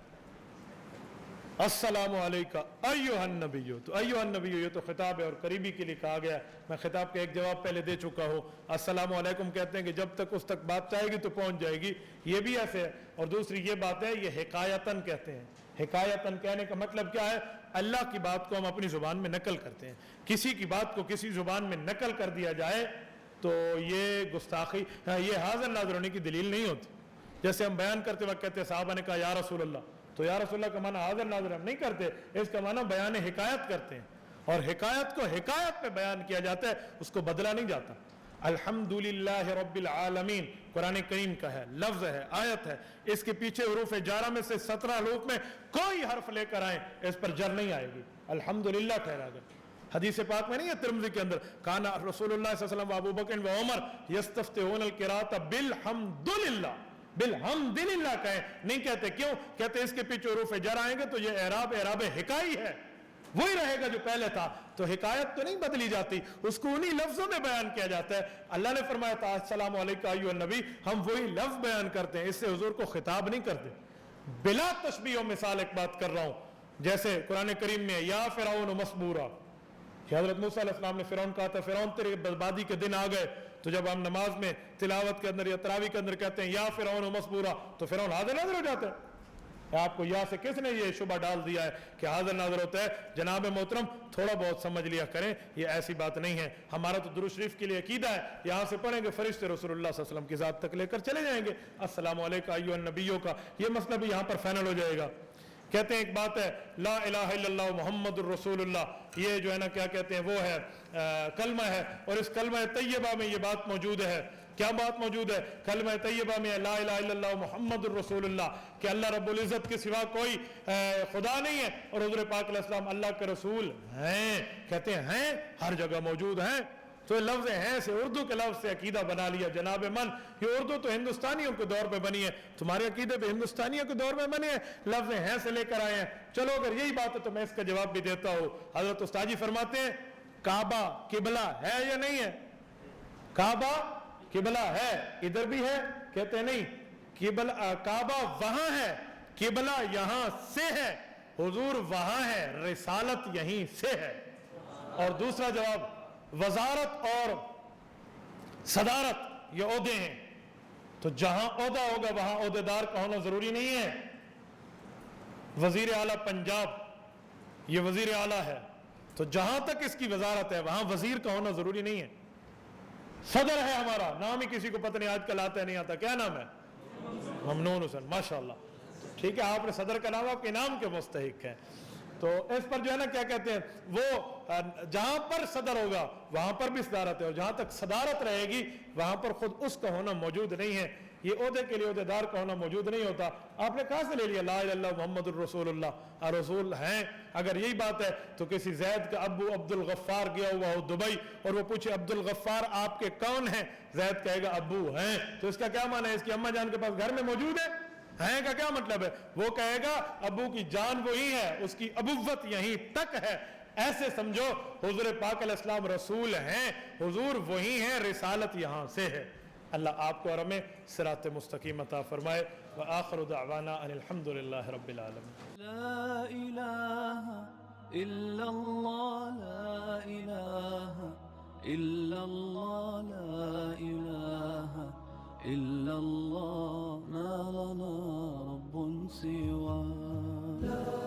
अस्सलामु अलैका अय्युहन नबिय्यु, तो अय्युहन नबिय्यु ये तो खिताब है और करीबी के लिए कहा गया। मैं खिताब का एक जवाब पहले दे चुका हूँ। अस्सलामु अलैकुम कहते हैं कि जब तक उस तक बात चाहेगी तो पहुंच जाएगी, ये भी ऐसे है। और दूसरी ये बात है, ये हिकायतन कहते हैं। हिकायतन कहने का मतलब क्या है, अल्लाह की बात को हम अपनी जुबान में नकल करते हैं। किसी की बात को किसी जुबान में नकल कर दिया जाए तो ये गुस्ताखी, ये हाज़िर नाज़िर होने की दलील नहीं होती। जैसे हम बयान करते वक्त कहते हैं साहबा ने कहा या रसूल अल्लाह, तो या रसूल अल्लाह का माना हाज़िर नाज़िर हम नहीं करते, इसका माना बयान हिकायत करते हैं। और हिकायत को हिकायत में बयान किया जाता है, उसको बदला नहीं जाता। अल्हम्दुलिल्लाह रब्बिल आलमीन कुरान करीम का है, लफ्ज है, आयत है। इसके पीछे हुरूफ जारा में से 17 हरूफ में कोई हर्फ लेकर आए, इस पर जर नहीं आएगी, अल्हम्दुलिल्लाह ठहरा गया। हदीस पाक में नहीं है तिरमिज़ी के अंदर, काना रसूलुल्लाह सल्लल्लाहु अलैहि वसल्लम व अबू बकर व उमर यस्तफ्तिहून अल क़िराअत बिल हम्दुलिल्लाह, बिल हम्दुलिल्लाह कहे, नहीं कहते। क्यों कहते, इसके पीछे हुरूफ जर आएंगे तो ये एराब हिकाई है, वही रहेगा जो पहले था। तो हिकायत तो नहीं बदली जाती, उसको उन्हीं लफ्जों में बयान किया जाता है। अल्लाह ने फरमाया था अस्सलामु अलैका अय्युहन नबी, हम वही लफ्ज बयान करते हैं, इससे हुजूर को खिताब नहीं करते। बिला तशबीह और मिसाल एक बात कर रहा हूं, जैसे कुरान करीम में या फिरौन मसबूरा, हज़रत मूसा अलैहिस्सलाम ने फिरौन कहा था फिरौन तेरे बर्बादी के दिन आ गए। तो जब हम नमाज में तिलावत के अंदर या तरावी के अंदर कहते हैं या फिरौन मसबूरा, तो फिरौन हाज़िर नाज़िर हो जाता है। आपको या से किसने ये शुबा डाल दिया है कि हाज़िर नाज़िर होता है। जनाब मोहतरम थोड़ा बहुत समझ लिया करें, ये ऐसी बात नहीं है। हमारा तो दुरूद शरीफ के लिए अकीदा है, यहाँ से पढ़ेंगे फरिश्ते रसूलुल्लाह सल्लल्लाहु अलैहि वसल्लम की ज़ात तक लेकर चले जाएंगे। अस्सलामु अलैका अय्युहन नबिय्यों का ये मसला भी यहाँ पर फाइनल हो जाएगा। कहते हैं एक बात है ला इलाहा इल्लल्लाह मुहम्मदुर रसूलुल्लाह, ये जो है ना क्या कहते हैं वो है कलमा है। और इस कलमा तैयबा में ये बात मौजूद है। क्या बात मौजूद है कलमा तैयबा में, ला इलाहा इल्लल्लाह मुहम्मदुर रसूलुल्लाह, कि अल्लाह रब्बुल इज्जत के सिवा कोई खुदा नहीं है और हुज़ूर पाक अलैहि सलाम अल्लाह के रसूल हैं। कहते हैं हर जगह मौजूद हैं। तो लफ्ज हैं से उर्दू के लफ्ज से अकीदा बना लिया। जनाब मन, ये उर्दू तो हिंदुस्तानियों के दौर पे बनी है, तुम्हारे अकीदे पे हिंदुस्तानियों के दौर में बने हैं, लफ्ज हैं से लेकर आए हैं। चलो अगर यही बात है तो मैं इसका जवाब भी देता हूँ। हजरत उस्ताद जी फरमाते हैं काबा किबला है या नहीं है। काबा किबला है, इधर भी है, कहते हैं नहीं, किबला काबा वहां है, किबला यहां से है, हुजूर वहां है, रिसालत यहीं से है। اور دوسرا جواب، وزارت اور صدارت یہ عہدے ہیں، تو جہاں عہدہ ہوگا وہاں عہدیدار کا ہونا ضروری نہیں ہے۔ وزیر اعلیٰ پنجاب یہ وزیر اعلیٰ ہے، تو جہاں تک اس کی وزارت ہے وہاں وزیر کا ہونا ضروری نہیں ہے۔ صدر ہے ہمارا، نام ہی کسی کو پتہ نہیں آج کل آتا ہے نہیں آتا، کیا نام ہے؟ ممنون حسین، ماشاءاللہ، ٹھیک ہے، آپ نے صدر کا نام آپ کے نام کے مستحق ہیں۔ تو اس پر جو ہے نا کیا کہتے ہیں، وہ جہاں پر صدر ہوگا وہاں پر بھی صدارت ہے، اور جہاں تک صدارت رہے گی وہاں پر خود اس کا ہونا موجود نہیں ہے۔ یہ عہدے کے لیے عہدیدار کا ہونا موجود نہیں ہوتا۔ آپ نے کہاں سے لے لیا لا الہ الا اللہ محمد الرسول اللہ، رسول ہیں؟ اگر یہی بات ہے تو کسی زید کا ابو عبد الغفار گیا ہوا ہو دبئی اور وہ پوچھے عبد الغفار آپ کے کون ہیں، زید کہے گا ابو ہیں، تو اس کا کیا معنی ہے؟ اس کی اماں جان کے پاس گھر میں موجود ہے؟ ہیں کا کیا مطلب ہے؟ وہ کہے گا ابو کی جان وہی ہے، اس کی ابوت یہیں تک ہے، ایسے سمجھو حضور پاک علیہ السلام رسول ہیں، حضور وہی ہیں، رسالت یہاں سے ہے۔ اللہ آپ کو اور ہمیں صراط مستقیم عطا فرمائے۔ وآخر دعوانا ان الحمد للہ رب العالمین۔ لا إله إلا الله، لا إله إلا الله، لا إله إلا الله، ما لنا رب سواه.